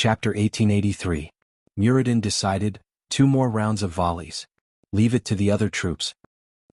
Chapter 1883. Muradin decided, 2 more rounds of volleys. Leave it to the other troops.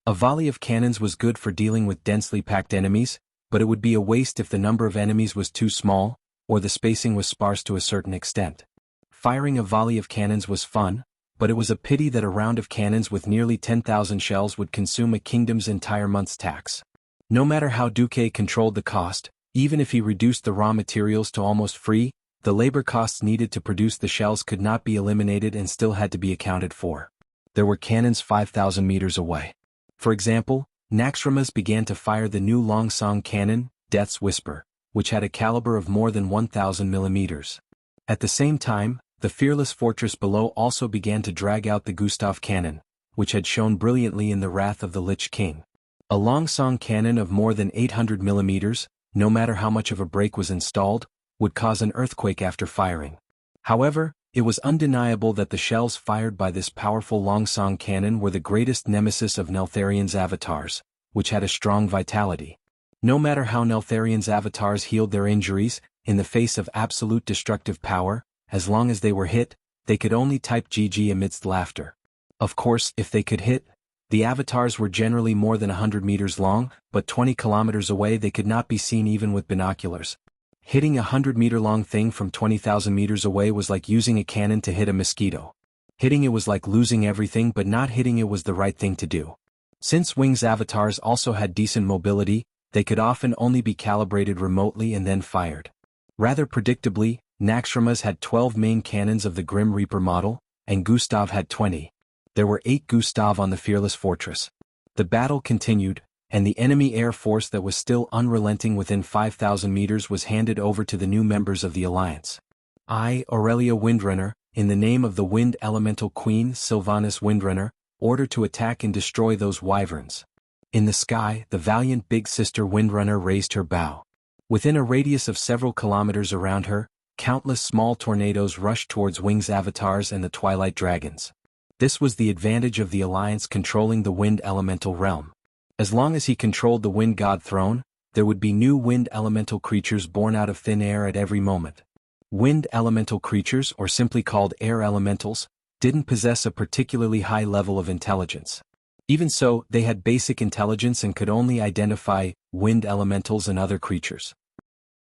A volley of cannons was good for dealing with densely packed enemies, but it would be a waste if the number of enemies was too small, or the spacing was sparse to a certain extent. Firing a volley of cannons was fun, but it was a pity that a round of cannons with nearly 10,000 shells would consume a kingdom's entire month's tax. No matter how Duque controlled the cost, even if he reduced the raw materials to almost free, the labor costs needed to produce the shells could not be eliminated and still had to be accounted for. There were cannons 5,000 meters away. For example, Naxxramas began to fire the new Longsong cannon, Death's Whisper, which had a caliber of more than 1,000 millimeters. At the same time, the fearless fortress below also began to drag out the Gustav cannon, which had shone brilliantly in the wrath of the Lich King. A Longsong cannon of more than 800 millimeters, no matter how much of a brake was installed, would cause an earthquake after firing. However, it was undeniable that the shells fired by this powerful Longsong cannon were the greatest nemesis of Neltharion's avatars, which had a strong vitality. No matter how Neltharion's avatars healed their injuries, in the face of absolute destructive power, as long as they were hit, they could only type GG amidst laughter. Of course, if they could hit, the avatars were generally more than 100 meters long, but 20 kilometers away they could not be seen even with binoculars. Hitting a 100-meter-long thing from 20,000 meters away was like using a cannon to hit a mosquito. Hitting it was like losing everything, but not hitting it was the right thing to do. Since Wing's avatars also had decent mobility, they could often only be calibrated remotely and then fired. Rather predictably, Naxxramas had 12 main cannons of the Grim Reaper model, and Gustav had 20. There were 8 Gustav on the fearless fortress. The battle continued, and the enemy air force that was still unrelenting within 5,000 meters was handed over to the new members of the alliance. I, Aurelia Windrunner, in the name of the Wind Elemental Queen Sylvanas Windrunner, ordered to attack and destroy those wyverns. In the sky, the valiant big sister Windrunner raised her bow. Within a radius of several kilometers around her, countless small tornadoes rushed towards Wing's avatars and the Twilight Dragons. This was the advantage of the alliance controlling the Wind Elemental realm. As long as he controlled the Wind God throne, there would be new wind elemental creatures born out of thin air at every moment. Wind elemental creatures, or simply called air elementals, didn't possess a particularly high level of intelligence. Even so, they had basic intelligence and could only identify wind elementals and other creatures.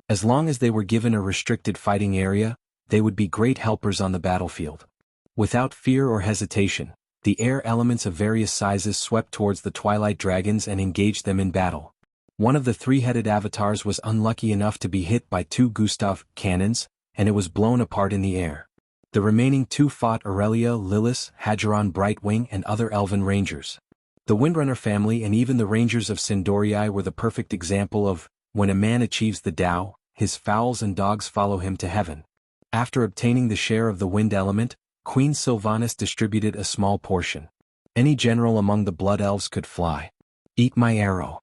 As long as they were given a restricted fighting area, they would be great helpers on the battlefield. Without fear or hesitation, the air elements of various sizes swept towards the Twilight Dragons and engaged them in battle. One of the 3-headed avatars was unlucky enough to be hit by 2 Gustav cannons, and it was blown apart in the air. The remaining 2 fought Aurelia, Lilith, Hadgeron Brightwing and other elven rangers. The Windrunner family and even the rangers of Sindorii were the perfect example of, when a man achieves the Tao, his fowls and dogs follow him to heaven. After obtaining the share of the wind element, Queen Sylvanas distributed a small portion. Any general among the Blood Elves could fly. Eat my arrow.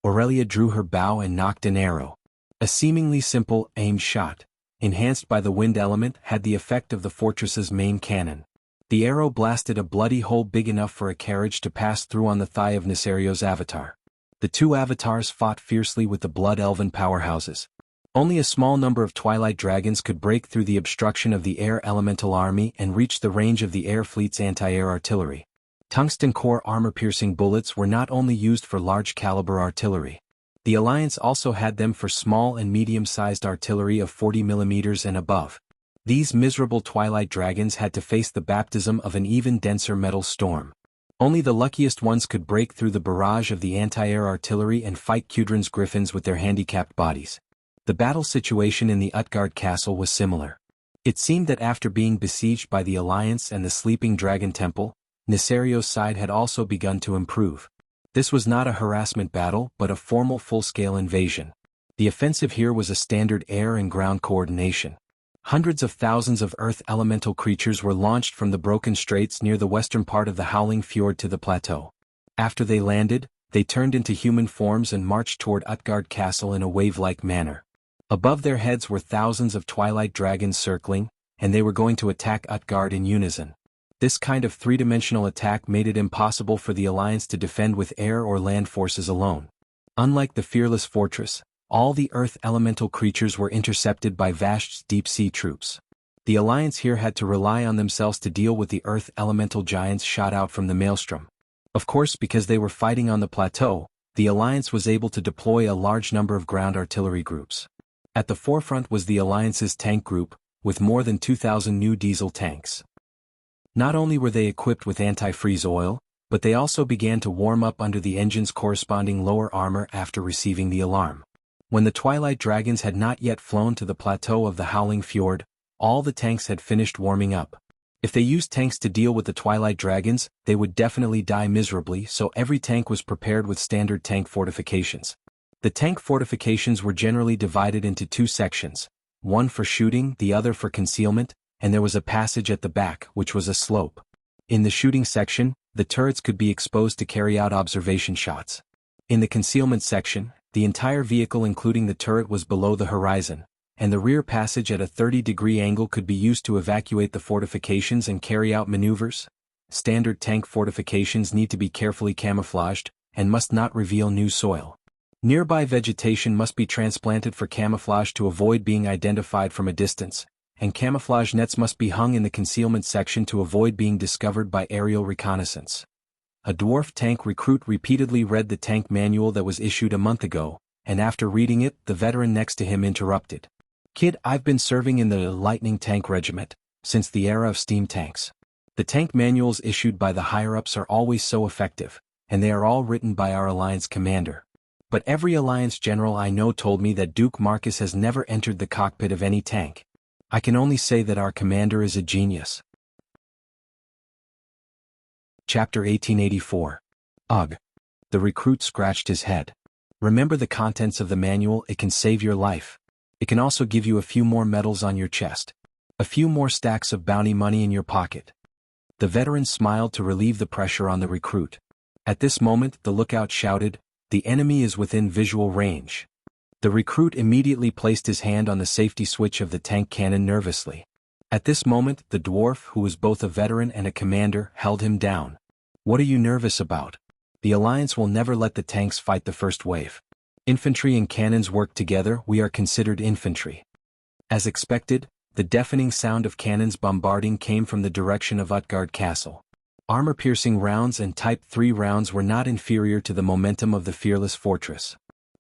Aurelia drew her bow and nocked an arrow. A seemingly simple, aimed shot, enhanced by the wind element, had the effect of the fortress's main cannon. The arrow blasted a bloody hole big enough for a carriage to pass through on the thigh of Nasario's avatar. The 2 avatars fought fiercely with the Blood Elven powerhouses. Only a small number of Twilight Dragons could break through the obstruction of the air elemental army and reach the range of the air fleet's anti-air artillery. Tungsten core armor-piercing bullets were not only used for large-caliber artillery. The Alliance also had them for small and medium-sized artillery of 40 millimeters and above. These miserable Twilight Dragons had to face the baptism of an even denser metal storm. Only the luckiest ones could break through the barrage of the anti-air artillery and fight Kudrin's griffins with their handicapped bodies. The battle situation in the Utgard castle was similar. It seemed that after being besieged by the Alliance and the Sleeping Dragon Temple, Nasario's side had also begun to improve. This was not a harassment battle but a formal full-scale invasion. The offensive here was a standard air and ground coordination. Hundreds of thousands of earth elemental creatures were launched from the broken straits near the western part of the Howling Fjord to the plateau. After they landed, they turned into human forms and marched toward Utgard Castle in a wave-like manner. Above their heads were thousands of Twilight Dragons circling, and they were going to attack Utgard in unison. This kind of three-dimensional attack made it impossible for the Alliance to defend with air or land forces alone. Unlike the fearless fortress, all the earth elemental creatures were intercepted by Vasht's deep-sea troops. The Alliance here had to rely on themselves to deal with the earth elemental giants shot out from the maelstrom. Of course, because they were fighting on the plateau, the Alliance was able to deploy a large number of ground artillery groups. At the forefront was the Alliance's tank group, with more than 2,000 new diesel tanks. Not only were they equipped with anti-freeze oil, but they also began to warm up under the engine's corresponding lower armor after receiving the alarm. When the Twilight Dragons had not yet flown to the plateau of the Howling Fjord, all the tanks had finished warming up. If they used tanks to deal with the Twilight Dragons, they would definitely die miserably, so every tank was prepared with standard tank fortifications. The tank fortifications were generally divided into two sections, one for shooting, the other for concealment, and there was a passage at the back, which was a slope. In the shooting section, the turrets could be exposed to carry out observation shots. In the concealment section, the entire vehicle including the turret was below the horizon, and the rear passage at a 30-degree angle could be used to evacuate the fortifications and carry out maneuvers. Standard tank fortifications need to be carefully camouflaged, and must not reveal new soil. Nearby vegetation must be transplanted for camouflage to avoid being identified from a distance, and camouflage nets must be hung in the concealment section to avoid being discovered by aerial reconnaissance. A dwarf tank recruit repeatedly read the tank manual that was issued a month ago, and after reading it, the veteran next to him interrupted. "Kid, I've been serving in the Lightning Tank Regiment since the era of steam tanks. The tank manuals issued by the higher-ups are always so effective, and they are all written by our Alliance commander. But every Alliance general I know told me that Duke Marcus has never entered the cockpit of any tank. I can only say that our commander is a genius." Chapter 1884. Ugh. The recruit scratched his head. Remember the contents of the manual, it can save your life. It can also give you a few more medals on your chest. A few more stacks of bounty money in your pocket. The veteran smiled to relieve the pressure on the recruit. At this moment, the lookout shouted, "The enemy is within visual range." The recruit immediately placed his hand on the safety switch of the tank cannon nervously. At this moment, the dwarf, who was both a veteran and a commander, held him down. "What are you nervous about? The Alliance will never let the tanks fight the first wave. Infantry and cannons work together, we are considered infantry." As expected, the deafening sound of cannons bombarding came from the direction of Utgard Castle. Armor-piercing rounds and Type 3 rounds were not inferior to the momentum of the fearless fortress.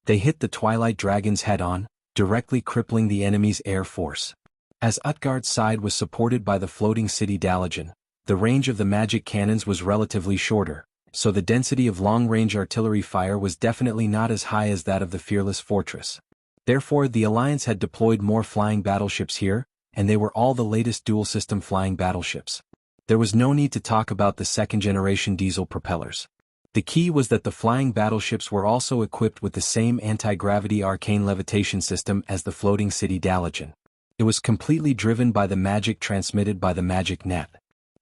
They hit the Twilight Dragons head-on, directly crippling the enemy's air force. As Utgard's side was supported by the floating city Dalagen, the range of the magic cannons was relatively shorter, so the density of long-range artillery fire was definitely not as high as that of the fearless fortress. Therefore, the Alliance had deployed more flying battleships here, and they were all the latest dual-system flying battleships. There was no need to talk about the second-generation diesel propellers. The key was that the flying battleships were also equipped with the same anti-gravity arcane levitation system as the floating city Dalagen. It was completely driven by the magic transmitted by the magic net.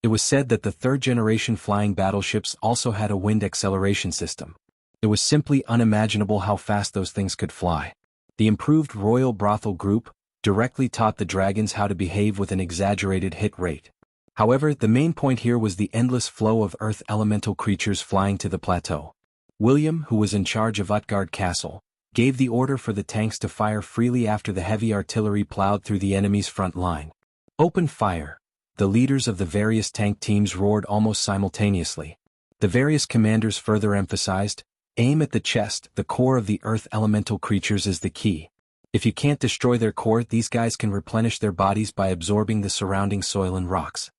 It was said that the third-generation flying battleships also had a wind acceleration system. It was simply unimaginable how fast those things could fly. The improved Royal Brothel Group directly taught the dragons how to behave with an exaggerated hit rate. However, the main point here was the endless flow of earth elemental creatures flying to the plateau. William, who was in charge of Utgard Castle, gave the order for the tanks to fire freely after the heavy artillery plowed through the enemy's front line. "Open fire!" The leaders of the various tank teams roared almost simultaneously. The various commanders further emphasized, "Aim at the chest, the core of the earth elemental creatures is the key. If you can't destroy their core, these guys can replenish their bodies by absorbing the surrounding soil and rocks."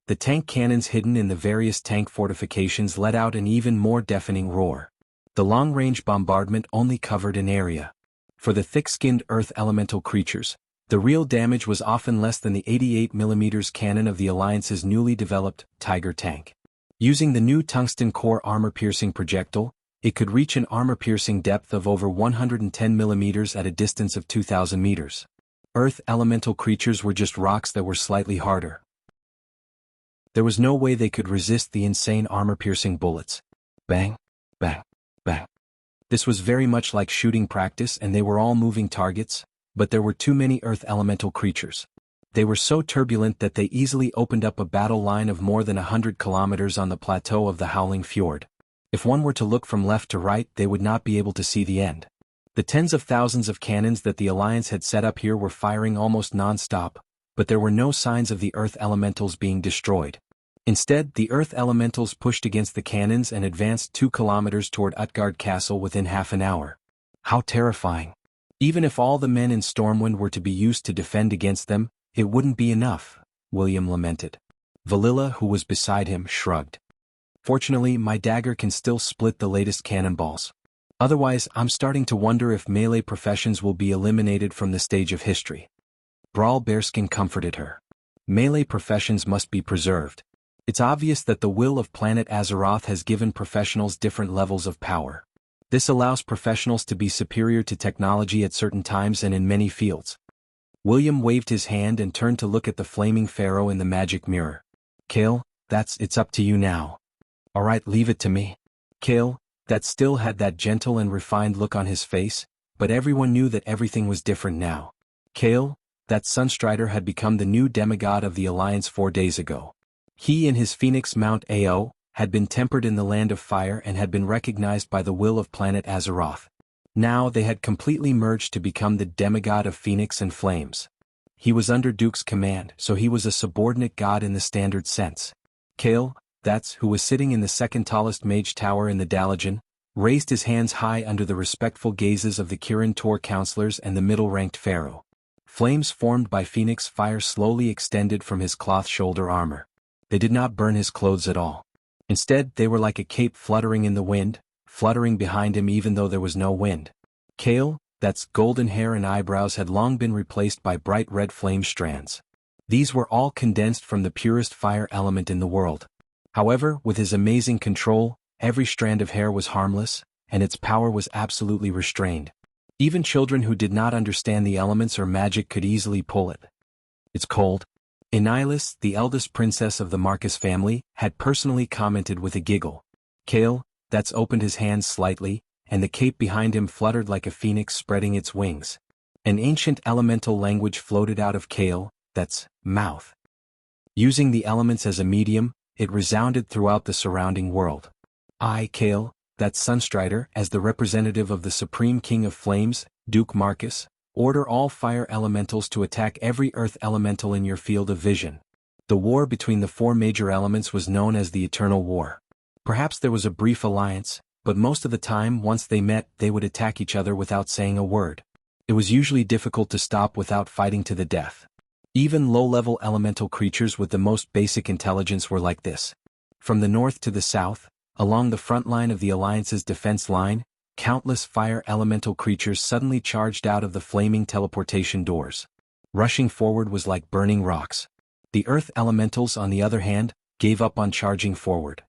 The tank cannons hidden in the various tank fortifications let out an even more deafening roar. The long-range bombardment only covered an area. For the thick-skinned earth elemental creatures, the real damage was often less than the 88mm cannon of the Alliance's newly developed Tiger tank. Using the new tungsten core armor-piercing projectile, it could reach an armor-piercing depth of over 110mm at a distance of 2,000 meters. Earth elemental creatures were just rocks that were slightly harder. There was no way they could resist the insane armor-piercing bullets. Bang, bang, bang. This was very much like shooting practice, and they were all moving targets, but there were too many earth elemental creatures. They were so turbulent that they easily opened up a battle line of more than 100 kilometers on the plateau of the Howling Fjord. If one were to look from left to right, they would not be able to see the end. The tens of thousands of cannons that the Alliance had set up here were firing almost non-stop, but there were no signs of the Earth Elementals being destroyed. Instead, the Earth Elementals pushed against the cannons and advanced 2 kilometers toward Utgard Castle within half an hour. How terrifying. Even if all the men in Stormwind were to be used to defend against them, it wouldn't be enough, William lamented. Valilla, who was beside him, shrugged. Fortunately, my dagger can still split the latest cannonballs. Otherwise, I'm starting to wonder if melee professions will be eliminated from the stage of history. Brawl Bearskin comforted her. Melee professions must be preserved. It's obvious that the will of planet Azeroth has given professionals different levels of power. This allows professionals to be superior to technology at certain times and in many fields. William waved his hand and turned to look at the flaming pharaoh in the magic mirror. Kale, it's up to you now. Alright, leave it to me. Kale, that still had that gentle and refined look on his face, but everyone knew that everything was different now. Kale, that Sunstrider had become the new demigod of the Alliance 4 days ago. He and his Phoenix Mount Ao had been tempered in the Land of Fire and had been recognized by the will of planet Azeroth. Now they had completely merged to become the demigod of Phoenix and Flames. He was under Duke's command, so he was a subordinate god in the standard sense. Kale, who was sitting in the second tallest mage tower in the Dalajan, raised his hands high under the respectful gazes of the Kirin Tor counselors and the middle-ranked pharaoh. Flames formed by Phoenix fire slowly extended from his cloth shoulder armor. They did not burn his clothes at all. Instead, they were like a cape fluttering in the wind, fluttering behind him even though there was no wind. Kale, golden hair and eyebrows had long been replaced by bright red flame strands. These were all condensed from the purest fire element in the world. However, with his amazing control, every strand of hair was harmless, and its power was absolutely restrained. Even children who did not understand the elements or magic could easily pull it. It's cold. Enilis, the eldest princess of the Marcus family, had personally commented with a giggle. Kale, opened his hands slightly, and the cape behind him fluttered like a phoenix spreading its wings. An ancient elemental language floated out of Kale, mouth. Using the elements as a medium, it resounded throughout the surrounding world. I, Kale, Sunstrider, as the representative of the Supreme King of Flames, Duke Marcus, order all fire elementals to attack every earth elemental in your field of vision. The war between the 4 major elements was known as the Eternal War. Perhaps there was a brief alliance, but most of the time once they met they would attack each other without saying a word. It was usually difficult to stop without fighting to the death. Even low-level elemental creatures with the most basic intelligence were like this. From the north to the south, along the front line of the Alliance's defense line, countless fire elemental creatures suddenly charged out of the flaming teleportation doors. Rushing forward was like burning rocks. The earth elementals, on the other hand, gave up on charging forward.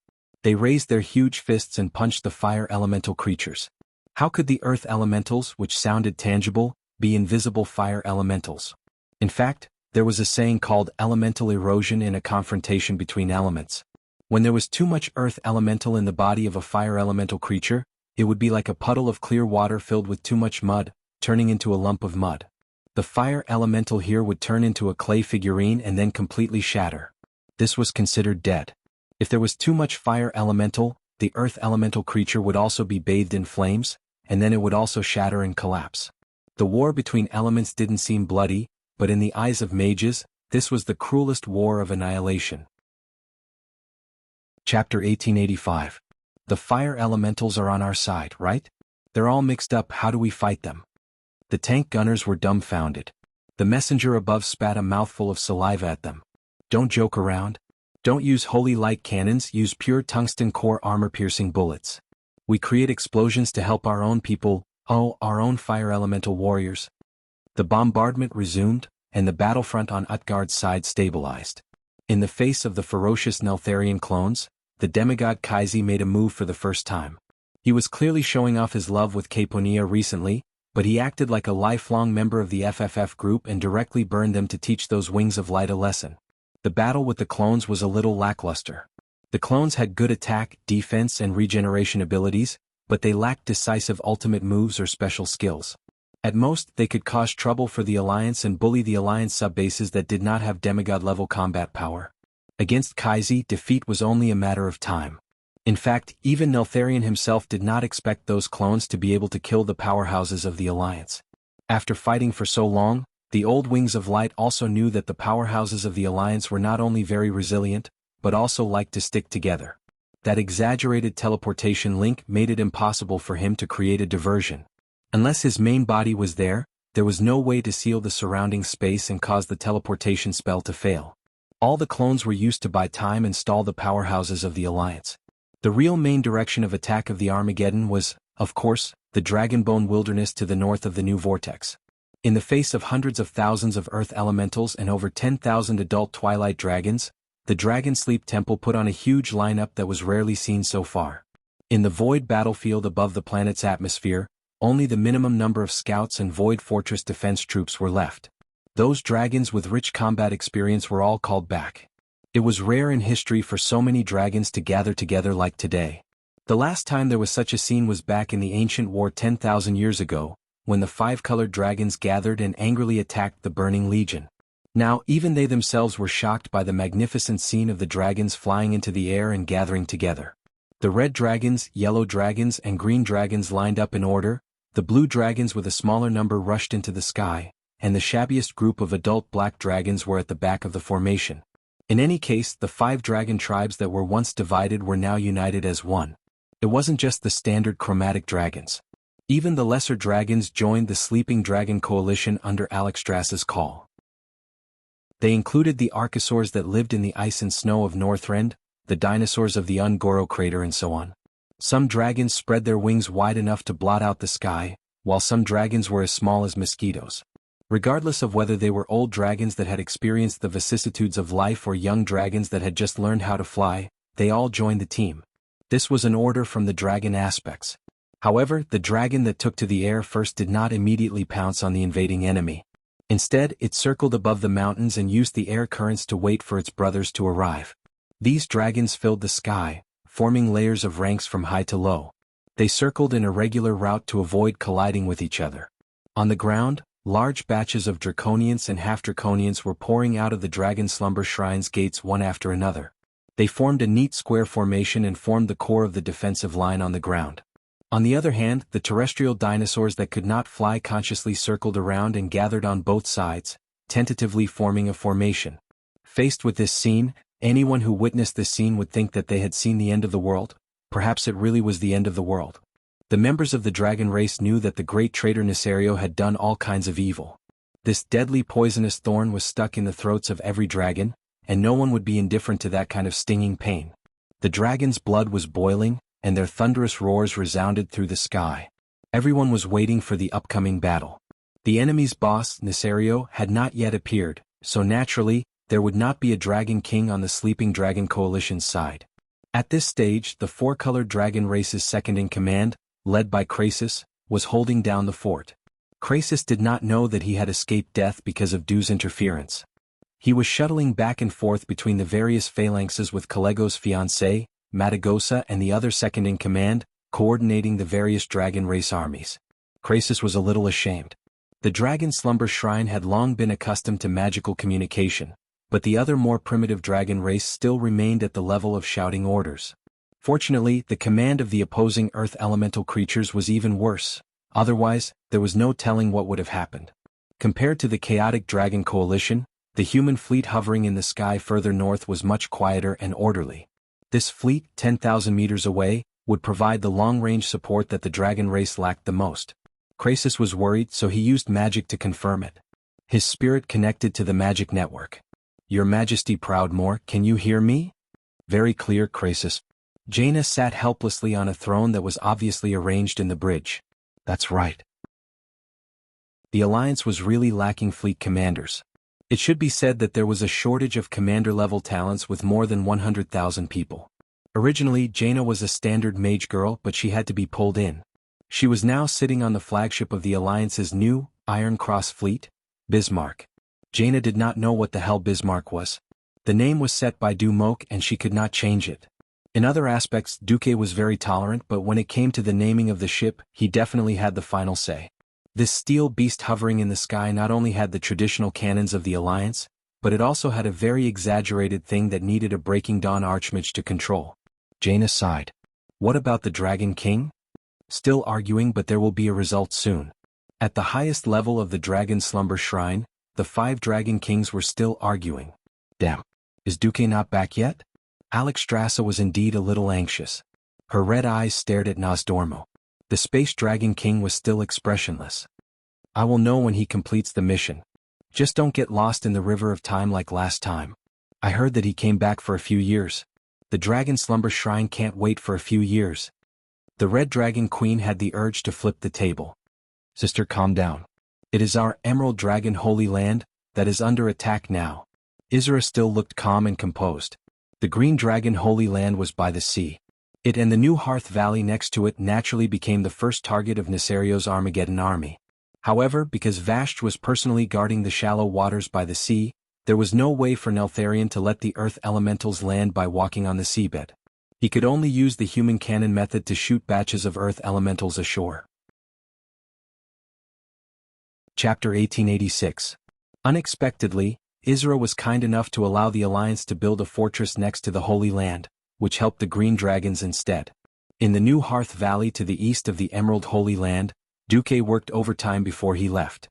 They raised their huge fists and punched the fire elemental creatures. How could the earth elementals, which sounded tangible, be invisible fire elementals? In fact, there was a saying called elemental erosion in a confrontation between elements. When there was too much earth elemental in the body of a fire elemental creature, it would be like a puddle of clear water filled with too much mud, turning into a lump of mud. The fire elemental here would turn into a clay figurine and then completely shatter. This was considered dead. If there was too much fire elemental, the earth elemental creature would also be bathed in flames, and then it would also shatter and collapse. The war between elements didn't seem bloody, but in the eyes of mages, this was the cruelest war of annihilation. Chapter 1885. The fire elementals are on our side, right? They're all mixed up, how do we fight them? The tank gunners were dumbfounded. The messenger above spat a mouthful of saliva at them. Don't joke around. Don't use holy light cannons, use pure tungsten core armor-piercing bullets. We create explosions to help our own people, our own fire elemental warriors. The bombardment resumed, and the battlefront on Utgard's side stabilized. In the face of the ferocious Neltharion clones, the demigod Kaizi made a move for the first time. He was clearly showing off his love with Caponia recently, but he acted like a lifelong member of the FFF group and directly burned them to teach those wings of light a lesson. The battle with the clones was a little lackluster. The clones had good attack, defense, and regeneration abilities, but they lacked decisive ultimate moves or special skills. At most, they could cause trouble for the Alliance and bully the Alliance subbases that did not have demigod-level combat power. Against Kaizi, defeat was only a matter of time. In fact, even Neltharion himself did not expect those clones to be able to kill the powerhouses of the Alliance. After fighting for so long, The old Wings of Light also knew that the powerhouses of the Alliance were not only very resilient, but also liked to stick together. That exaggerated teleportation link made it impossible for him to create a diversion. Unless his main body was there was no way to seal the surrounding space and cause the teleportation spell to fail. All the clones were used to buy time and stall the powerhouses of the Alliance. The real main direction of attack of the Armageddon was, of course, the Dragonbone Wilderness to the north of the New Vortex. In the face of hundreds of thousands of Earth elementals and over 10,000 adult Twilight dragons, the Dragon Sleep Temple put on a huge lineup that was rarely seen so far. In the Void battlefield above the planet's atmosphere, only the minimum number of scouts and Void Fortress defense troops were left. Those dragons with rich combat experience were all called back. It was rare in history for so many dragons to gather together like today. The last time there was such a scene was back in the ancient war 10,000 years ago, when the five-colored dragons gathered and angrily attacked the Burning Legion. Now, even they themselves were shocked by the magnificent scene of the dragons flying into the air and gathering together. The red dragons, yellow dragons, and green dragons lined up in order, the blue dragons with a smaller number rushed into the sky, and the shabbiest group of adult black dragons were at the back of the formation. In any case, the 5 dragon tribes that were once divided were now united as one. It wasn't just the standard chromatic dragons. Even the lesser dragons joined the Sleeping Dragon Coalition under Alexstras's call. They included the archosaurs that lived in the ice and snow of Northrend, the dinosaurs of the Ungoro crater and so on. Some dragons spread their wings wide enough to blot out the sky, while some dragons were as small as mosquitoes. Regardless of whether they were old dragons that had experienced the vicissitudes of life or young dragons that had just learned how to fly, they all joined the team. This was an order from the dragon aspects. However, the dragon that took to the air first did not immediately pounce on the invading enemy. Instead, it circled above the mountains and used the air currents to wait for its brothers to arrive. These dragons filled the sky, forming layers of ranks from high to low. They circled in a regular route to avoid colliding with each other. On the ground, large batches of Draconians and half-Draconians were pouring out of the Dragon Slumber Shrine's gates one after another. They formed a neat square formation and formed the core of the defensive line on the ground. On the other hand, the terrestrial dinosaurs that could not fly consciously circled around and gathered on both sides, tentatively forming a formation. Faced with this scene, anyone who witnessed this scene would think that they had seen the end of the world. Perhaps it really was the end of the world. The members of the dragon race knew that the great traitor Nesario had done all kinds of evil. This deadly poisonous thorn was stuck in the throats of every dragon, and no one would be indifferent to that kind of stinging pain. The dragon's blood was boiling, and their thunderous roars resounded through the sky. Everyone was waiting for the upcoming battle. The enemy's boss, Nesario, had not yet appeared, so naturally, there would not be a Dragon King on the Sleeping Dragon Coalition's side. At this stage, the 4-colored dragon race's second-in-command, led by Krasis, was holding down the fort. Krasis did not know that he had escaped death because of Dew's interference. He was shuttling back and forth between the various phalanxes with Kalego's fiancée, Matagosa, and the other second-in-command, coordinating the various dragon race armies. Krasis was a little ashamed. The Dragon Slumber Shrine had long been accustomed to magical communication, but the other more primitive dragon race still remained at the level of shouting orders. Fortunately, the command of the opposing earth elemental creatures was even worse. Otherwise, there was no telling what would have happened. Compared to the chaotic dragon coalition, the human fleet hovering in the sky further north was much quieter and orderly. This fleet, 10,000 meters away, would provide the long-range support that the dragon race lacked the most. Krasis was worried, so he used magic to confirm it. His spirit connected to the magic network. "Your Majesty Proudmoore, can you hear me?" "Very clear, Krasis." Jaina sat helplessly on a throne that was obviously arranged in the bridge. "That's right." The Alliance was really lacking fleet commanders. It should be said that there was a shortage of commander-level talents with more than 100,000 people. Originally, Jaina was a standard mage girl, but she had to be pulled in. She was now sitting on the flagship of the Alliance's new, Iron Cross fleet, Bismarck. Jaina did not know what the hell Bismarck was. The name was set by Dumoke and she could not change it. In other aspects, Duque was very tolerant, but when it came to the naming of the ship, he definitely had the final say. This steel beast hovering in the sky not only had the traditional cannons of the Alliance, but it also had a very exaggerated thing that needed a Breaking Dawn Archmage to control. Jaina sighed. "What about the Dragon King?" "Still arguing, but there will be a result soon. At the highest level of the Dragon Slumber Shrine, the 5 dragon kings were still arguing. Damn. Is Duque not back yet? Alexstrasza was indeed a little anxious. Her red eyes stared at Nosdormu. The space dragon king was still expressionless. I will know when he completes the mission. Just don't get lost in the river of time like last time. I heard that he came back for a few years. The dragon slumber shrine can't wait for a few years. The red dragon queen had the urge to flip the table. Sister, calm down. It is our Emerald Dragon Holy Land that is under attack now. Isra still looked calm and composed. The Green Dragon Holy Land was by the sea. It and the new Hearth Valley next to it naturally became the first target of Nesario's Armageddon army. However, because Vashj was personally guarding the shallow waters by the sea, there was no way for Neltharion to let the earth elementals land by walking on the seabed. He could only use the human cannon method to shoot batches of earth elementals ashore. Chapter 1886. Unexpectedly, Isra was kind enough to allow the Alliance to build a fortress next to the Holy Land, which helped the Green Dragons instead. In the new Hearth Valley to the east of the Emerald Holy Land, Duque worked overtime before he left.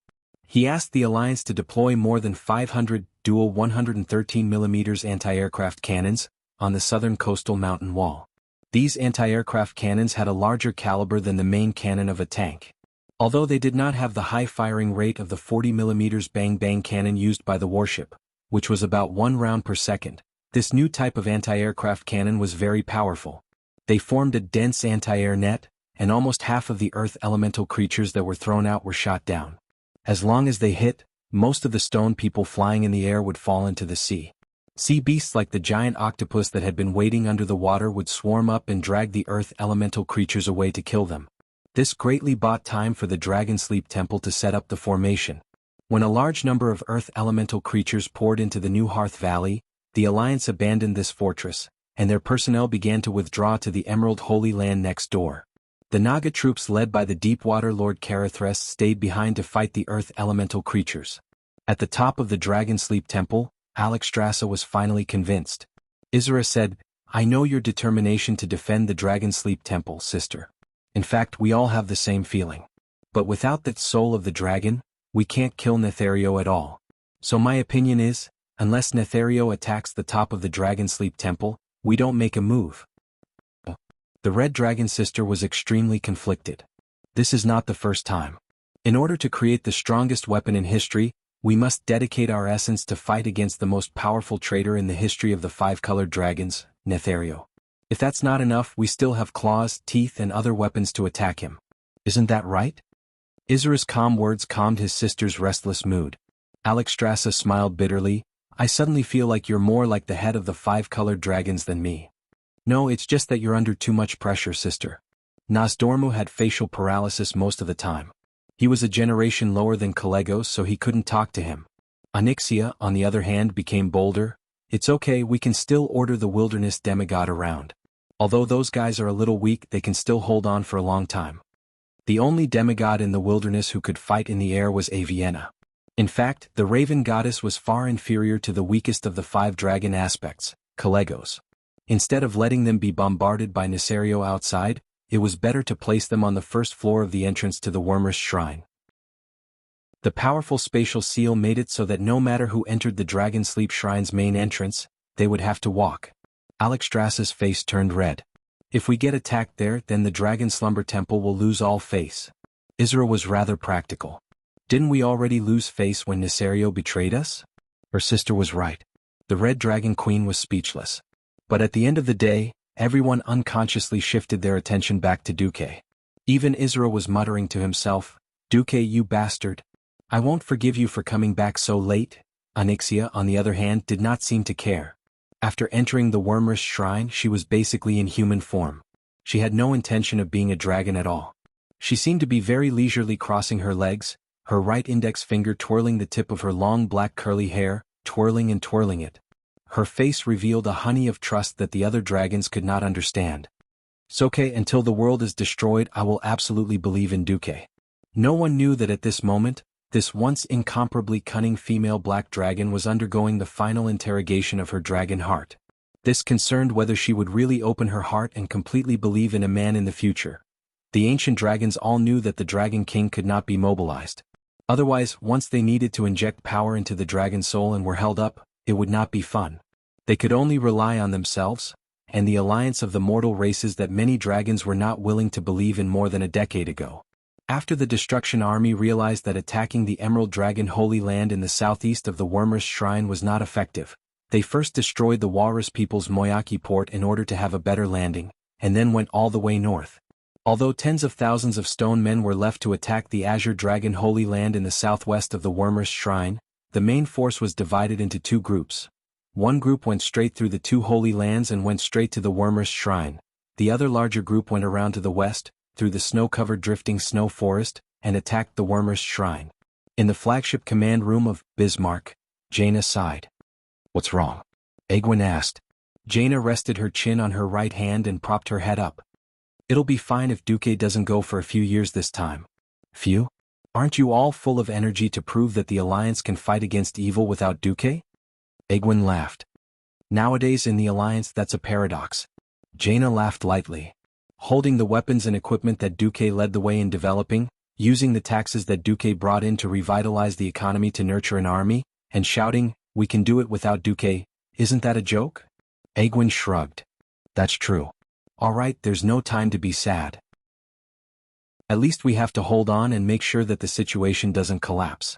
He asked the Alliance to deploy more than 500 dual 113mm anti-aircraft cannons on the southern coastal mountain wall. These anti-aircraft cannons had a larger caliber than the main cannon of a tank. Although they did not have the high firing rate of the 40mm bang-bang cannon used by the warship, which was about 1 round per second, this new type of anti-aircraft cannon was very powerful. They formed a dense anti-air net, and almost half of the earth elemental creatures that were thrown out were shot down. As long as they hit, most of the stone people flying in the air would fall into the sea. Sea beasts like the giant octopus that had been waiting under the water would swarm up and drag the earth elemental creatures away to kill them. This greatly bought time for the Dragon Sleep Temple to set up the formation. When a large number of earth elemental creatures poured into the new Hearth Valley, the Alliance abandoned this fortress, and their personnel began to withdraw to the Emerald Holy Land next door. The Naga troops led by the Deepwater Lord Karathres stayed behind to fight the earth elemental creatures. At the top of the Dragon Sleep Temple, Alexstrasza was finally convinced. Isra said, I know your determination to defend the Dragon Sleep Temple, sister. In fact, we all have the same feeling. But without that soul of the dragon, we can't kill Nethario at all. So my opinion is, unless Nethario attacks the top of the Dragon Sleep Temple, we don't make a move. The Red Dragon sister was extremely conflicted. This is not the first time. In order to create the strongest weapon in history, we must dedicate our essence to fight against the most powerful traitor in the history of the 5-colored dragons, Nethario. If that's not enough, we still have claws, teeth and other weapons to attack him. Isn't that right? Isra's calm words calmed his sister's restless mood. Alexstrasza smiled bitterly. I suddenly feel like you're more like the head of the 5-colored dragons than me. No, it's just that you're under too much pressure, sister. Nosdormu had facial paralysis most of the time. He was a generation lower than Kalegos, so he couldn't talk to him. Onyxia, on the other hand, became bolder. It's okay, we can still order the wilderness demigod around. Although those guys are a little weak, they can still hold on for a long time. The only demigod in the wilderness who could fight in the air was Avienna. In fact, the raven goddess was far inferior to the weakest of the 5 dragon aspects, Kalegos. Instead of letting them be bombarded by Nesario outside, it was better to place them on the first floor of the entrance to the Wormrest Shrine. The powerful spatial seal made it so that no matter who entered the Dragon Sleep Shrine's main entrance, they would have to walk. Alexstrasza's face turned red. If we get attacked there, then the Dragon Slumber Temple will lose all face. Isra was rather practical. Didn't we already lose face when Nesario betrayed us? Her sister was right. The Red Dragon Queen was speechless. But at the end of the day, everyone unconsciously shifted their attention back to Duque. Even Isra was muttering to himself, Duque, you bastard. I won't forgive you for coming back so late. Onyxia, on the other hand, did not seem to care. After entering the Wormrest Shrine, she was basically in human form. She had no intention of being a dragon at all. She seemed to be very leisurely crossing her legs, her right index finger twirling the tip of her long black curly hair, twirling and twirling it. Her face revealed a honey of trust that the other dragons could not understand. Soke, until the world is destroyed, I will absolutely believe in Duque. No one knew that at this moment, this once incomparably cunning female black dragon was undergoing the final interrogation of her dragon heart. This concerned whether she would really open her heart and completely believe in a man in the future. The ancient dragons all knew that the Dragon King could not be mobilized. Otherwise, once they needed to inject power into the dragon soul and were held up, it would not be fun. They could only rely on themselves, and the alliance of the mortal races that many dragons were not willing to believe in more than a decade ago. After the Destruction Army realized that attacking the Emerald Dragon Holy Land in the southeast of the Wormers Shrine was not effective, they first destroyed the Walrus people's Moyaki port in order to have a better landing, and then went all the way north. Although tens of thousands of stone men were left to attack the Azure Dragon Holy Land in the southwest of the Wormers Shrine, the main force was divided into two groups. One group went straight through the two holy lands and went straight to the Wormers Shrine. The other larger group went around to the west, through the snow-covered drifting snow forest, and attacked the Wormers Shrine. In the flagship command room of Bismarck, Jaina sighed. "What's wrong?" Egwene asked. Jaina rested her chin on her right hand and propped her head up. "It'll be fine if Duque doesn't go for a few years this time." "Few? Aren't you all full of energy to prove that the Alliance can fight against evil without Duque?" Egwene laughed. "Nowadays in the Alliance that's a paradox." Jaina laughed lightly. Holding the weapons and equipment that Duque led the way in developing, using the taxes that Duque brought in to revitalize the economy to nurture an army, and shouting, "We can do it without Duque, isn't that a joke?" Egwene shrugged. "That's true. All right, there's no time to be sad. At least we have to hold on and make sure that the situation doesn't collapse."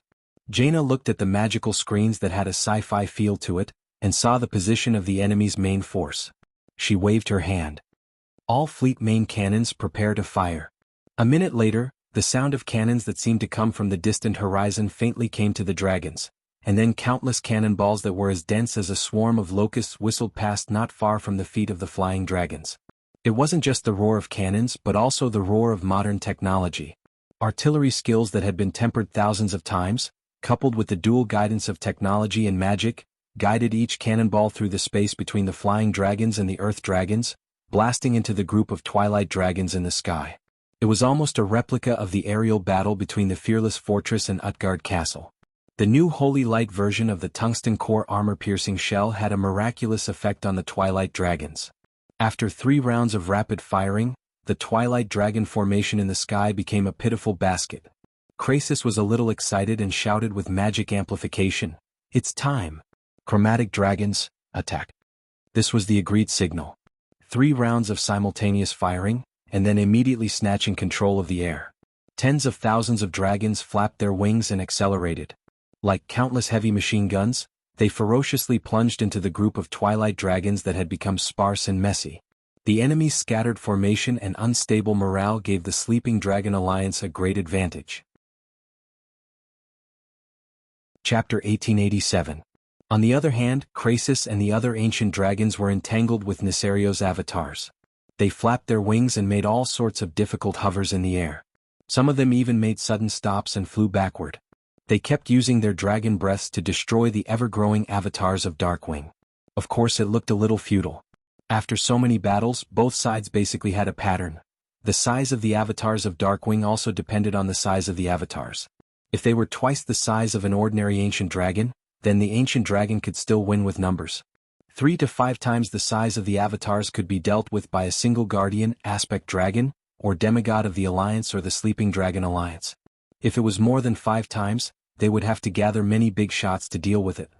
Jaina looked at the magical screens that had a sci-fi feel to it, and saw the position of the enemy's main force. She waved her hand. "All fleet main cannons prepare to fire." A minute later, the sound of cannons that seemed to come from the distant horizon faintly came to the dragons, and then countless cannonballs that were as dense as a swarm of locusts whistled past not far from the feet of the flying dragons. It wasn't just the roar of cannons but also the roar of modern technology. Artillery skills that had been tempered thousands of times, coupled with the dual guidance of technology and magic, guided each cannonball through the space between the flying dragons and the earth dragons, blasting into the group of twilight dragons in the sky. It was almost a replica of the aerial battle between the Fearless Fortress and Utgard Castle. The new Holy Light version of the tungsten core armor-piercing shell had a miraculous effect on the twilight dragons. After 3 rounds of rapid firing, the twilight dragon formation in the sky became a pitiful basket. Krasis was a little excited and shouted with magic amplification, "It's time! Chromatic dragons, attack!" This was the agreed signal. 3 rounds of simultaneous firing, and then immediately snatching control of the air. Tens of thousands of dragons flapped their wings and accelerated. Like countless heavy machine guns, they ferociously plunged into the group of twilight dragons that had become sparse and messy. The enemy's scattered formation and unstable morale gave the Sleeping Dragon Alliance a great advantage. Chapter 1887. On the other hand, Krasis and the other ancient dragons were entangled with Nisario's avatars. They flapped their wings and made all sorts of difficult hovers in the air. Some of them even made sudden stops and flew backward. They kept using their dragon breaths to destroy the ever-growing avatars of Darkwing. Of course, it looked a little futile. After so many battles, both sides basically had a pattern. The size of the avatars of Darkwing also depended on the size of the avatars. If they were twice the size of an ordinary ancient dragon, then the ancient dragon could still win with numbers. 3 to 5 times the size of the avatars could be dealt with by a single guardian, aspect dragon, or demigod of the Alliance or the Sleeping Dragon Alliance. If it was more than 5 times, they would have to gather many big shots to deal with it.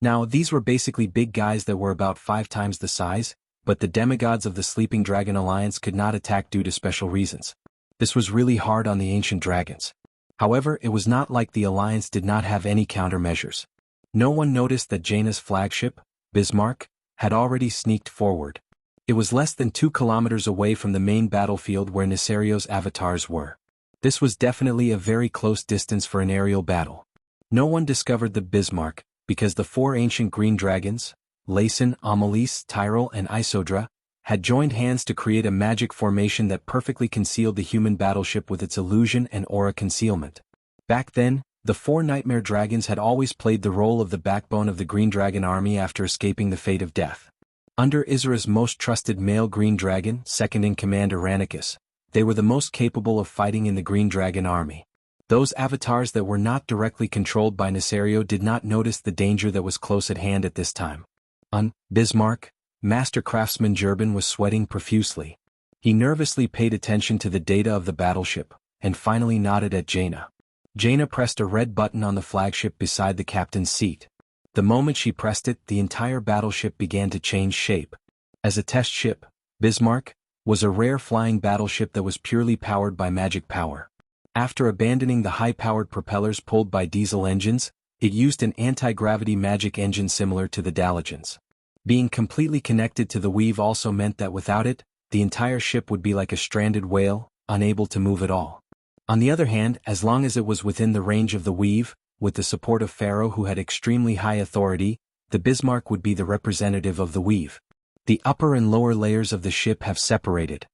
Now, these were basically big guys that were about 5 times the size, but the demigods of the Sleeping Dragon Alliance could not attack due to special reasons. This was really hard on the ancient dragons. However, it was not like the Alliance did not have any countermeasures. No one noticed that Jaina's flagship, Bismarck, had already sneaked forward. It was less than 2 kilometers away from the main battlefield where Nisario's avatars were. This was definitely a very close distance for an aerial battle. No one discovered the Bismarck, because the 4 ancient green dragons, Layson, Amalise, Tyrell and Isodra, had joined hands to create a magic formation that perfectly concealed the human battleship with its illusion and aura concealment. Back then, the 4 nightmare dragons had always played the role of the backbone of the Green Dragon army after escaping the fate of death. Under Isra's most trusted male green dragon, second-in-command Irenicus, they were the most capable of fighting in the Green Dragon army. Those avatars that were not directly controlled by Nisario did not notice the danger that was close at hand at this time. On Bismarck, Master Craftsman Jurban was sweating profusely. He nervously paid attention to the data of the battleship, and finally nodded at Jaina. Jaina pressed a red button on the flagship beside the captain's seat. The moment she pressed it, the entire battleship began to change shape. As a test ship, Bismarck was a rare flying battleship that was purely powered by magic power. After abandoning the high-powered propellers pulled by diesel engines, it used an anti-gravity magic engine similar to the Dalagen's. Being completely connected to the weave also meant that without it, the entire ship would be like a stranded whale, unable to move at all. On the other hand, as long as it was within the range of the weave, with the support of Pharaoh who had extremely high authority, the Bismarck would be the representative of the weave. The upper and lower layers of the ship have separated.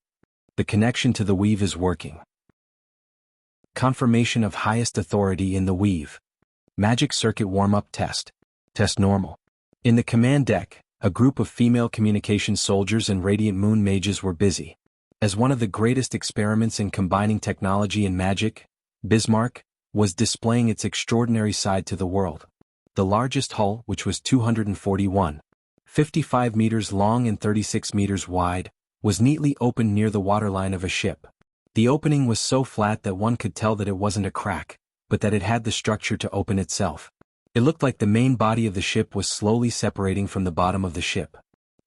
The connection to the weave is working. Confirmation of highest authority in the weave. Magic circuit warm-up test. Test normal. In the command deck, a group of female communication soldiers and radiant moon mages were busy. As one of the greatest experiments in combining technology and magic, Bismarck was displaying its extraordinary side to the world. The largest hull, which was 241.55 meters long and 36 meters wide, was neatly opened near the waterline of a ship. The opening was so flat that one could tell that it wasn't a crack, but that it had the structure to open itself. It looked like the main body of the ship was slowly separating from the bottom of the ship.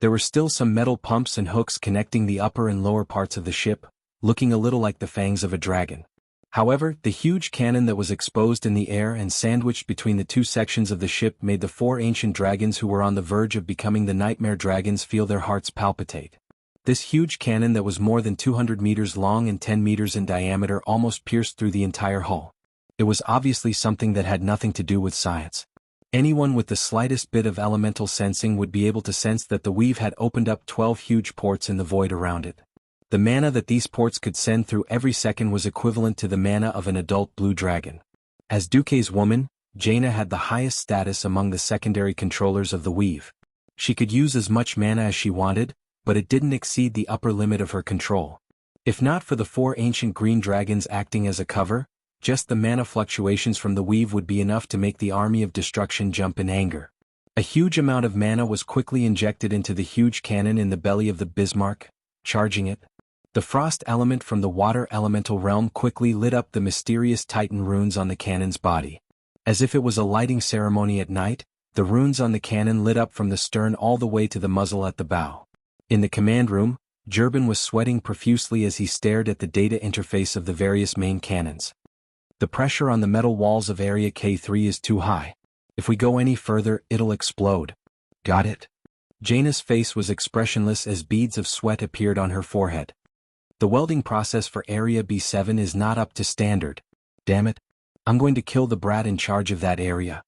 There were still some metal pumps and hooks connecting the upper and lower parts of the ship, looking a little like the fangs of a dragon. However, the huge cannon that was exposed in the air and sandwiched between the two sections of the ship made the four ancient dragons who were on the verge of becoming the nightmare dragons feel their hearts palpitate. This huge cannon that was more than 200 meters long and 10 meters in diameter almost pierced through the entire hull. It was obviously something that had nothing to do with science. Anyone with the slightest bit of elemental sensing would be able to sense that the weave had opened up 12 huge ports in the void around it. The mana that these ports could send through every second was equivalent to the mana of an adult blue dragon. As Duque's woman, Jaina had the highest status among the secondary controllers of the weave. She could use as much mana as she wanted, but it didn't exceed the upper limit of her control. If not for the four ancient green dragons acting as a cover, just the mana fluctuations from the weave would be enough to make the army of destruction jump in anger. A huge amount of mana was quickly injected into the huge cannon in the belly of the Bismarck, charging it. The frost element from the water elemental realm quickly lit up the mysterious Titan runes on the cannon's body. As if it was a lighting ceremony at night, the runes on the cannon lit up from the stern all the way to the muzzle at the bow. In the command room, Jurban was sweating profusely as he stared at the data interface of the various main cannons. The pressure on the metal walls of Area K3 is too high. If we go any further, it'll explode. Got it? Jaina's face was expressionless as beads of sweat appeared on her forehead. The welding process for Area B7 is not up to standard. Damn it. I'm going to kill the brat in charge of that area.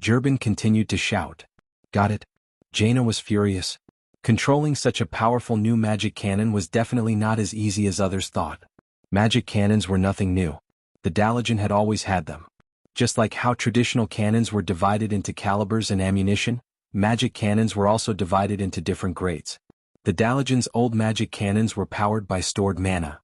Jurban continued to shout. Got it? Jaina was furious. Controlling such a powerful new magic cannon was definitely not as easy as others thought. Magic cannons were nothing new. The Dalagen had always had them. Just like how traditional cannons were divided into calibers and ammunition, magic cannons were also divided into different grades. The Dalagen's old magic cannons were powered by stored mana.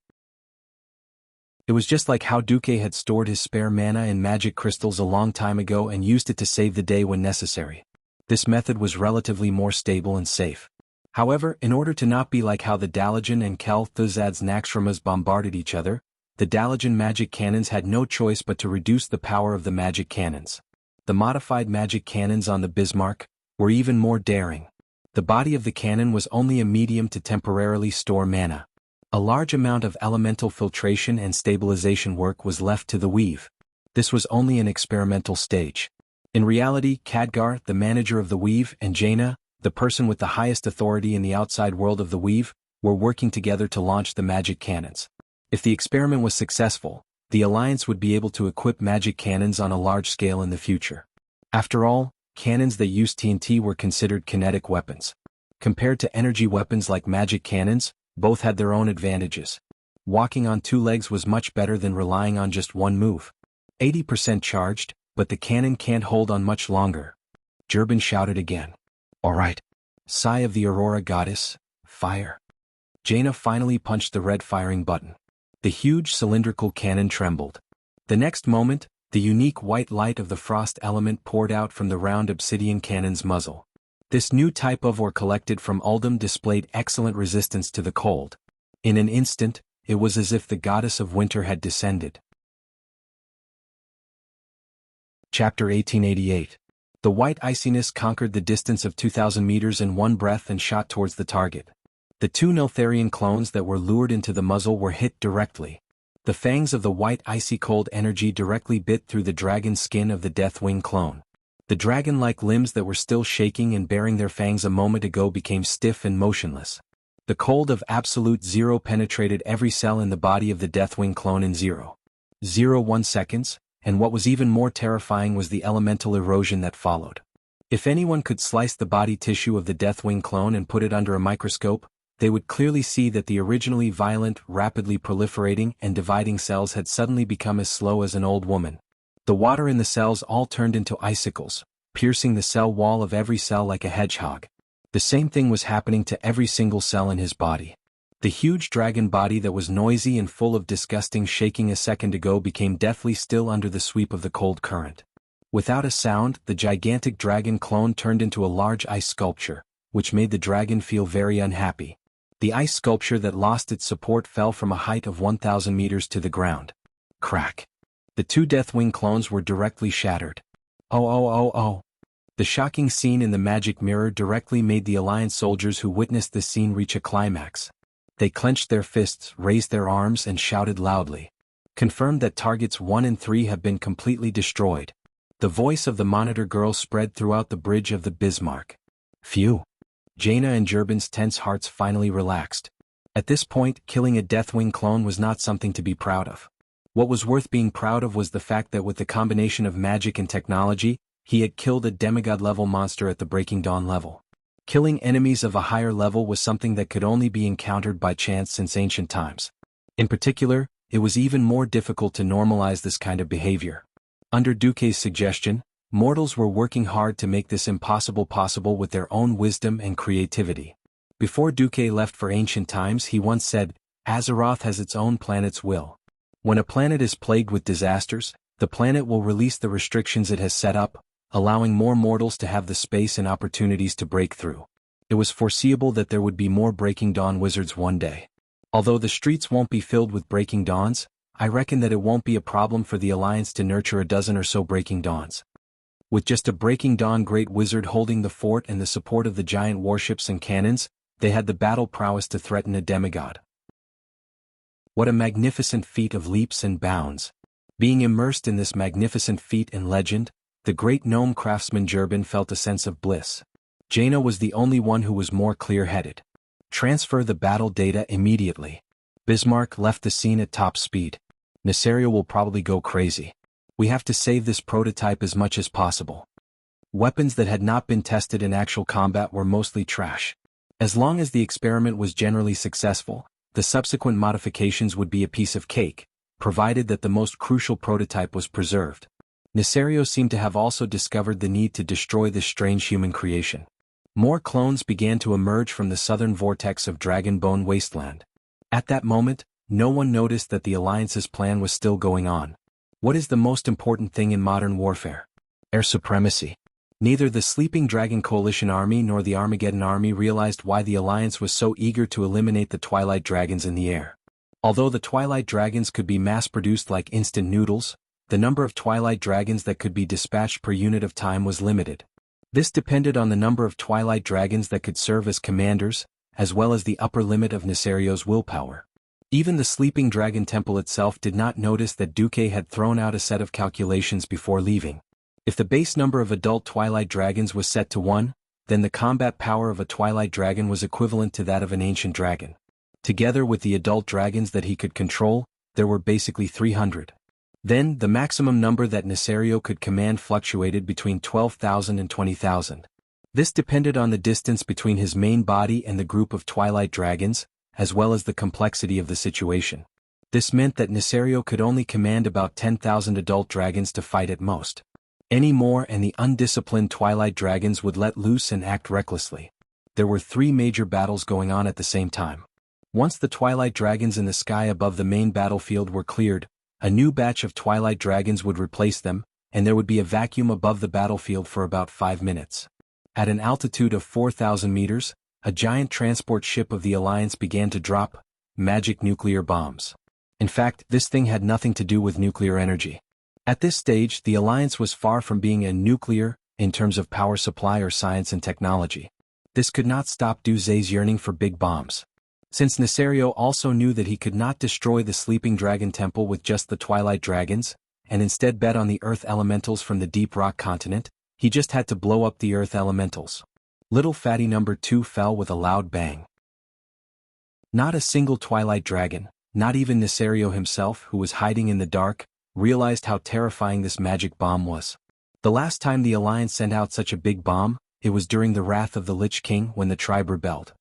It was just like how Duque had stored his spare mana in magic crystals a long time ago and used it to save the day when necessary. This method was relatively more stable and safe. However, in order to not be like how the Dalagen and Kel'Thuzad's Naxxramas bombarded each other, the Dalagen magic cannons had no choice but to reduce the power of the magic cannons. The modified magic cannons on the Bismarck were even more daring. The body of the cannon was only a medium to temporarily store mana. A large amount of elemental filtration and stabilization work was left to the weave. This was only an experimental stage. In reality, Khadgar, the manager of the weave, and Jaina, the person with the highest authority in the outside world of the weave, were working together to launch the magic cannons. If the experiment was successful, the Alliance would be able to equip magic cannons on a large scale in the future. After all, cannons that used TNT were considered kinetic weapons. Compared to energy weapons like magic cannons, both had their own advantages. Walking on two legs was much better than relying on just one move. 80% charged, but the cannon can't hold on much longer. Jurban shouted again. All right. Sigh of the Aurora Goddess, fire. Jaina finally punched the red firing button. The huge cylindrical cannon trembled. The next moment, the unique white light of the frost element poured out from the round obsidian cannon's muzzle. This new type of ore collected from Uldum displayed excellent resistance to the cold. In an instant, it was as if the goddess of winter had descended. Chapter 1888. The white iciness conquered the distance of 2,000 meters in one breath and shot towards the target. The two Neltharion clones that were lured into the muzzle were hit directly. The fangs of the white icy cold energy directly bit through the dragon skin of the Deathwing clone. The dragon-like limbs that were still shaking and baring their fangs a moment ago became stiff and motionless. The cold of absolute zero penetrated every cell in the body of the Deathwing clone in 0.01 seconds, and what was even more terrifying was the elemental erosion that followed. If anyone could slice the body tissue of the Deathwing clone and put it under a microscope, they would clearly see that the originally violent, rapidly proliferating and dividing cells had suddenly become as slow as an old woman. The water in the cells all turned into icicles, piercing the cell wall of every cell like a hedgehog. The same thing was happening to every single cell in his body. The huge dragon body that was noisy and full of disgusting shaking a second ago became deathly still under the sweep of the cold current. Without a sound, the gigantic dragon clone turned into a large ice sculpture, which made the dragon feel very unhappy. The ice sculpture that lost its support fell from a height of 1,000 meters to the ground. Crack. The two Deathwing clones were directly shattered. Oh. The shocking scene in the magic mirror directly made the Alliance soldiers who witnessed this scene reach a climax. They clenched their fists, raised their arms, and shouted loudly. Confirmed that targets 1 and 3 have been completely destroyed. The voice of the monitor girl spread throughout the bridge of the Bismarck. Phew. Jaina and Jurben's tense hearts finally relaxed. At this point, killing a Deathwing clone was not something to be proud of. What was worth being proud of was the fact that with the combination of magic and technology, he had killed a demigod-level monster at the Breaking Dawn level. Killing enemies of a higher level was something that could only be encountered by chance since ancient times. In particular, it was even more difficult to normalize this kind of behavior. Under Duque's suggestion, mortals were working hard to make this impossible possible with their own wisdom and creativity. Before Duque left for ancient times, he once said, "Azeroth has its own planet's will. When a planet is plagued with disasters, the planet will release the restrictions it has set up, allowing more mortals to have the space and opportunities to break through." It was foreseeable that there would be more Breaking Dawn wizards one day. Although the streets won't be filled with Breaking Dawns, I reckon that it won't be a problem for the Alliance to nurture a dozen or so Breaking Dawns. With just a Breaking Dawn great wizard holding the fort and the support of the giant warships and cannons, they had the battle prowess to threaten a demigod. What a magnificent feat of leaps and bounds. Being immersed in this magnificent feat and legend, the great gnome craftsman Jurben felt a sense of bliss. Jaina was the only one who was more clear-headed. Transfer the battle data immediately. Bismarck left the scene at top speed. Nesario will probably go crazy. We have to save this prototype as much as possible. Weapons that had not been tested in actual combat were mostly trash. As long as the experiment was generally successful, the subsequent modifications would be a piece of cake, provided that the most crucial prototype was preserved. Nesario seemed to have also discovered the need to destroy this strange human creation. More clones began to emerge from the southern vortex of Dragonbone Wasteland. At that moment, no one noticed that the Alliance's plan was still going on. What is the most important thing in modern warfare? Air supremacy. Neither the Sleeping Dragon Coalition Army nor the Armageddon Army realized why the Alliance was so eager to eliminate the Twilight Dragons in the air. Although the Twilight Dragons could be mass-produced like instant noodles, the number of Twilight Dragons that could be dispatched per unit of time was limited. This depended on the number of Twilight Dragons that could serve as commanders, as well as the upper limit of Nesario's willpower. Even the Sleeping Dragon Temple itself did not notice that Duque had thrown out a set of calculations before leaving. If the base number of adult Twilight Dragons was set to 1, then the combat power of a Twilight Dragon was equivalent to that of an ancient dragon. Together with the adult dragons that he could control, there were basically 300. Then, the maximum number that Nesario could command fluctuated between 12,000 and 20,000. This depended on the distance between his main body and the group of Twilight Dragons, as well as the complexity of the situation. This meant that Nesario could only command about 10,000 adult dragons to fight at most. Any more and the undisciplined Twilight Dragons would let loose and act recklessly. There were 3 major battles going on at the same time. Once the Twilight Dragons in the sky above the main battlefield were cleared, a new batch of Twilight Dragons would replace them, and there would be a vacuum above the battlefield for about 5 minutes. At an altitude of 4,000 meters, a giant transport ship of the Alliance began to drop magic nuclear bombs. In fact, this thing had nothing to do with nuclear energy. At this stage, the alliance was far from being a nuclear, in terms of power supply or science and technology. This could not stop Du Zhe's yearning for big bombs. Since Nesario also knew that he could not destroy the sleeping dragon temple with just the twilight dragons, and instead bet on the earth elementals from the deep rock continent, he just had to blow up the earth elementals. Little fatty number 2 fell with a loud bang. Not a single twilight dragon, not even Nesario himself, who was hiding in the dark, realized how terrifying this magic bomb was. The last time the Alliance sent out such a big bomb, it was during the wrath of the Lich King when the tribe rebelled.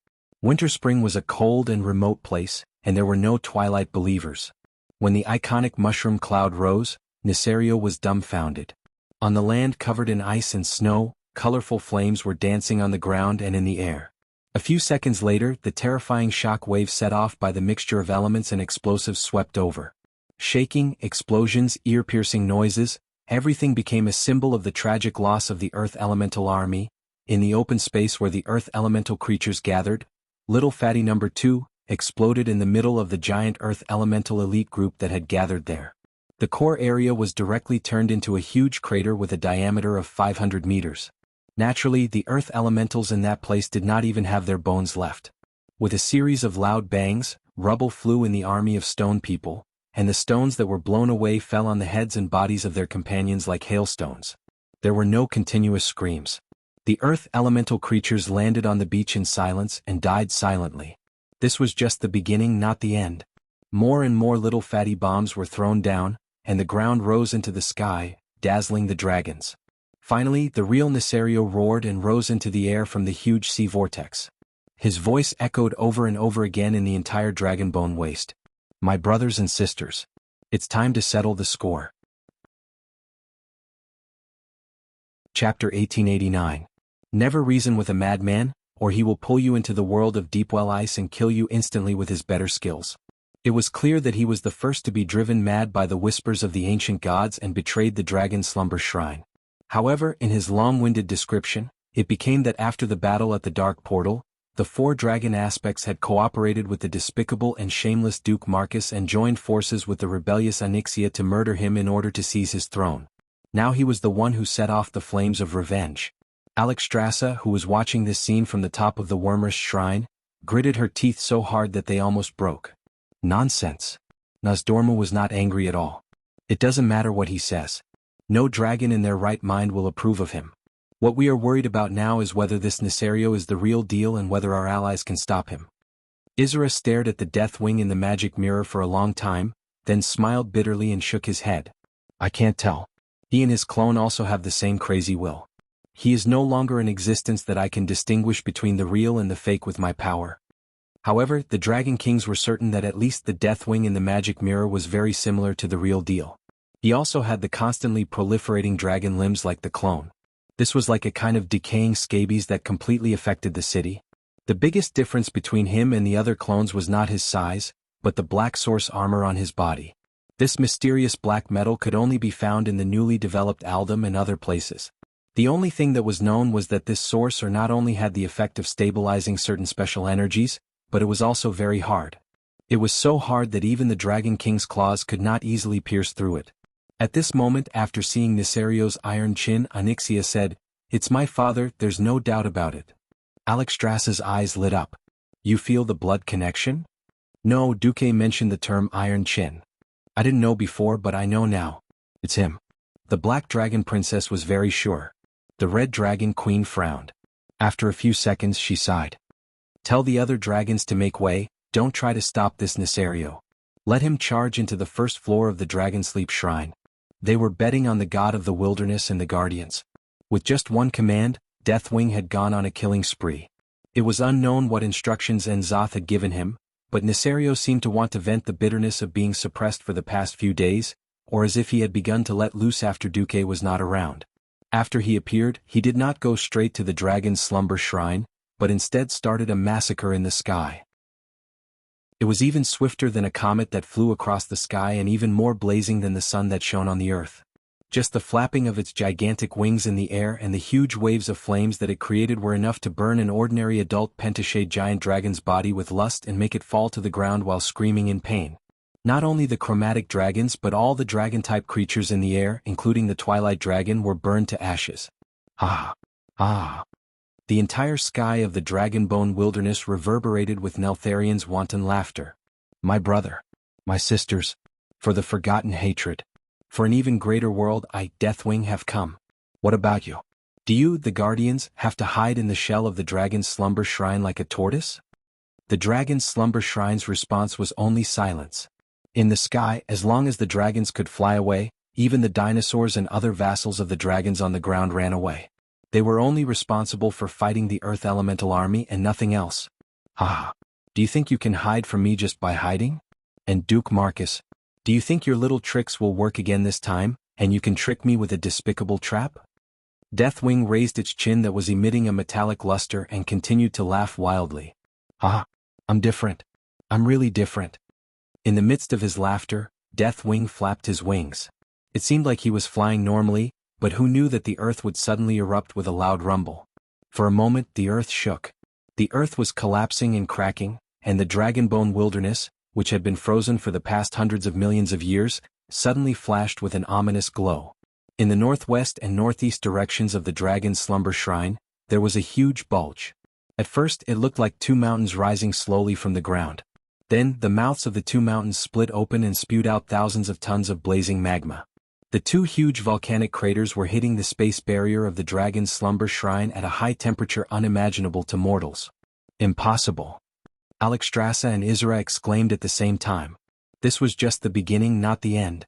Winterspring was a cold and remote place, and there were no twilight believers. When the iconic mushroom cloud rose, Nesario was dumbfounded. On the land covered in ice and snow, colorful flames were dancing on the ground and in the air. A few seconds later, the terrifying shock wave set off by the mixture of elements and explosives swept over. Shaking, explosions, ear-piercing noises, everything became a symbol of the tragic loss of the Earth Elemental Army. In the open space where the Earth Elemental creatures gathered, Little Fatty Number 2 exploded in the middle of the giant Earth Elemental elite group that had gathered there. The core area was directly turned into a huge crater with a diameter of 500 meters. Naturally, the Earth Elementals in that place did not even have their bones left. With a series of loud bangs, rubble flew in the army of stone people, and the stones that were blown away fell on the heads and bodies of their companions like hailstones. There were no continuous screams. The Earth Elemental creatures landed on the beach in silence and died silently. This was just the beginning, not the end. More and more little fatty bombs were thrown down, and the ground rose into the sky, dazzling the dragons. Finally, the real Nesario roared and rose into the air from the huge sea vortex. His voice echoed over and over again in the entire Dragonbone waste. My brothers and sisters, it's time to settle the score. Chapter 1889. Never reason with a madman, or he will pull you into the world of Deepwell Ice and kill you instantly with his better skills. It was clear that he was the first to be driven mad by the whispers of the ancient gods and betrayed the dragon slumber shrine. However, in his long-winded description, it became that after the battle at the Dark Portal, the 4 dragon aspects had cooperated with the despicable and shameless Duke Marcus and joined forces with the rebellious Onyxia to murder him in order to seize his throne. Now he was the one who set off the flames of revenge. Alexstrasza, who was watching this scene from the top of the Wormrish shrine, gritted her teeth so hard that they almost broke. Nonsense. Nosdorma was not angry at all. It doesn't matter what he says. No dragon in their right mind will approve of him. What we are worried about now is whether this Nesario is the real deal and whether our allies can stop him. Isra stared at the Deathwing in the magic mirror for a long time, then smiled bitterly and shook his head. I can't tell. He and his clone also have the same crazy will. He is no longer in existence that I can distinguish between the real and the fake with my power. However, the Dragon Kings were certain that at least the Deathwing in the magic mirror was very similar to the real deal. He also had the constantly proliferating dragon limbs like the clone. This was like a kind of decaying scabies that completely affected the city. The biggest difference between him and the other clones was not his size, but the black source armor on his body. This mysterious black metal could only be found in the newly developed Aldum and other places. The only thing that was known was that this sorcerer not only had the effect of stabilizing certain special energies, but it was also very hard. It was so hard that even the Dragon King's claws could not easily pierce through it. At this moment, after seeing Nesario's iron chin, Onyxia said, "It's my father, there's no doubt about it." Alexstrasza's eyes lit up. "You feel the blood connection?" "No," Duque mentioned the term iron chin. "I didn't know before, but I know now. It's him." The Black Dragon Princess was very sure. The Red Dragon Queen frowned. After a few seconds she sighed. "Tell the other dragons to make way, don't try to stop this Nesario. Let him charge into the first floor of the Dragonsleep Shrine." They were betting on the god of the wilderness and the guardians. With just one command, Deathwing had gone on a killing spree. It was unknown what instructions Enzoth had given him, but Nesario seemed to want to vent the bitterness of being suppressed for the past few days, or as if he had begun to let loose after Duque was not around. After he appeared, he did not go straight to the dragon's slumber shrine, but instead started a massacre in the sky. It was even swifter than a comet that flew across the sky and even more blazing than the sun that shone on the earth. Just the flapping of its gigantic wings in the air and the huge waves of flames that it created were enough to burn an ordinary adult pentashade giant dragon's body with lust and make it fall to the ground while screaming in pain. Not only the chromatic dragons but all the dragon-type creatures in the air, including the twilight dragon, were burned to ashes. Ah! Ah! The entire sky of the Dragonbone wilderness reverberated with Neltharion's wanton laughter. My brother. My sisters. For the forgotten hatred. For an even greater world, I, Deathwing, have come. What about you? Do you, the Guardians, have to hide in the shell of the dragon's slumber shrine like a tortoise? The dragon's slumber shrine's response was only silence. In the sky, as long as the dragons could fly away, even the dinosaurs and other vassals of the dragons on the ground ran away. They were only responsible for fighting the Earth Elemental Army and nothing else. Ah! Do you think you can hide from me just by hiding? And Duke Marcus, do you think your little tricks will work again this time, and you can trick me with a despicable trap? Deathwing raised its chin that was emitting a metallic luster and continued to laugh wildly. Ah! I'm different. I'm really different. In the midst of his laughter, Deathwing flapped his wings. It seemed like he was flying normally, but who knew that the earth would suddenly erupt with a loud rumble? For a moment the earth shook. The earth was collapsing and cracking, and the Dragonbone wilderness, which had been frozen for the past hundreds of millions of years, suddenly flashed with an ominous glow. In the northwest and northeast directions of the dragon's slumber shrine, there was a huge bulge. At first it looked like two mountains rising slowly from the ground. Then, the mouths of the two mountains split open and spewed out thousands of tons of blazing magma. The two huge volcanic craters were hitting the space barrier of the dragon's slumber shrine at a high temperature unimaginable to mortals. Impossible! Alexstrasza and Isra exclaimed at the same time. This was just the beginning, not the end.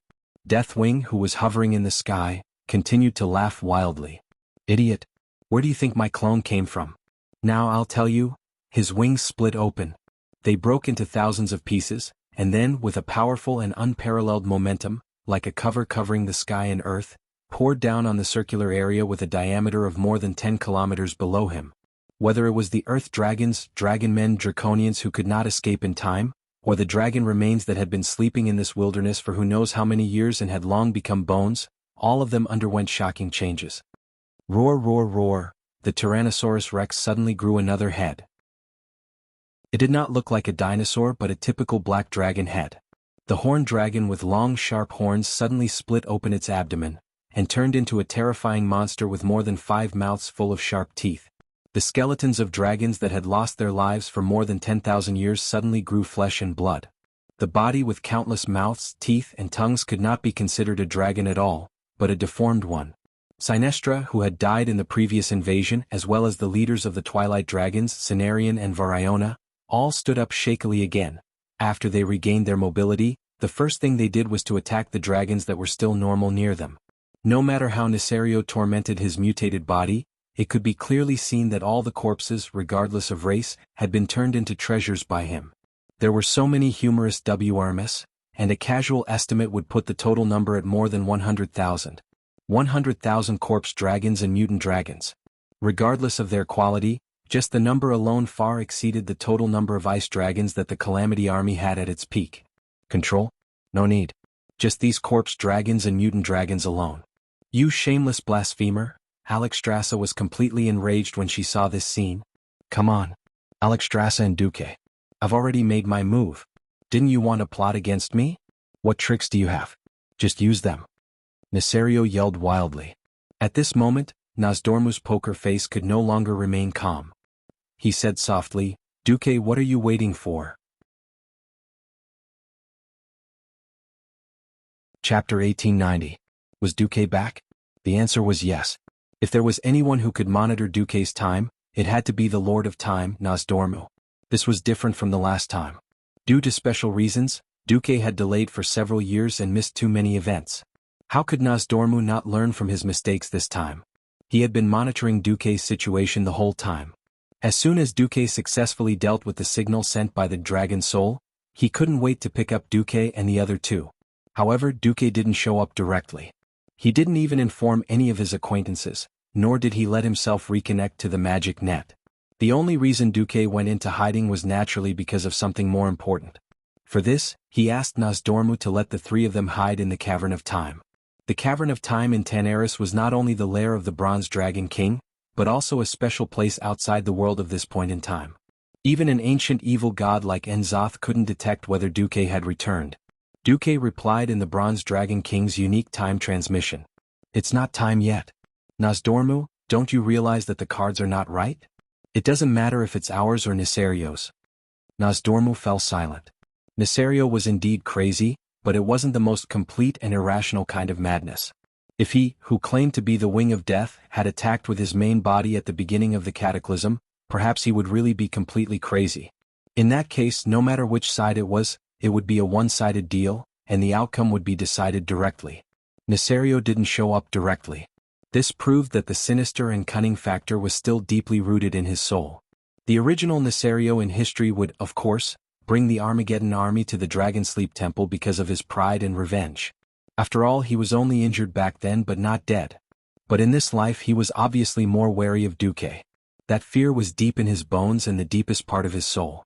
Deathwing, who was hovering in the sky, continued to laugh wildly. Idiot! Where do you think my clone came from? Now I'll tell you. His wings split open. They broke into thousands of pieces, and then, with a powerful and unparalleled momentum, like a cover covering the sky and earth, poured down on the circular area with a diameter of more than 10 kilometers below him. Whether it was the earth dragons, dragonmen, draconians who could not escape in time, or the dragon remains that had been sleeping in this wilderness for who knows how many years and had long become bones, all of them underwent shocking changes. Roar, roar, roar! The Tyrannosaurus Rex suddenly grew another head. It did not look like a dinosaur but a typical black dragon head. The horned dragon with long sharp horns suddenly split open its abdomen, and turned into a terrifying monster with more than 5 mouths full of sharp teeth. The skeletons of dragons that had lost their lives for more than 10,000 years suddenly grew flesh and blood. The body with countless mouths, teeth, and tongues could not be considered a dragon at all, but a deformed one. Sinestra, who had died in the previous invasion, as well as the leaders of the Twilight Dragons, Cenarion and Variona, all stood up shakily again. After they regained their mobility, the first thing they did was to attack the dragons that were still normal near them. No matter how Nesario tormented his mutated body, it could be clearly seen that all the corpses, regardless of race, had been turned into treasures by him. There were so many humorous WRMS, and a casual estimate would put the total number at more than 100,000. 100,000 corpse dragons and mutant dragons. Regardless of their quality, just the number alone far exceeded the total number of ice dragons that the Calamity Army had at its peak. Control? No need. Just these corpse dragons and mutant dragons alone. You shameless blasphemer! Alexstrasza was completely enraged when she saw this scene. Come on. Alexstrasza and Duque. I've already made my move. Didn't you want to plot against me? What tricks do you have? Just use them. Nesario yelled wildly. At this moment, Nosdormu's poker face could no longer remain calm. He said softly, Duque, what are you waiting for? Chapter 1890. Was Duque back? The answer was yes. If there was anyone who could monitor Duque's time, it had to be the Lord of Time, Nosdormu. This was different from the last time. Due to special reasons, Duque had delayed for several years and missed too many events. How could Nosdormu not learn from his mistakes this time? He had been monitoring Duque's situation the whole time. As soon as Duque successfully dealt with the signal sent by the Dragon Soul, he couldn't wait to pick up Duque and the other two. However, Duque didn't show up directly. He didn't even inform any of his acquaintances, nor did he let himself reconnect to the magic net. The only reason Duque went into hiding was naturally because of something more important. For this, he asked Nosdormu to let the three of them hide in the Cavern of Time. The Cavern of Time in Tanaris was not only the lair of the Bronze Dragon King, but also a special place outside the world of this point in time. Even an ancient evil god like Enzoth couldn't detect whether Duque had returned. Duque replied in the Bronze Dragon King's unique time transmission. It's not time yet. Nosdormu, don't you realize that the cards are not right? It doesn't matter if it's ours or Nisario's. Nosdormu fell silent. Nisario was indeed crazy, but it wasn't the most complete and irrational kind of madness. If he, who claimed to be the Wing of Death, had attacked with his main body at the beginning of the cataclysm, perhaps he would really be completely crazy. In that case, no matter which side it would be a one-sided deal, and the outcome would be decided directly. Nisario didn't show up directly. This proved that the sinister and cunning factor was still deeply rooted in his soul. The original Nisario in history would, of course, bring the Armageddon army to the Dragon Sleep Temple because of his pride and revenge. After all, he was only injured back then but not dead. But in this life he was obviously more wary of Duque. That fear was deep in his bones and the deepest part of his soul.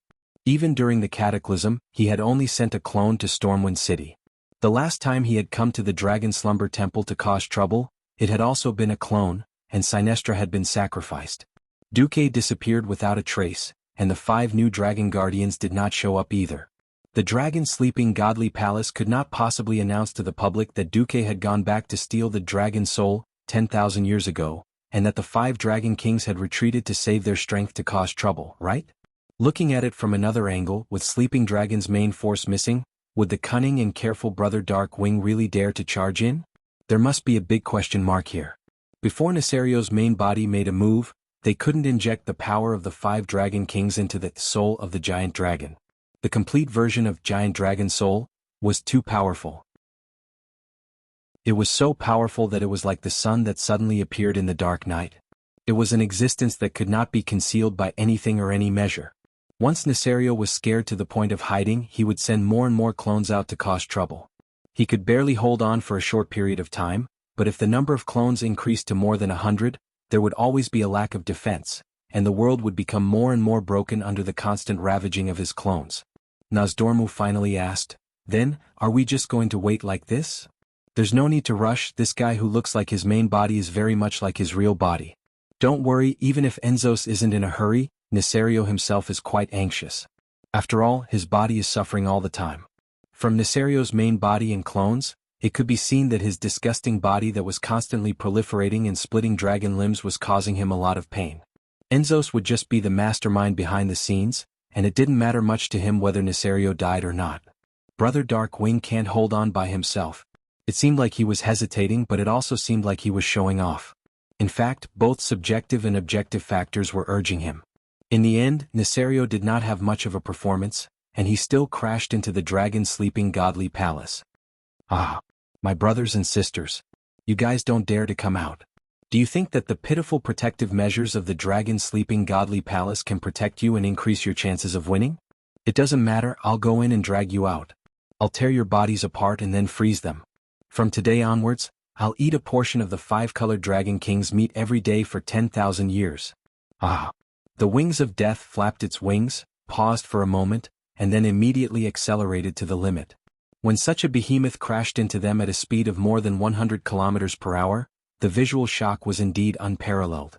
Even during the cataclysm, he had only sent a clone to Stormwind City. The last time he had come to the Dragon Slumber Temple to cause trouble, it had also been a clone, and Sinestra had been sacrificed. Duque disappeared without a trace, and the 5 new Dragon Guardians did not show up either. The Dragon Sleeping Godly Palace could not possibly announce to the public that Duque had gone back to steal the Dragon Soul 10,000 years ago, and that the 5 Dragon Kings had retreated to save their strength to cause trouble, right? Looking at it from another angle, with Sleeping Dragon's main force missing, would the cunning and careful Brother Dark Wing really dare to charge in? There must be a big question mark here. Before Nisario's main body made a move, they couldn't inject the power of the 5 Dragon Kings into the soul of the giant dragon. The complete version of Giant Dragon Soul was too powerful. It was so powerful that it was like the sun that suddenly appeared in the dark night. It was an existence that could not be concealed by anything or any measure. Once Nisario was scared to the point of hiding, he would send more and more clones out to cause trouble. He could barely hold on for a short period of time, but if the number of clones increased to more than 100, there would always be a lack of defense, and the world would become more and more broken under the constant ravaging of his clones. Nosdormu finally asked, "Then, are we just going to wait like this? There's no need to rush. This guy who looks like his main body is very much like his real body. Don't worry, even if Enzos isn't in a hurry, Nisario himself is quite anxious. After all, his body is suffering all the time." From Nisario's main body and clones, it could be seen that his disgusting body that was constantly proliferating and splitting dragon limbs was causing him a lot of pain. Enzos would just be the mastermind behind the scenes, and it didn't matter much to him whether Nisario died or not. Brother Dark Wing can't hold on by himself. It seemed like he was hesitating, but it also seemed like he was showing off. In fact, both subjective and objective factors were urging him. In the end, Nisario did not have much of a performance, and he still crashed into the Dragon Sleeping Godly Palace. Ah, my brothers and sisters. You guys don't dare to come out. Do you think that the pitiful protective measures of the Dragon Sleeping Godly Palace can protect you and increase your chances of winning? It doesn't matter, I'll go in and drag you out. I'll tear your bodies apart and then freeze them. From today onwards, I'll eat a portion of the 5-colored Dragon King's meat every day for 10,000 years. Ah. The Wings of Death flapped its wings, paused for a moment, and then immediately accelerated to the limit. When such a behemoth crashed into them at a speed of more than 100 kilometers per hour, the visual shock was indeed unparalleled.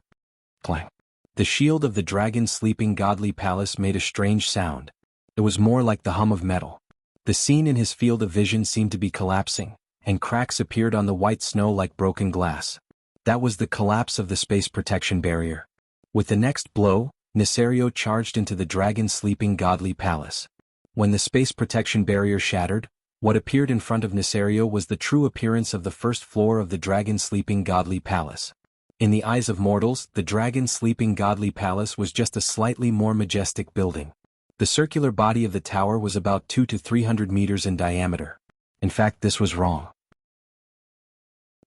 Clang. The shield of the Dragon Sleeping Godly Palace made a strange sound. It was more like the hum of metal. The scene in his field of vision seemed to be collapsing, and cracks appeared on the white snow like broken glass. That was the collapse of the space protection barrier. With the next blow, Nisario charged into the Dragon Sleeping Godly Palace. When the space protection barrier shattered, what appeared in front of Nisario was the true appearance of the first floor of the Dragon Sleeping Godly Palace. In the eyes of mortals, the Dragon Sleeping Godly Palace was just a slightly more majestic building. The circular body of the tower was about 200 to 300 meters in diameter. In fact, this was wrong.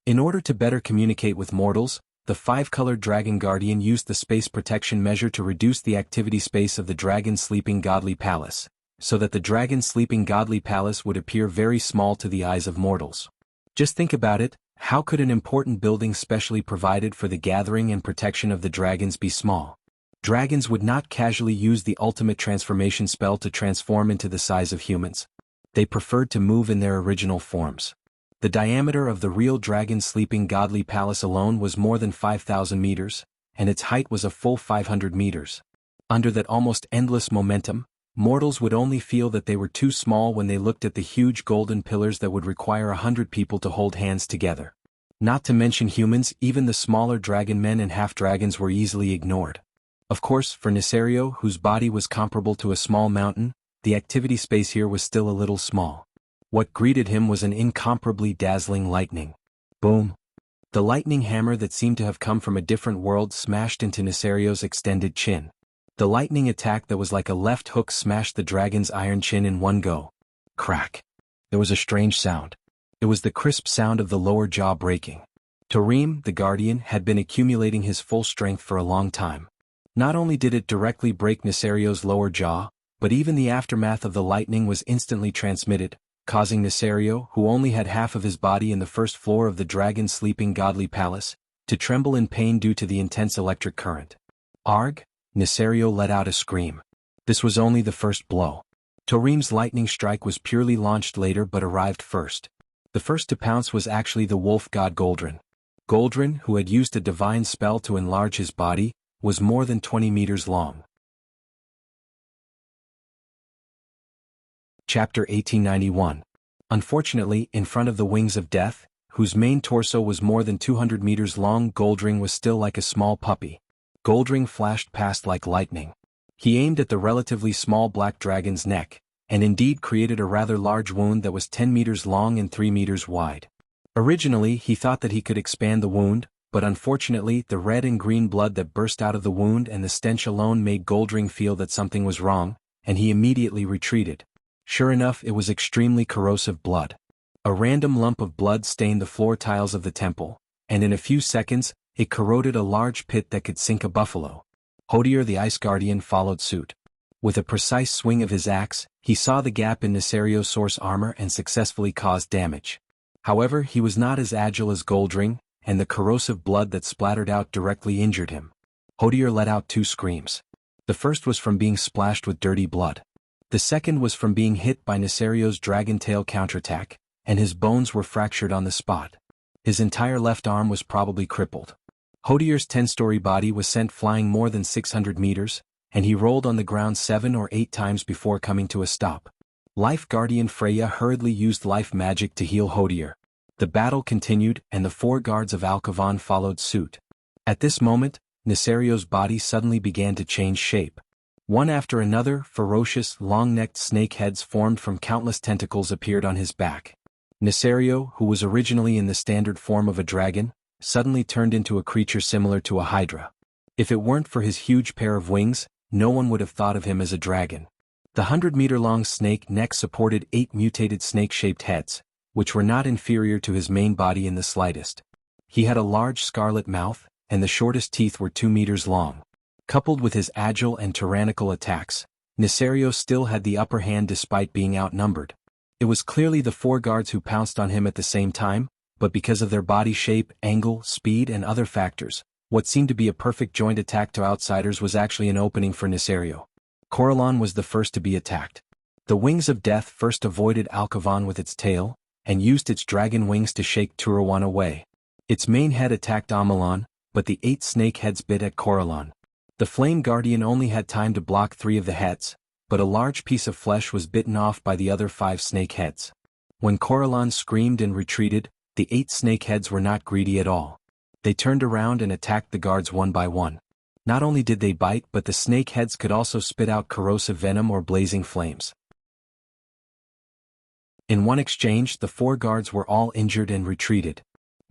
In order to better communicate with mortals, the 5-colored Dragon Guardian used the space protection measure to reduce the activity space of the Dragon Sleeping Godly Palace, so that the Dragon Sleeping Godly Palace would appear very small to the eyes of mortals. Just think about it, how could an important building specially provided for the gathering and protection of the dragons be small? Dragons would not casually use the ultimate transformation spell to transform into the size of humans. They preferred to move in their original forms. The diameter of the real Dragon Sleeping Godly Palace alone was more than 5,000 meters, and its height was a full 500 meters. Under that almost endless momentum, mortals would only feel that they were too small when they looked at the huge golden pillars that would require 100 people to hold hands together. Not to mention humans, even the smaller dragon men and half-dragons were easily ignored. Of course, for Nesario, whose body was comparable to a small mountain, the activity space here was still a little small. What greeted him was an incomparably dazzling lightning. Boom! The lightning hammer that seemed to have come from a different world smashed into Nesario's extended chin. The lightning attack that was like a left hook smashed the dragon's iron chin in one go. Crack! There was a strange sound. It was the crisp sound of the lower jaw breaking. Tarim, the guardian, had been accumulating his full strength for a long time. Not only did it directly break Nesario's lower jaw, but even the aftermath of the lightning was instantly transmitted, causing Nesario, who only had half of his body in the first floor of the dragon's sleeping godly palace, to tremble in pain due to the intense electric current. Arg! Nesario let out a scream. This was only the first blow. Tarim's lightning strike was purely launched later but arrived first. The first to pounce was actually the wolf god Goldrin. Goldrin, who had used a divine spell to enlarge his body, was more than 20 meters long. Chapter 1891. Unfortunately, in front of the wings of death, whose main torso was more than 200 meters long, Goldring was still like a small puppy. Goldring flashed past like lightning. He aimed at the relatively small black dragon's neck, and indeed created a rather large wound that was 10 meters long and 3 meters wide. Originally, he thought that he could expand the wound, but unfortunately the red and green blood that burst out of the wound and the stench alone made Goldring feel that something was wrong, and he immediately retreated. Sure enough, it was extremely corrosive blood. A random lump of blood stained the floor tiles of the temple, and in a few seconds, it corroded a large pit that could sink a buffalo. Hodier the Ice Guardian followed suit. With a precise swing of his axe, he saw the gap in Nesario's source armor and successfully caused damage. However, he was not as agile as Goldring, and the corrosive blood that splattered out directly injured him. Hodier let out 2 screams. The first was from being splashed with dirty blood. The second was from being hit by Nesario's dragon tail counterattack, and his bones were fractured on the spot. His entire left arm was probably crippled. Hodier's 10-story body was sent flying more than 600 meters, and he rolled on the ground 7 or 8 times before coming to a stop. Life Guardian Freya hurriedly used life magic to heal Hodier. The battle continued, and the 4 guards of Alcavan followed suit. At this moment, Nesario's body suddenly began to change shape. One after another, ferocious, long-necked snake heads formed from countless tentacles appeared on his back. Nesario, who was originally in the standard form of a dragon, suddenly turned into a creature similar to a hydra. If it weren't for his huge pair of wings, no one would have thought of him as a dragon. The 100-meter-long snake neck supported 8 mutated snake-shaped heads, which were not inferior to his main body in the slightest. He had a large scarlet mouth, and the shortest teeth were 2 meters long. Coupled with his agile and tyrannical attacks, Nesario still had the upper hand despite being outnumbered. It was clearly the 4 guards who pounced on him at the same time, but because of their body shape, angle, speed and other factors, what seemed to be a perfect joint attack to outsiders was actually an opening for Nesario. Corellon was the first to be attacked. The Wings of Death first avoided Alcavan with its tail, and used its dragon wings to shake Turawan away. Its main head attacked Amalon, but the 8 snake heads bit at Corellon. The Flame Guardian only had time to block 3 of the heads, but a large piece of flesh was bitten off by the other 5 snake heads. When Corellon screamed and retreated, the 8 snake heads were not greedy at all. They turned around and attacked the guards one by one. Not only did they bite, but the snake heads could also spit out corrosive venom or blazing flames. In one exchange, the 4 guards were all injured and retreated.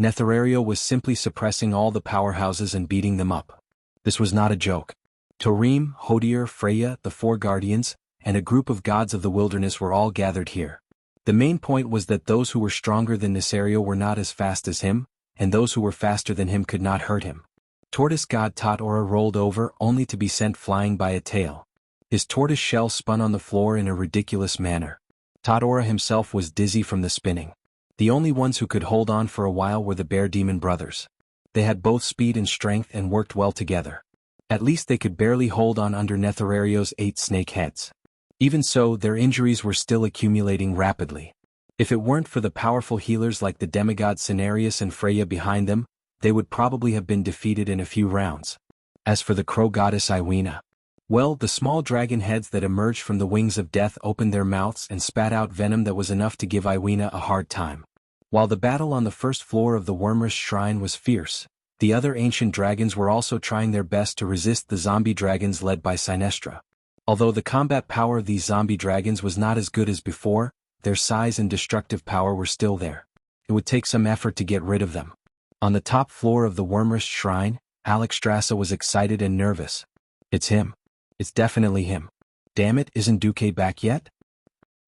Nesario was simply suppressing all the powerhouses and beating them up. This was not a joke. Tarim, Hodier, Freya, the 4 guardians, and a group of gods of the wilderness were all gathered here. The main point was that those who were stronger than Nesario were not as fast as him, and those who were faster than him could not hurt him. Tortoise god Tatora rolled over only to be sent flying by a tail. His tortoise shell spun on the floor in a ridiculous manner. Tatora himself was dizzy from the spinning. The only ones who could hold on for a while were the Bear Demon brothers. They had both speed and strength and worked well together. At least they could barely hold on under Netherario's 8 snake heads. Even so, their injuries were still accumulating rapidly. If it weren't for the powerful healers like the demigod Cenarius and Freya behind them, they would probably have been defeated in a few rounds. As for the crow goddess Iwina, Well, the small dragon heads that emerged from the wings of death opened their mouths and spat out venom that was enough to give Iwina a hard time. While the battle on the first floor of the Wormrest Shrine was fierce, the other ancient dragons were also trying their best to resist the zombie dragons led by Sinestra. Although the combat power of these zombie dragons was not as good as before, their size and destructive power were still there. It would take some effort to get rid of them. On the top floor of the Wormrest Shrine, Alexstrasza was excited and nervous. It's him. It's definitely him. Damn it, isn't Duque back yet?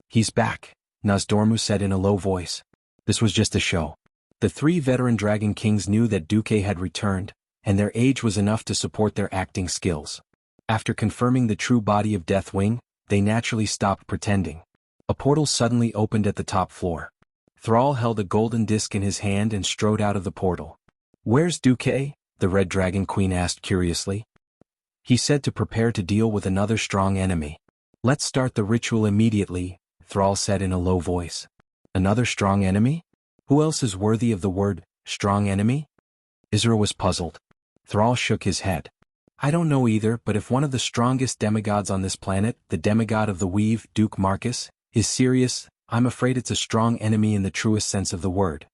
He's back, Nosdormu said in a low voice. This was just a show. The three veteran Dragon Kings knew that Duque had returned, and their age was enough to support their acting skills. After confirming the true body of Deathwing, they naturally stopped pretending. A portal suddenly opened at the top floor. Thrall held a golden disc in his hand and strode out of the portal. Where's Duque? The Red Dragon Queen asked curiously. He said to prepare to deal with another strong enemy. Let's start the ritual immediately, Thrall said in a low voice. Another strong enemy? Who else is worthy of the word, strong enemy? Isra was puzzled. Thrall shook his head. I don't know either, but if one of the strongest demigods on this planet, the demigod of the weave, Duke Marcus, is serious, I'm afraid it's a strong enemy in the truest sense of the word.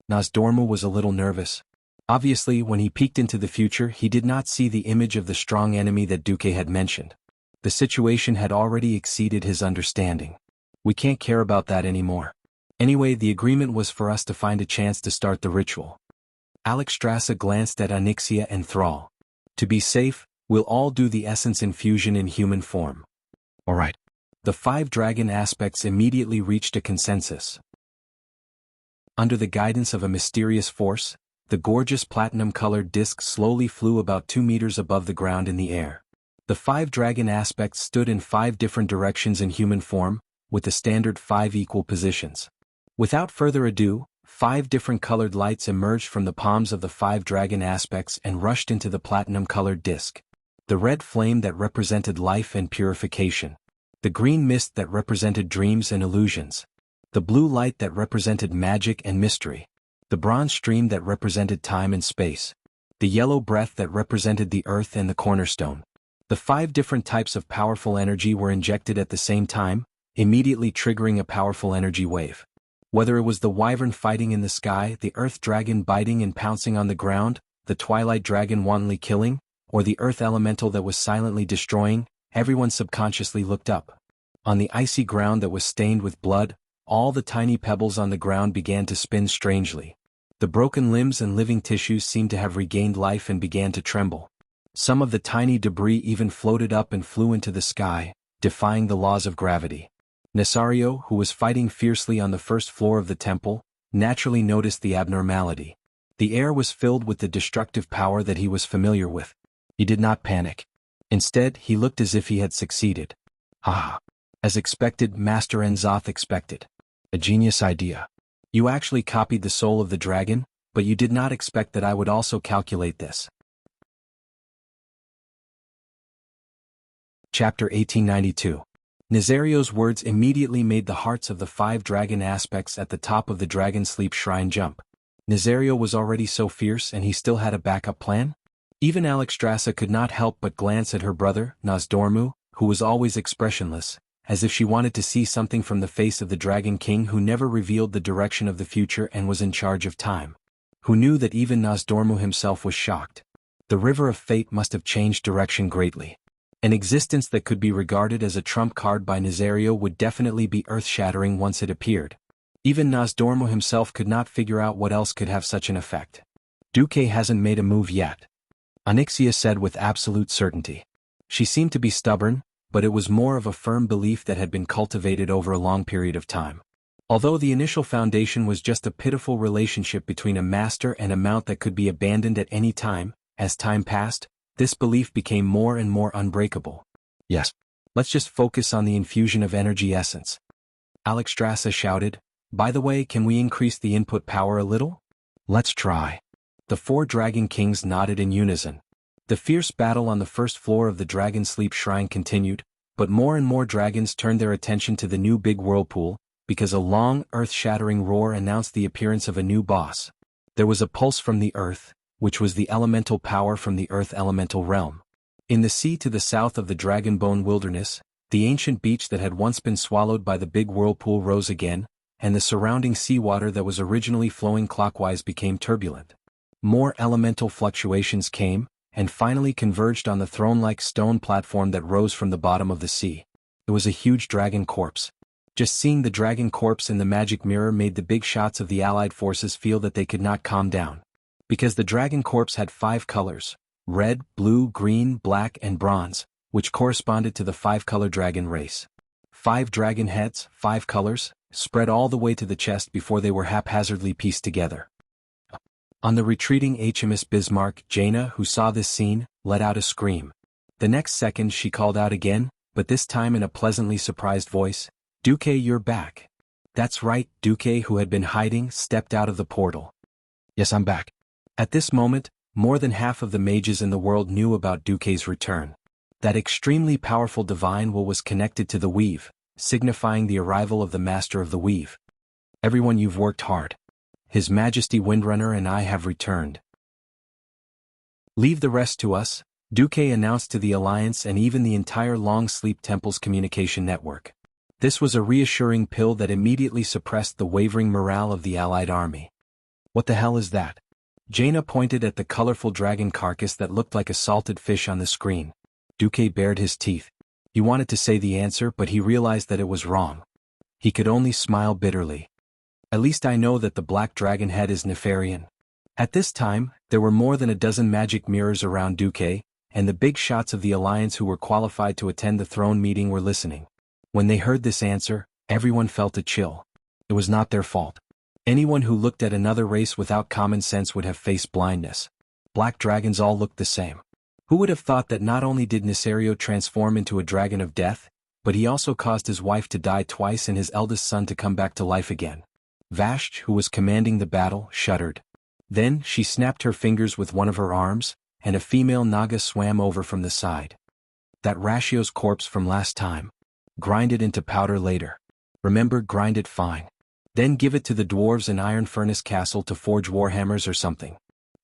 Nosdormu was a little nervous. Obviously, when he peeked into the future, he did not see the image of the strong enemy that Duque had mentioned. The situation had already exceeded his understanding. We can't care about that anymore. Anyway, the agreement was for us to find a chance to start the ritual. Alexstrasza glanced at Onyxia and Thrall. To be safe, we'll all do the essence infusion in human form. All right. The 5 dragon aspects immediately reached a consensus. Under the guidance of a mysterious force, the gorgeous platinum-colored disc slowly flew about 2 meters above the ground in the air. The 5 dragon aspects stood in 5 different directions in human form, with the standard 5 equal positions. Without further ado, 5 different colored lights emerged from the palms of the 5 dragon aspects and rushed into the platinum-colored disc. The red flame that represented life and purification. The green mist that represented dreams and illusions. The blue light that represented magic and mystery. The bronze stream that represented time and space. The yellow breath that represented the earth and the cornerstone. The 5 different types of powerful energy were injected at the same time, immediately triggering a powerful energy wave. Whether it was the wyvern fighting in the sky, the earth dragon biting and pouncing on the ground, the twilight dragon wantonly killing, or the earth elemental that was silently destroying, everyone subconsciously looked up. On the icy ground that was stained with blood, all the tiny pebbles on the ground began to spin strangely. The broken limbs and living tissues seemed to have regained life and began to tremble. Some of the tiny debris even floated up and flew into the sky, defying the laws of gravity. Nesario, who was fighting fiercely on the first floor of the temple, naturally noticed the abnormality. The air was filled with the destructive power that he was familiar with. He did not panic. Instead, he looked as if he had succeeded. Ah! As expected, Master Enzoth expected. A genius idea. You actually copied the soul of the dragon, but you did not expect that I would also calculate this. Chapter 1892. Nazario's words immediately made the hearts of the 5 dragon aspects at the top of the Dragon Sleep Shrine jump. Nazario was already so fierce and he still had a backup plan? Even Alexstrasza could not help but glance at her brother, Nosdormu, who was always expressionless, as if she wanted to see something from the face of the Dragon King who never revealed the direction of the future and was in charge of time. Who knew that even Nosdormu himself was shocked. The river of fate must have changed direction greatly. An existence that could be regarded as a trump card by Nazario would definitely be earth-shattering once it appeared. Even Nosdormu himself could not figure out what else could have such an effect. Duque hasn't made a move yet, Onyxia said with absolute certainty. She seemed to be stubborn, but it was more of a firm belief that had been cultivated over a long period of time. Although the initial foundation was just a pitiful relationship between a master and a mount that could be abandoned at any time, as time passed, this belief became more and more unbreakable. Yes. Let's just focus on the infusion of energy essence. Alexstrasza shouted, by the way, can we increase the input power a little? Let's try. The 4 Dragon Kings nodded in unison. The fierce battle on the first floor of the Dragon Sleep Shrine continued, but more and more dragons turned their attention to the new big whirlpool, because a long, earth-shattering roar announced the appearance of a new boss. There was a pulse from the earth, which was the elemental power from the earth elemental realm. In the sea to the south of the Dragonbone Wilderness, the ancient beach that had once been swallowed by the big whirlpool rose again, and the surrounding seawater that was originally flowing clockwise became turbulent. More elemental fluctuations came, and finally converged on the throne-like stone platform that rose from the bottom of the sea. It was a huge dragon corpse. Just seeing the dragon corpse in the magic mirror made the big shots of the allied forces feel that they could not calm down. Because the dragon corpse had 5 colors: red, blue, green, black, and bronze, which corresponded to the 5-color dragon race. 5 dragon heads, 5 colors, spread all the way to the chest before they were haphazardly pieced together. On the retreating HMS Bismarck, Jaina, who saw this scene, let out a scream. The next second she called out again, but this time in a pleasantly surprised voice, "Duque, you're back." That's right, Duque, who had been hiding, stepped out of the portal. "Yes, I'm back." At this moment, more than half of the mages in the world knew about Duque's return. That extremely powerful divine will was connected to the weave, signifying the arrival of the master of the weave. "Everyone, you've worked hard. His Majesty Windrunner and I have returned. Leave the rest to us," Duque announced to the Alliance and even the entire Long Sleep Temple's communication network. This was a reassuring pill that immediately suppressed the wavering morale of the Allied army. "What the hell is that?" Jaina pointed at the colorful dragon carcass that looked like a salted fish on the screen. Duque bared his teeth. He wanted to say the answer, but he realized that it was wrong. He could only smile bitterly. "At least I know that the black dragon head is Nefarian." At this time, there were more than a dozen magic mirrors around Duque, and the big shots of the Alliance who were qualified to attend the throne meeting were listening. When they heard this answer, everyone felt a chill. It was not their fault. Anyone who looked at another race without common sense would have faced blindness. Black dragons all looked the same. Who would have thought that not only did Nesario transform into a dragon of death, but he also caused his wife to die twice and his eldest son to come back to life again? Vashj, who was commanding the battle, shuddered. Then she snapped her fingers with one of her arms, and a female Naga swam over from the side. "That Ratio's corpse from last time. Grind it into powder later. Remember, grind it fine. Then give it to the dwarves in Iron Furnace Castle to forge warhammers or something.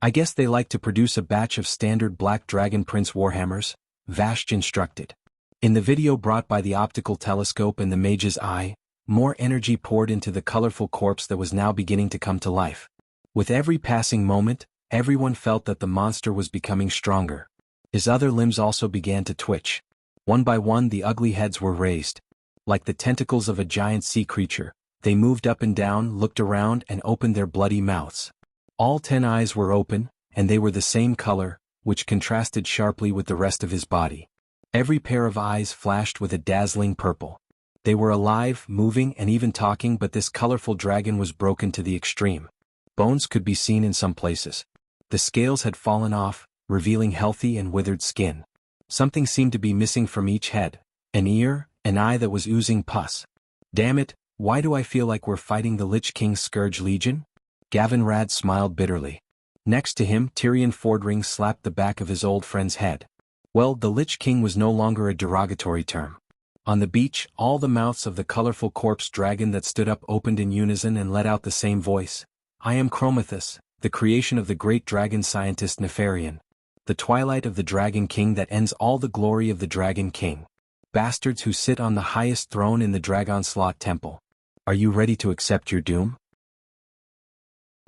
I guess they like to produce a batch of standard Black Dragon Prince warhammers," Vashj instructed. In the video brought by the optical telescope and the mage's eye, more energy poured into the colorful corpse that was now beginning to come to life. With every passing moment, everyone felt that the monster was becoming stronger. His other limbs also began to twitch. One by one the ugly heads were raised. Like the tentacles of a giant sea creature, they moved up and down, looked around, and opened their bloody mouths. All 10 eyes were open, and they were the same color, which contrasted sharply with the rest of his body. Every pair of eyes flashed with a dazzling purple. They were alive, moving, and even talking, but this colorful dragon was broken to the extreme. Bones could be seen in some places. The scales had fallen off, revealing healthy and withered skin. Something seemed to be missing from each head: an ear, an eye that was oozing pus. "Damn it, why do I feel like we're fighting the Lich King's Scourge Legion?" Gavin Rad smiled bitterly. Next to him, Tyrion Fordring slapped the back of his old friend's head. Well, the Lich King was no longer a derogatory term. On the beach, all the mouths of the colorful corpse dragon that stood up opened in unison and let out the same voice. "I am Chromathus, the creation of the great dragon scientist Nefarian. The twilight of the Dragon King that ends all the glory of the Dragon King. Bastards who sit on the highest throne in the Dragonslot Temple. Are you ready to accept your doom?"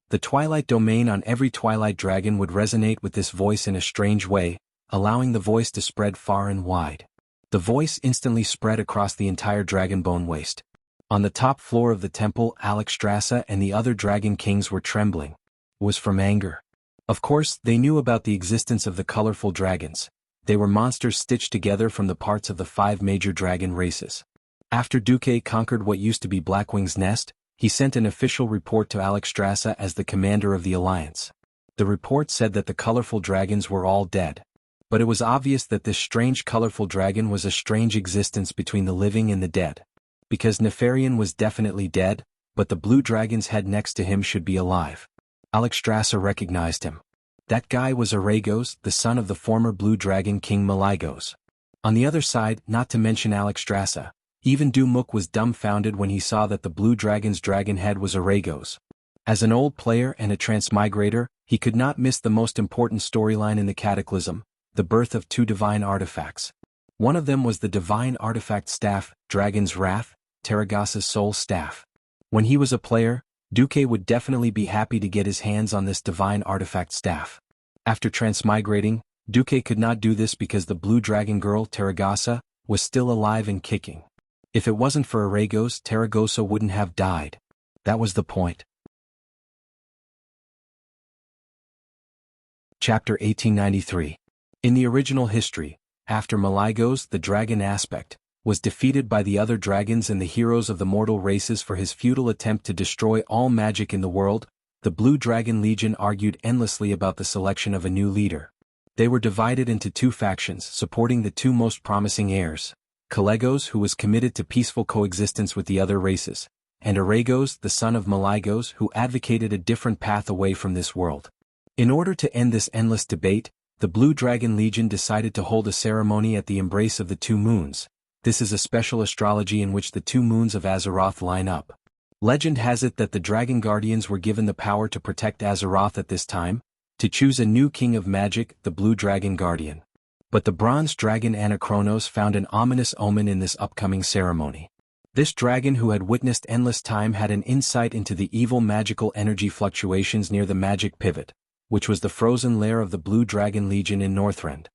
The Twilight domain on every Twilight dragon would resonate with this voice in a strange way, allowing the voice to spread far and wide. The voice instantly spread across the entire Dragonbone Waste. On the top floor of the temple, Alexstrasza and the other Dragon Kings were trembling. It was from anger. Of course, they knew about the existence of the colorful dragons. They were monsters stitched together from the parts of the 5 major dragon races. After Duque conquered what used to be Blackwing's Nest, he sent an official report to Alexstrasza as the commander of the Alliance. The report said that the colorful dragons were all dead. But it was obvious that this strange colorful dragon was a strange existence between the living and the dead. Because Nefarian was definitely dead, but the blue dragon's head next to him should be alive. Alexstrasza recognized him. That guy was Aragos, the son of the former blue dragon King Malygos. On the other side, not to mention Alexstrasza, even Dumuk was dumbfounded when he saw that the blue dragon's dragon head was Aragos. As an old player and a transmigrator, he could not miss the most important storyline in the Cataclysm, the birth of two divine artifacts. One of them was the divine artifact staff, Dragon's Wrath, Terragossa's soul staff. When he was a player, Duque would definitely be happy to get his hands on this divine artifact staff. After transmigrating, Duque could not do this because the blue dragon girl, Terragossa, was still alive and kicking. If it wasn't for Aragos, Terragossa wouldn't have died. That was the point. Chapter 1893. In the original history, after Malygos, the dragon aspect, was defeated by the other dragons and the heroes of the mortal races for his futile attempt to destroy all magic in the world, the Blue Dragon Legion argued endlessly about the selection of a new leader. They were divided into two factions supporting the two most promising heirs, Kalegos, who was committed to peaceful coexistence with the other races, and Aragos, the son of Malygos, who advocated a different path away from this world. In order to end this endless debate, the Blue Dragon Legion decided to hold a ceremony at the embrace of the two moons. This is a special astrology in which the two moons of Azeroth line up. Legend has it that the Dragon Guardians were given the power to protect Azeroth at this time, to choose a new king of magic, the Blue Dragon Guardian. But the Bronze Dragon Anachronos found an ominous omen in this upcoming ceremony. This dragon who had witnessed endless time had an insight into the evil magical energy fluctuations near the magic pivot, which was the frozen lair of the Blue Dragon Legion in Northrend.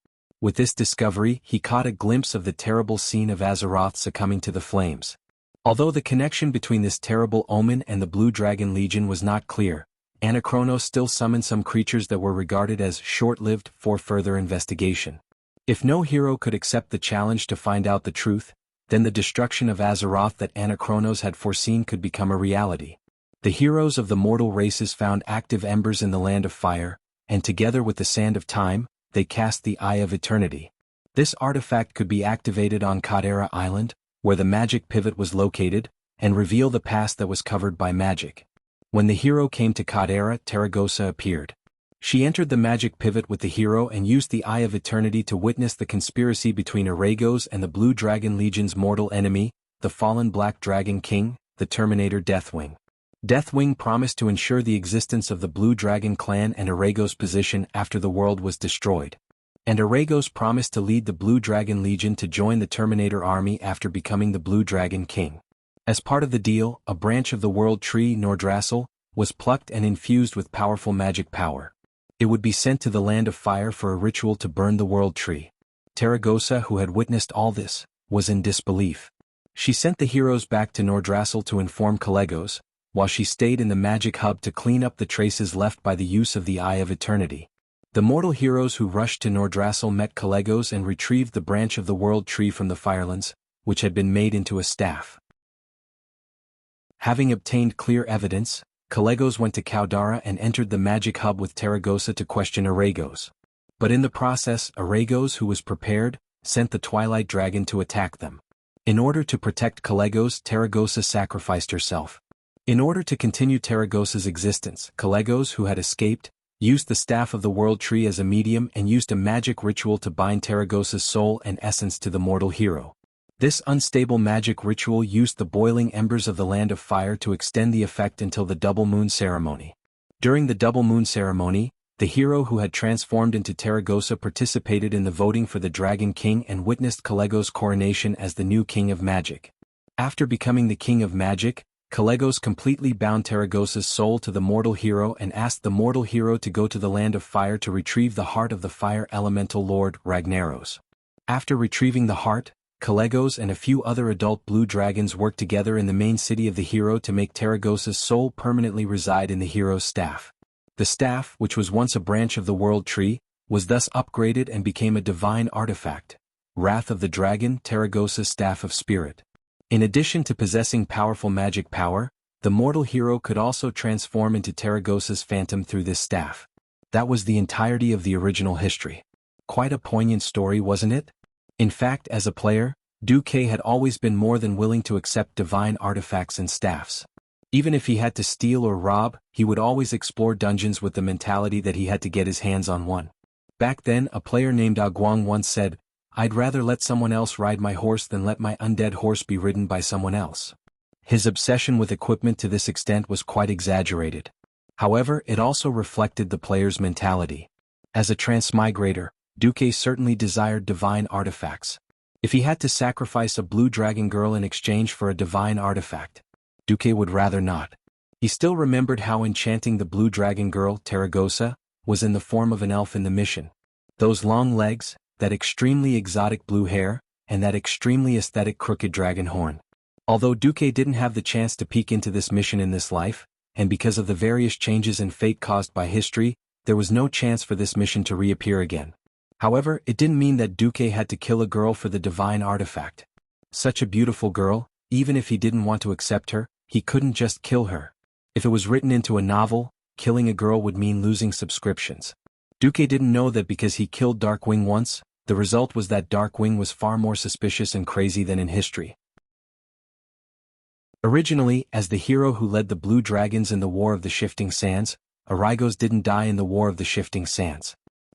With this discovery, he caught a glimpse of the terrible scene of Azeroth succumbing to the flames. Although the connection between this terrible omen and the Blue Dragon Legion was not clear, Anachronos still summoned some creatures that were regarded as short-lived for further investigation. If no hero could accept the challenge to find out the truth, then the destruction of Azeroth that Anachronos had foreseen could become a reality. The heroes of the mortal races found active embers in the Land of Fire, and together with the Sand of Time, they cast the Eye of Eternity. This artifact could be activated on Caldera Island, where the magic pivot was located, and reveal the past that was covered by magic. When the hero came to Caldera, Terragossa appeared. She entered the magic pivot with the hero and used the Eye of Eternity to witness the conspiracy between Aragos and the Blue Dragon Legion's mortal enemy, the fallen Black Dragon King, the Terminator Deathwing. Deathwing promised to ensure the existence of the Blue Dragon clan and Aragos' position after the world was destroyed. And Aragos promised to lead the Blue Dragon Legion to join the Terminator army after becoming the Blue Dragon King. As part of the deal, a branch of the world tree, Nordrassil, was plucked and infused with powerful magic power. It would be sent to the Land of Fire for a ritual to burn the world tree. Terragossa, who had witnessed all this, was in disbelief. She sent the heroes back to Nordrassil to inform Kalegos, while she stayed in the magic hub to clean up the traces left by the use of the Eye of Eternity. The mortal heroes who rushed to Nordrassil met Kalegos and retrieved the branch of the world tree from the Firelands, which had been made into a staff. Having obtained clear evidence, Kalegos went to Caldera and entered the magic hub with Terragossa to question Aragos. But in the process, Aragos, who was prepared, sent the Twilight Dragon to attack them. In order to protect Kalegos, Terragossa sacrificed herself. In order to continue Terragossa's existence, Kalegos, who had escaped, used the Staff of the World Tree as a medium and used a magic ritual to bind Terragossa's soul and essence to the mortal hero. This unstable magic ritual used the boiling embers of the Land of Fire to extend the effect until the Double Moon Ceremony. During the Double Moon Ceremony, the hero who had transformed into Terragossa participated in the voting for the Dragon King and witnessed Kalegos' coronation as the new King of Magic. After becoming the King of Magic, Kalegos completely bound Terragossa's soul to the mortal hero and asked the mortal hero to go to the Land of Fire to retrieve the heart of the Fire Elemental Lord, Ragnaros. After retrieving the heart, Kalegos and a few other adult blue dragons worked together in the main city of the hero to make Terragossa's soul permanently reside in the hero's staff. The staff, which was once a branch of the World Tree, was thus upgraded and became a divine artifact, Wrath of the Dragon, Terragossa's Staff of Spirit. In addition to possessing powerful magic power, the mortal hero could also transform into Terragossa's phantom through this staff. That was the entirety of the original history. Quite a poignant story, wasn't it? In fact, as a player, Duque had always been more than willing to accept divine artifacts and staffs. Even if he had to steal or rob, he would always explore dungeons with the mentality that he had to get his hands on one. Back then, a player named Aguang once said, "I'd rather let someone else ride my horse than let my undead horse be ridden by someone else." His obsession with equipment to this extent was quite exaggerated. However, it also reflected the player's mentality. As a transmigrator, Duque certainly desired divine artifacts. If he had to sacrifice a blue dragon girl in exchange for a divine artifact, Duque would rather not. He still remembered how enchanting the blue dragon girl, Terragosa, was in the form of an elf in the mission. Those long legs, that extremely exotic blue hair, and that extremely aesthetic crooked dragon horn. Although Duque didn't have the chance to peek into this mission in this life, and because of the various changes in fate caused by history, there was no chance for this mission to reappear again. However, it didn't mean that Duque had to kill a girl for the divine artifact. Such a beautiful girl, even if he didn't want to accept her, he couldn't just kill her. If it was written into a novel, killing a girl would mean losing subscriptions. Duque didn't know that because he killed Darkwing once, the result was that Darkwing was far more suspicious and crazy than in history. Originally, as the hero who led the Blue Dragons in the War of the Shifting Sands, Arygos didn't die in the War of the Shifting Sands.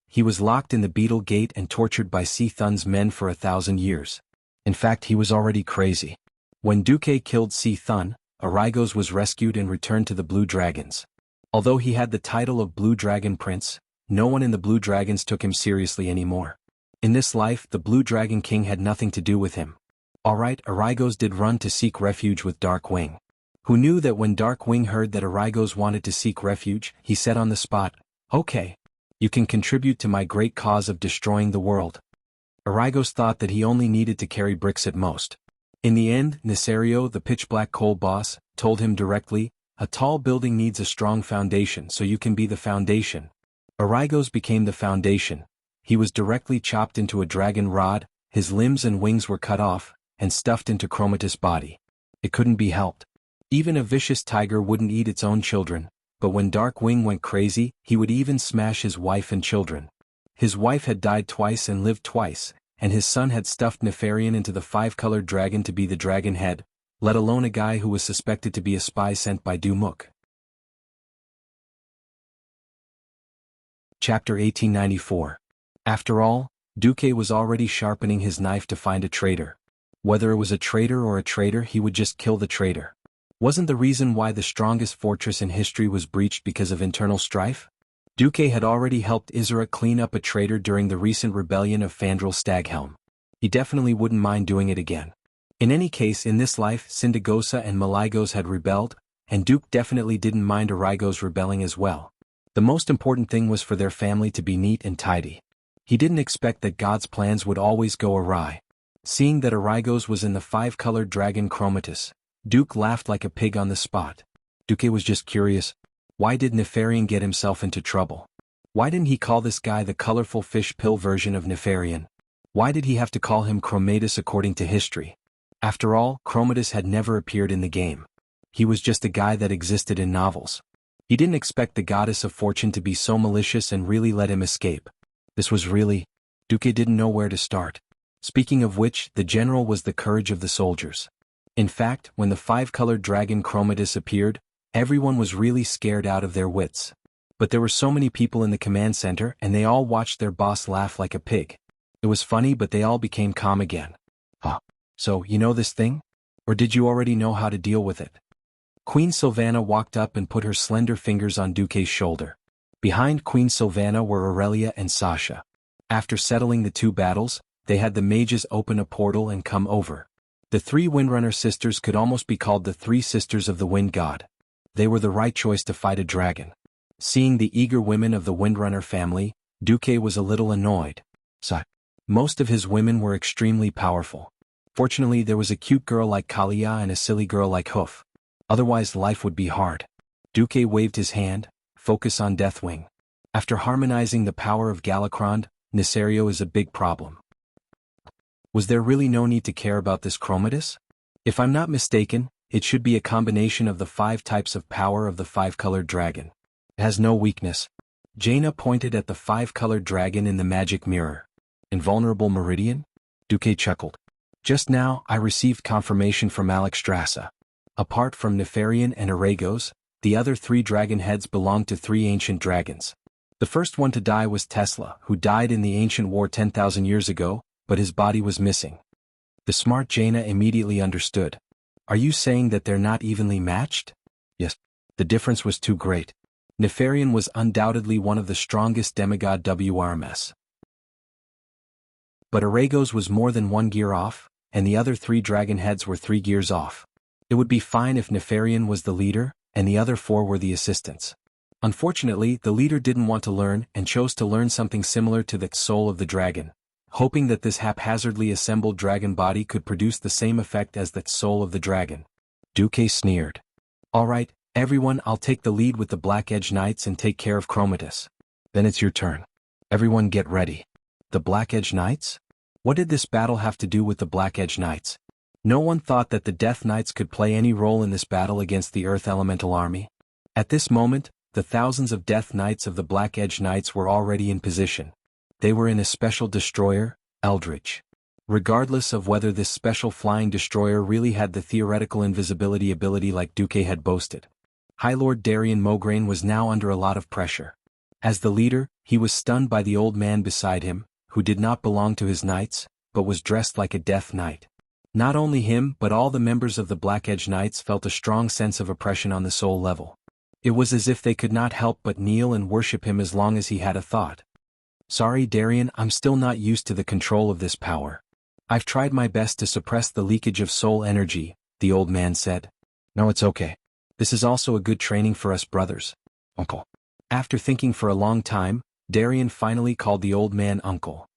He was locked in the Beetle Gate and tortured by Thun's men for 1,000 years. In fact, he was already crazy. When Duque killed Thun, Arygos was rescued and returned to the Blue Dragons. Although he had the title of Blue Dragon Prince, no one in the Blue Dragons took him seriously anymore. In this life, the Blue Dragon King had nothing to do with him. Alright, Arygos did run to seek refuge with Darkwing. Who knew that when Darkwing heard that Arygos wanted to seek refuge, he said on the spot, "Okay. You can contribute to my great cause of destroying the world." Arygos thought that he only needed to carry bricks at most. In the end, Nesario, the pitch-black coal boss, told him directly, "A tall building needs a strong foundation, so you can be the foundation." Arygos became the foundation. He was directly chopped into a dragon rod, his limbs and wings were cut off, and stuffed into Chromatus' body. It couldn't be helped. Even a vicious tiger wouldn't eat its own children, but when Darkwing went crazy, he would even smash his wife and children. His wife had died twice and lived twice, and his son had stuffed Nefarian into the 5-colored dragon to be the dragon head, let alone a guy who was suspected to be a spy sent by Dumuk. Chapter 1894. After all, Duque was already sharpening his knife to find a traitor. Whether it was a traitor or a traitor, he would just kill the traitor. Wasn't the reason why the strongest fortress in history was breached because of internal strife? Duque had already helped Isra clean up a traitor during the recent rebellion of Fandral Staghelm. He definitely wouldn't mind doing it again. In any case, in this life, Syndagosa and Malygos had rebelled, and Duke definitely didn't mind Arygos rebelling as well. The most important thing was for their family to be neat and tidy. He didn't expect that God's plans would always go awry. Seeing that Arygos was in the 5-colored dragon Chromatus, Duke laughed like a pig on the spot. Duque was just curious. Why did Nefarian get himself into trouble? Why didn't he call this guy the colorful fish pill version of Nefarian? Why did he have to call him Chromatus according to history? After all, Chromatus had never appeared in the game. He was just a guy that existed in novels. He didn't expect the goddess of fortune to be so malicious and really let him escape. This was really... Duque didn't know where to start. Speaking of which, the general was the courage of the soldiers. In fact, when the 5-colored dragon Chromatus appeared, everyone was really scared out of their wits. But there were so many people in the command center and they all watched their boss laugh like a pig. It was funny, but they all became calm again. Huh. So, you know this thing? Or did you already know how to deal with it? Queen Sylvana walked up and put her slender fingers on Duque's shoulder. Behind Queen Sylvana were Aurelia and Sasha. After settling the 2 battles, they had the mages open a portal and come over. The 3 Windrunner sisters could almost be called the 3 sisters of the Wind God. They were the right choice to fight a dragon. Seeing the eager women of the Windrunner family, Duque was a little annoyed. Most of his women were extremely powerful. Fortunately, there was a cute girl like Kalia and a silly girl like Hoof. Otherwise, life would be hard. Duque waved his hand, focus on Deathwing. After harmonizing the power of Galakrond, Nesario is a big problem. Was there really no need to care about this Chromatus? If I'm not mistaken, it should be a combination of the 5 types of power of the 5-colored dragon. It has no weakness. Jaina pointed at the 5-colored dragon in the magic mirror. Invulnerable Meridian? Duque chuckled. Just now, I received confirmation from Alexstrasza. Apart from Nefarian and Arygos, the other 3 dragon heads belonged to 3 ancient dragons. The first one to die was Tesla, who died in the ancient war 10,000 years ago, but his body was missing. The smart Jaina immediately understood. Are you saying that they're not evenly matched? Yes. The difference was too great. Nefarian was undoubtedly one of the strongest demigod WRMS. But Arago's was more than 1 gear off, and the other 3 dragon heads were 3 gears off. It would be fine if Nefarian was the leader, and the other 4 were the assistants. Unfortunately, the leader didn't want to learn and chose to learn something similar to the soul of the dragon, hoping that this haphazardly assembled dragon body could produce the same effect as the soul of the dragon. Duque sneered. Alright, everyone, I'll take the lead with the Black Edge Knights and take care of Chromatus. Then it's your turn. Everyone get ready. The Black Edge Knights? What did this battle have to do with the Black Edge Knights? No one thought that the Death Knights could play any role in this battle against the Earth Elemental Army. At this moment, the thousands of Death Knights of the Black Edge Knights were already in position. They were in a special destroyer, Eldritch. Regardless of whether this special flying destroyer really had the theoretical invisibility ability like Duque had boasted, High Lord Darian Mograine was now under a lot of pressure. As the leader, he was stunned by the old man beside him, who did not belong to his knights, but was dressed like a Death Knight. Not only him but all the members of the Black Edge Knights felt a strong sense of oppression on the soul level. It was as if they could not help but kneel and worship him as long as he had a thought. Sorry Darian, I'm still not used to the control of this power. I've tried my best to suppress the leakage of soul energy, the old man said. No, it's okay. This is also a good training for us brothers. Uncle. After thinking for a long time, Darian finally called the old man uncle.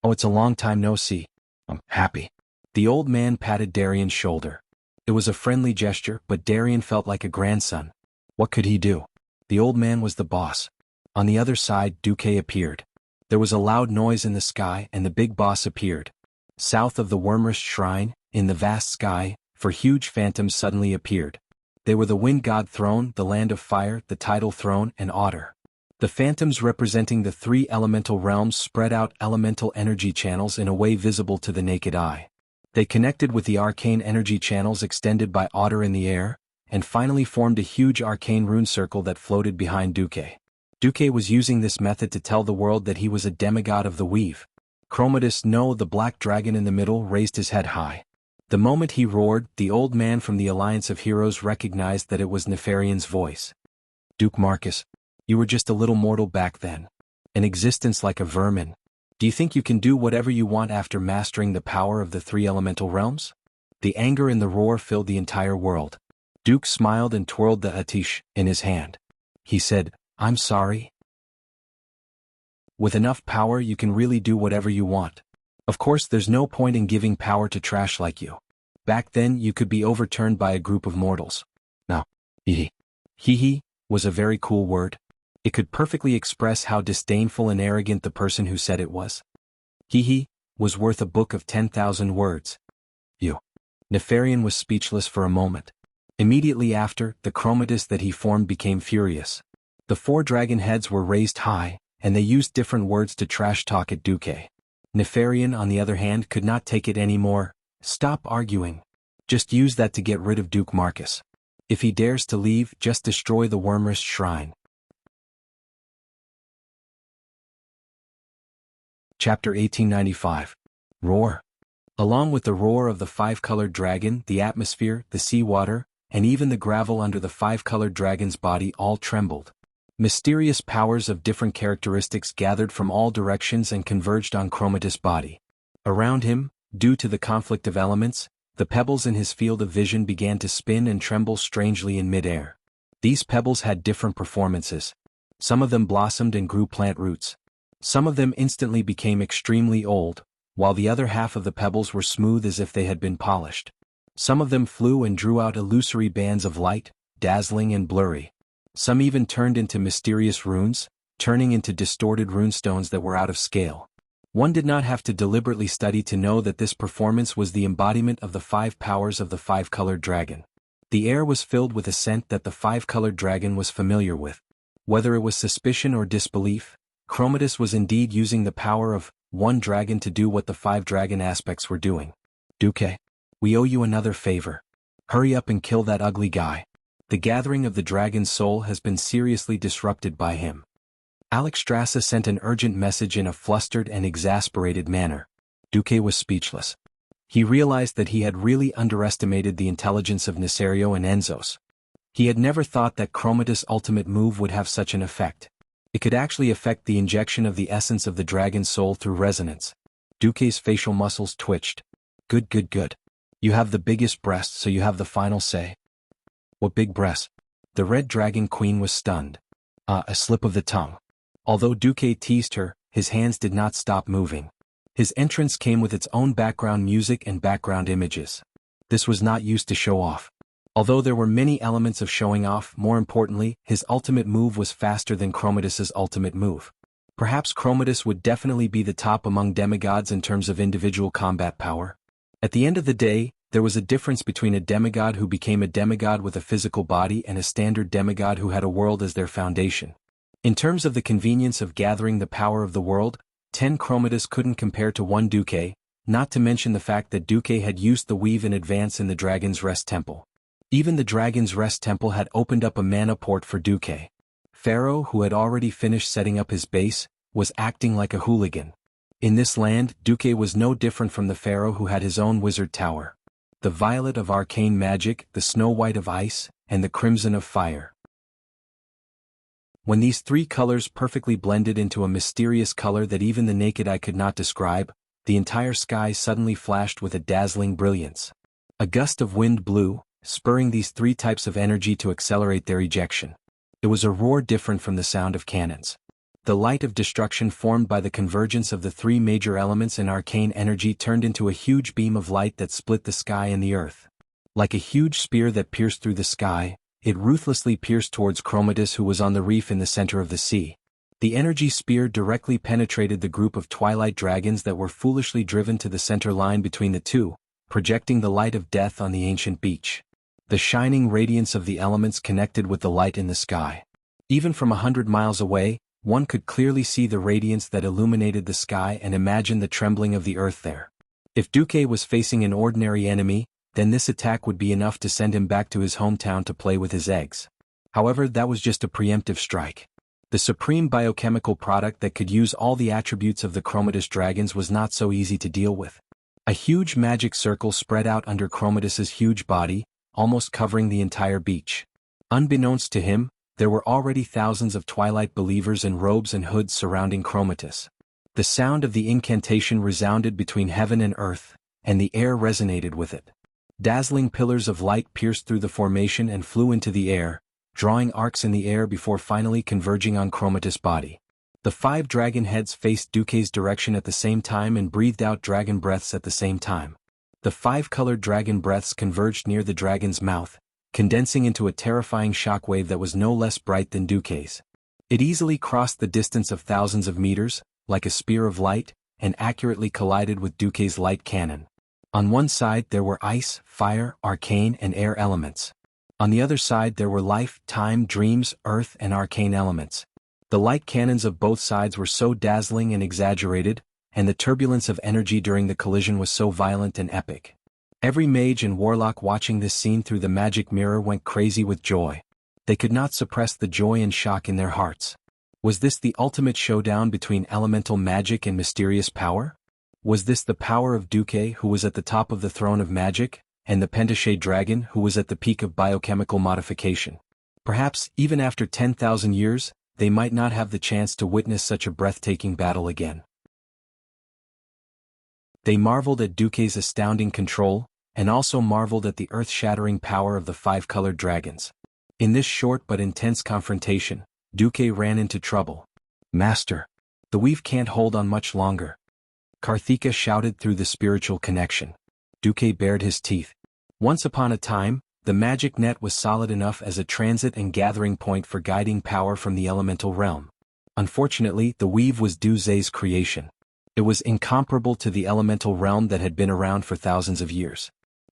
Oh, it's a long time no see. I'm happy. The old man patted Darian's shoulder. It was a friendly gesture, but Darian felt like a grandson. What could he do? The old man was the boss. On the other side, Duque appeared. There was a loud noise in the sky and the big boss appeared. South of the Wormrest Shrine, in the vast sky, 4 huge phantoms suddenly appeared. They were the Wind God Throne, the Land of Fire, the Tidal Throne, and Otter. The phantoms representing the 3 elemental realms spread out elemental energy channels in a way visible to the naked eye. They connected with the arcane energy channels extended by Otter in the air, and finally formed a huge arcane rune circle that floated behind Duque. Duque was using this method to tell the world that he was a demigod of the weave. Chromatus, no, the black dragon in the middle, raised his head high. The moment he roared, the old man from the Alliance of Heroes recognized that it was Nefarian's voice. Duke Marcus, you were just a little mortal back then. An existence like a vermin. Do you think you can do whatever you want after mastering the power of the 3 elemental realms? The anger and the roar filled the entire world. Duke smiled and twirled the Atish in his hand. He said, I'm sorry. With enough power you can really do whatever you want. Of course there's no point in giving power to trash like you. Back then you could be overturned by a group of mortals. Now, hee hee was a very cool word. It could perfectly express how disdainful and arrogant the person who said it was. Hee hee was worth a book of 10,000 words. You. Nefarian was speechless for a moment. Immediately after, the chromatus that he formed became furious. The 4 dragon heads were raised high, and they used different words to trash talk at Duque. Nefarian, on the other hand, could not take it anymore. Stop arguing. Just use that to get rid of Duke Marcus. If he dares to leave, just destroy the Wormrest Shrine. Chapter 1895. Roar. Along with the roar of the 5-colored dragon, the atmosphere, the seawater, and even the gravel under the 5-colored dragon's body all trembled. Mysterious powers of different characteristics gathered from all directions and converged on Chromatus' body. Around him, due to the conflict of elements, the pebbles in his field of vision began to spin and tremble strangely in midair. These pebbles had different performances. Some of them blossomed and grew plant roots. Some of them instantly became extremely old, while the other half of the pebbles were smooth as if they had been polished. Some of them flew and drew out illusory bands of light, dazzling and blurry. Some even turned into mysterious runes, turning into distorted runestones that were out of scale. One did not have to deliberately study to know that this performance was the embodiment of the 5 powers of the 5-colored dragon. The air was filled with a scent that the 5-colored dragon was familiar with. Whether it was suspicion or disbelief, Chromatus was indeed using the power of 1 dragon to do what the 5 dragon aspects were doing. Duque, we owe you another favor. Hurry up and kill that ugly guy. The gathering of the dragon's soul has been seriously disrupted by him. Alexstrasza sent an urgent message in a flustered and exasperated manner. Duque was speechless. He realized that he had really underestimated the intelligence of Nesario and Enzos. He had never thought that Chromatus' ultimate move would have such an effect. It could actually affect the injection of the essence of the dragon's soul through resonance. Duque's facial muscles twitched. Good, good, good. You have the biggest breasts, so you have the final say. What big breasts? The Red Dragon Queen was stunned. A slip of the tongue. Although Duque teased her, his hands did not stop moving. His entrance came with its own background music and background images. This was not used to show off. Although there were many elements of showing off, more importantly, his ultimate move was faster than Chromatus's ultimate move. Perhaps Chromatus would definitely be the top among demigods in terms of individual combat power. At the end of the day, there was a difference between a demigod who became a demigod with a physical body and a standard demigod who had a world as their foundation. In terms of the convenience of gathering the power of the world, 10 Chromatus couldn't compare to 1 Duque, not to mention the fact that Duque had used the weave in advance in the Dragon's Rest Temple. Even the Dragon's Rest Temple had opened up a mana port for Duque. Pharaoh, who had already finished setting up his base, was acting like a hooligan. In this land, Duque was no different from the Pharaoh who had his own wizard tower. The violet of arcane magic, the snow white of ice, and the crimson of fire. When these three colors perfectly blended into a mysterious color that even the naked eye could not describe, the entire sky suddenly flashed with a dazzling brilliance. A gust of wind blew, spurring these three types of energy to accelerate their ejection. It was a roar different from the sound of cannons. The light of destruction formed by the convergence of the three major elements in arcane energy turned into a huge beam of light that split the sky and the earth. Like a huge spear that pierced through the sky, it ruthlessly pierced towards Chromatus, who was on the reef in the center of the sea. The energy spear directly penetrated the group of twilight dragons that were foolishly driven to the center line between the two, projecting the light of death on the ancient beach. The shining radiance of the elements connected with the light in the sky. Even from 100 miles away, one could clearly see the radiance that illuminated the sky and imagine the trembling of the earth there. If Duque was facing an ordinary enemy, then this attack would be enough to send him back to his hometown to play with his eggs. However, that was just a preemptive strike. The supreme biochemical product that could use all the attributes of the Chromatus dragons was not so easy to deal with. A huge magic circle spread out under Chromatus's huge body, almost covering the entire beach. Unbeknownst to him, there were already thousands of Twilight believers in robes and hoods surrounding Chromatus. The sound of the incantation resounded between heaven and earth, and the air resonated with it. Dazzling pillars of light pierced through the formation and flew into the air, drawing arcs in the air before finally converging on Chromatus' body. The 5 dragon heads faced Duque's direction at the same time and breathed out dragon breaths at the same time. The 5-colored dragon breaths converged near the dragon's mouth, condensing into a terrifying shockwave that was no less bright than Duque's. It easily crossed the distance of thousands of meters, like a spear of light, and accurately collided with Duque's light cannon. On one side there were ice, fire, arcane, and air elements. On the other side there were life, time, dreams, earth, and arcane elements. The light cannons of both sides were so dazzling and exaggerated, and the turbulence of energy during the collision was so violent and epic. Every mage and warlock watching this scene through the magic mirror went crazy with joy. They could not suppress the joy and shock in their hearts. Was this the ultimate showdown between elemental magic and mysterious power? Was this the power of Duque, who was at the top of the throne of magic, and the Pentachet dragon, who was at the peak of biochemical modification? Perhaps, even after 10,000 years, they might not have the chance to witness such a breathtaking battle again. They marveled at Duque's astounding control, and also marveled at the earth-shattering power of the 5-colored dragons. In this short but intense confrontation, Duque ran into trouble. "Master, the weave can't hold on much longer," Karthika shouted through the spiritual connection. Duque bared his teeth. Once upon a time, the magic net was solid enough as a transit and gathering point for guiding power from the elemental realm. Unfortunately, the weave was Duque's creation. It was incomparable to the elemental realm that had been around for thousands of years.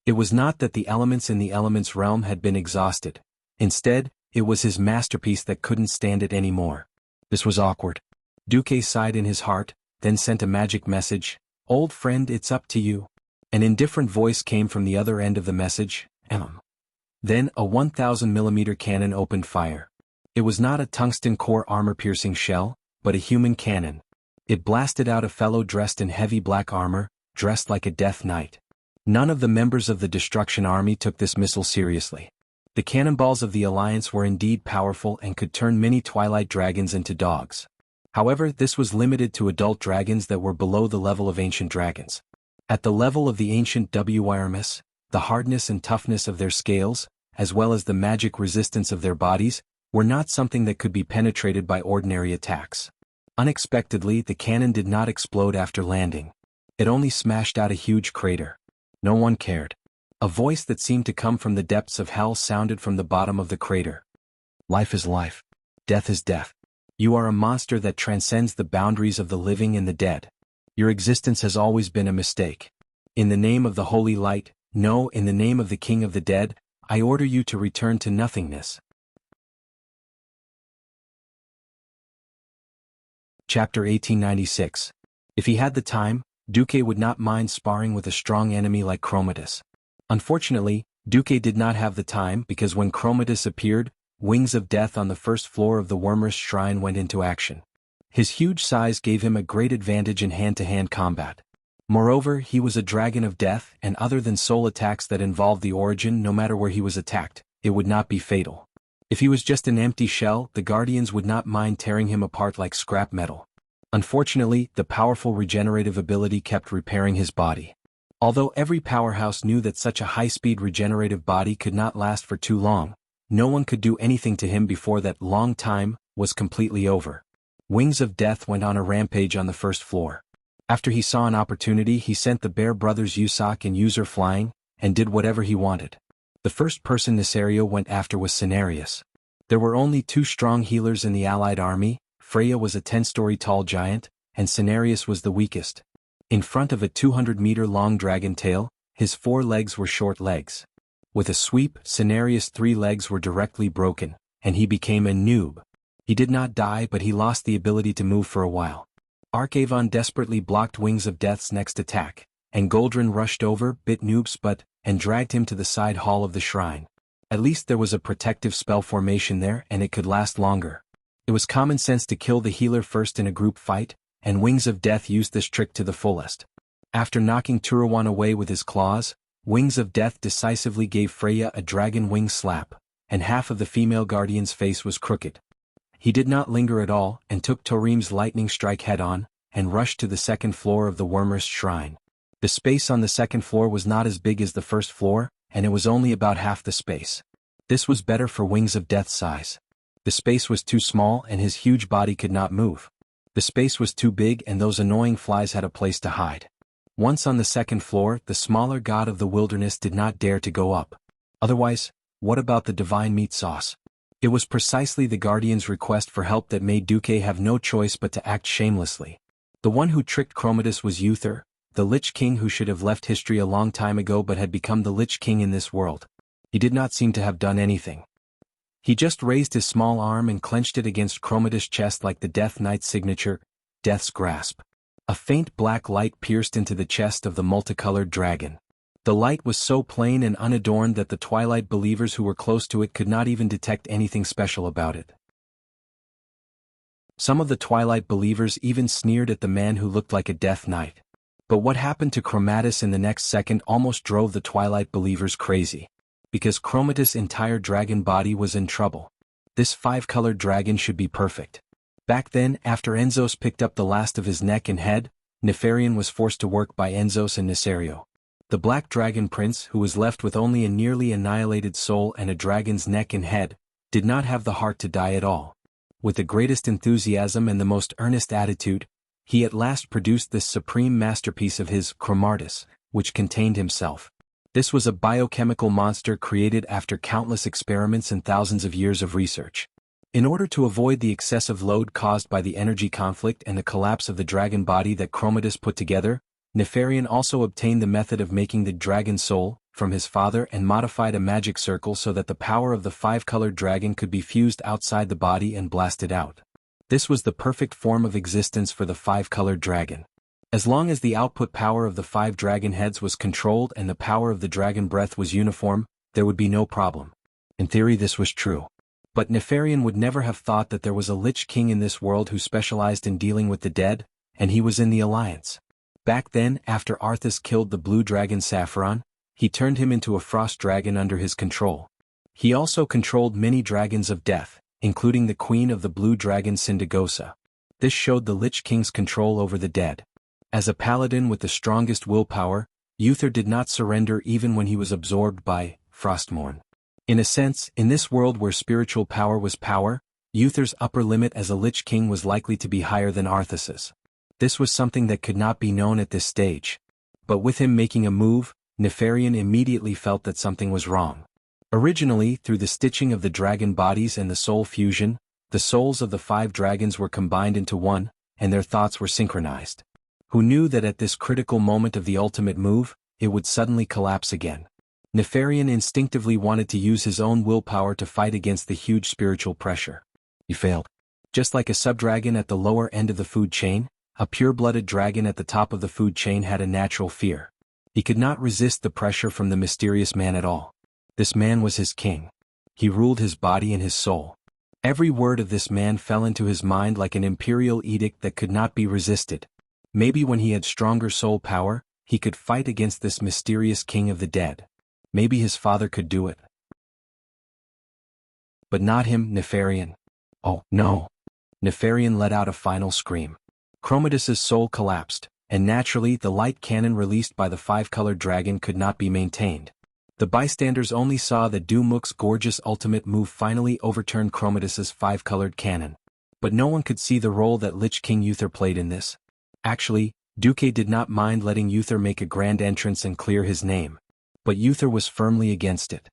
It was not that the elements in the elements realm had been exhausted. Instead, it was his masterpiece that couldn't stand it anymore. This was awkward. Duque sighed in his heart, then sent a magic message, "Old friend, it's up to you." An indifferent voice came from the other end of the message, Then a 1,000mm cannon opened fire. It was not a tungsten core armor-piercing shell, but a human cannon. It blasted out a fellow dressed in heavy black armor, dressed like a death knight. None of the members of the Destruction Army took this missile seriously. The cannonballs of the Alliance were indeed powerful and could turn many Twilight dragons into dogs. However, this was limited to adult dragons that were below the level of ancient dragons. At the level of the ancient Wirmis, the hardness and toughness of their scales, as well as the magic resistance of their bodies, were not something that could be penetrated by ordinary attacks. Unexpectedly, the cannon did not explode after landing. It only smashed out a huge crater. No one cared. A voice that seemed to come from the depths of hell sounded from the bottom of the crater. Life is life. Death is death. You are a monster that transcends the boundaries of the living and the dead. Your existence has always been a mistake. In the name of the holy light, no, in the name of the king of the dead, I order you to return to nothingness. Chapter 1896. If he had the time, Duque would not mind sparring with a strong enemy like Chromatus. Unfortunately, Duque did not have the time because when Chromatus appeared, Wings of Death on the first floor of the Wormer's shrine went into action. His huge size gave him a great advantage in hand-to-hand combat. Moreover, he was a dragon of death, and other than soul attacks that involved the origin, no matter where he was attacked, it would not be fatal. If he was just an empty shell, the Guardians would not mind tearing him apart like scrap metal. Unfortunately, the powerful regenerative ability kept repairing his body. Although every powerhouse knew that such a high-speed regenerative body could not last for too long, no one could do anything to him before that long time was completely over. Wings of Death went on a rampage on the first floor. After he saw an opportunity, he sent the Bear brothers Yusak and User flying, and did whatever he wanted. The first person Nesario went after was Cenarius. There were only 2 strong healers in the allied army. Freya was a 10-story tall giant, and Cenarius was the weakest. In front of a 200-meter-long dragon tail, his 4 legs were short legs. With a sweep, Cenarius' 3 legs were directly broken, and he became a noob. He did not die, but he lost the ability to move for a while. Archavon desperately blocked Wings of Death's next attack, and Goldrin rushed over, bit Noob's butt, and dragged him to the side hall of the shrine. At least there was a protective spell formation there, and it could last longer. It was common sense to kill the healer first in a group fight, and Wings of Death used this trick to the fullest. After knocking Turawan away with his claws, Wings of Death decisively gave Freya a dragon wing slap, and half of the female guardian's face was crooked. He did not linger at all, and took Torim's lightning strike head-on, and rushed to the second floor of the Wormer's shrine. The space on the second floor was not as big as the first floor, and it was only about half the space. This was better for Wings of Death's size. The space was too small and his huge body could not move. The space was too big and those annoying flies had a place to hide. Once on the second floor, the smaller god of the wilderness did not dare to go up. Otherwise, what about the divine meat sauce? It was precisely the Guardian's request for help that made Duque have no choice but to act shamelessly. The one who tricked Chromatus was Uther, the Lich King who should have left history a long time ago but had become the Lich King in this world. He did not seem to have done anything. He just raised his small arm and clenched it against Chromatus' chest like the Death Knight's signature, Death's Grasp. A faint black light pierced into the chest of the multicolored dragon. The light was so plain and unadorned that the Twilight believers who were close to it could not even detect anything special about it. Some of the Twilight believers even sneered at the man who looked like a Death Knight. But what happened to Chromatus in the next second almost drove the Twilight believers crazy. Because Chromatus' entire dragon body was in trouble. This 5-colored dragon should be perfect. Back then, after Enzos picked up the last of his neck and head, Nefarian was forced to work by Enzos and Nesario. The Black Dragon Prince, who was left with only a nearly annihilated soul and a dragon's neck and head, did not have the heart to die at all. With the greatest enthusiasm and the most earnest attitude, he at last produced this supreme masterpiece of his, Chromartus, which contained himself. This was a biochemical monster created after countless experiments and thousands of years of research. In order to avoid the excessive load caused by the energy conflict and the collapse of the dragon body that Chromatus put together, Nefarian also obtained the method of making the dragon soul from his father and modified a magic circle so that the power of the 5-colored dragon could be fused outside the body and blasted out. This was the perfect form of existence for the 5-colored dragon. As long as the output power of the 5 dragon heads was controlled and the power of the dragon breath was uniform, there would be no problem. In theory this was true. But Nefarian would never have thought that there was a Lich King in this world who specialized in dealing with the dead, and he was in the Alliance. Back then, after Arthas killed the blue dragon Saffron, he turned him into a frost dragon under his control. He also controlled many dragons of death, including the queen of the blue dragon Syndagosa. This showed the Lich King's control over the dead. As a paladin with the strongest willpower, Uther did not surrender even when he was absorbed by Frostmourne. In a sense, in this world where spiritual power was power, Uther's upper limit as a Lich King was likely to be higher than Arthas's. This was something that could not be known at this stage. But with him making a move, Nefarian immediately felt that something was wrong. Originally, through the stitching of the dragon bodies and the soul fusion, the souls of the 5 dragons were combined into one, and their thoughts were synchronized. Who knew that at this critical moment of the ultimate move, it would suddenly collapse again? Nefarian instinctively wanted to use his own willpower to fight against the huge spiritual pressure. He failed. Just like a subdragon at the lower end of the food chain, a pure-blooded dragon at the top of the food chain had a natural fear. He could not resist the pressure from the mysterious man at all. This man was his king. He ruled his body and his soul. Every word of this man fell into his mind like an imperial edict that could not be resisted. Maybe when he had stronger soul power, he could fight against this mysterious king of the dead. Maybe his father could do it. But not him, Nefarian. Oh, no. Nefarian let out a final scream. Chromatus's soul collapsed, and naturally the light cannon released by the 5-colored dragon could not be maintained. The bystanders only saw that Dumuk's gorgeous ultimate move finally overturned Chromatus's 5-colored cannon. But no one could see the role that Lich King Uther played in this. Actually, Duque did not mind letting Uther make a grand entrance and clear his name. But Uther was firmly against it.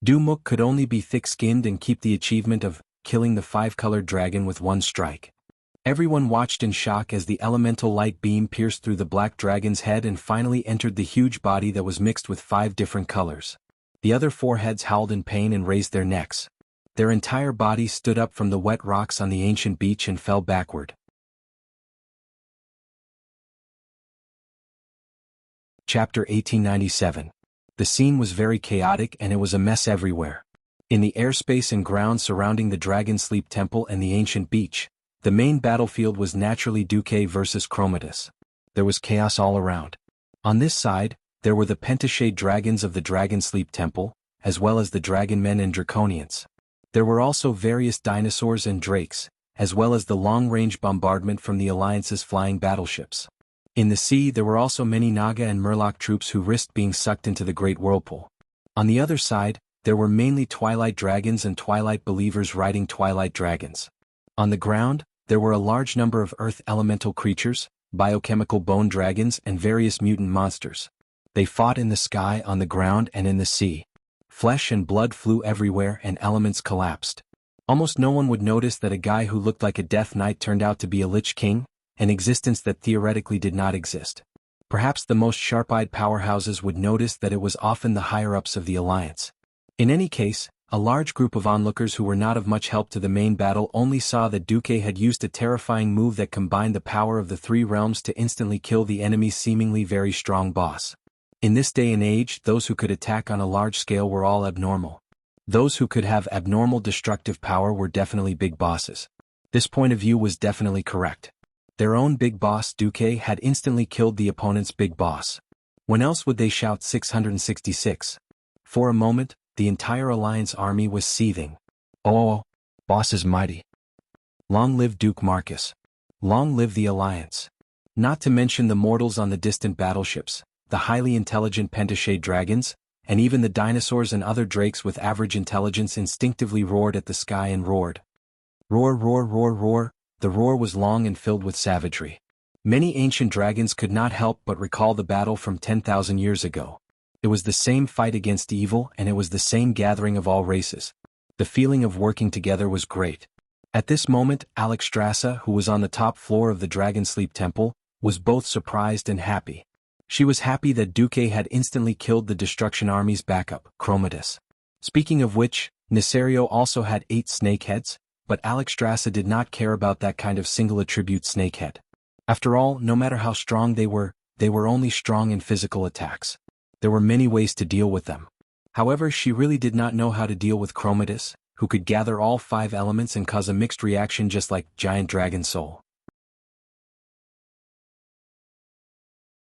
Dumuk could only be thick-skinned and keep the achievement of killing the 5-colored dragon with one strike. Everyone watched in shock as the elemental light beam pierced through the black dragon's head and finally entered the huge body that was mixed with 5 different colors. The other 4 heads howled in pain and raised their necks. Their entire bodies stood up from the wet rocks on the ancient beach and fell backward. Chapter 1897. The scene was very chaotic and it was a mess everywhere. In the airspace and ground surrounding the Dragon Sleep Temple and the ancient beach, the main battlefield was naturally Duque versus Chromatus. There was chaos all around. On this side, there were the pentashade dragons of the Dragon Sleep Temple, as well as the dragon men and draconians. There were also various dinosaurs and drakes, as well as the long-range bombardment from the Alliance's flying battleships. In the sea there were also many Naga and Murloc troops who risked being sucked into the Great Whirlpool. On the other side, there were mainly Twilight dragons and Twilight believers riding Twilight dragons. On the ground, there were a large number of earth elemental creatures, biochemical bone dragons and various mutant monsters. They fought in the sky, on the ground and in the sea. Flesh and blood flew everywhere and elements collapsed. Almost no one would notice that a guy who looked like a Death Knight turned out to be a Lich King, an existence that theoretically did not exist. Perhaps the most sharp-eyed powerhouses would notice that it was often the higher-ups of the Alliance. In any case, a large group of onlookers who were not of much help to the main battle only saw that Duque had used a terrifying move that combined the power of the 3 realms to instantly kill the enemy's seemingly very strong boss. In this day and age, those who could attack on a large scale were all abnormal. Those who could have abnormal destructive power were definitely big bosses. This point of view was definitely correct. Their own big boss Duque had instantly killed the opponent's big boss. When else would they shout 666? For a moment, the entire Alliance army was seething. Oh, boss is mighty. Long live Duke Marcus. Long live the Alliance. Not to mention the mortals on the distant battleships, the highly intelligent pentashade dragons, and even the dinosaurs and other drakes with average intelligence instinctively roared at the sky and roared. Roar, roar, roar, roar. The roar was long and filled with savagery. Many ancient dragons could not help but recall the battle from 10,000 years ago. It was the same fight against evil and it was the same gathering of all races. The feeling of working together was great. At this moment, Alexstrasza, who was on the top floor of the Dragon Sleep Temple, was both surprised and happy. She was happy that Duque had instantly killed the Destruction Army's backup, Chromatus. Speaking of which, Nesario also had 8 snakeheads, but Alexstrasza did not care about that kind of single attribute snakehead. After all, no matter how strong they were only strong in physical attacks. There were many ways to deal with them. However, she really did not know how to deal with Chromatus, who could gather all 5 elements and cause a mixed reaction just like Giant Dragon Soul.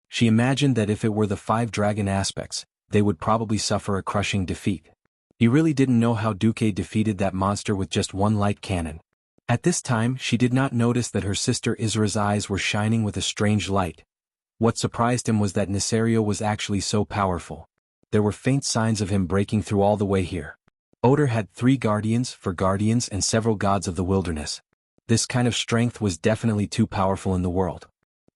She imagined that if it were the 5 dragon aspects, they would probably suffer a crushing defeat. He really didn't know how Duque defeated that monster with just one light cannon. At this time she did not notice that her sister Isra's eyes were shining with a strange light. What surprised him was that Nesario was actually so powerful. There were faint signs of him breaking through all the way here. Oder had 3 guardians for guardians and several gods of the wilderness. This kind of strength was definitely too powerful in the world.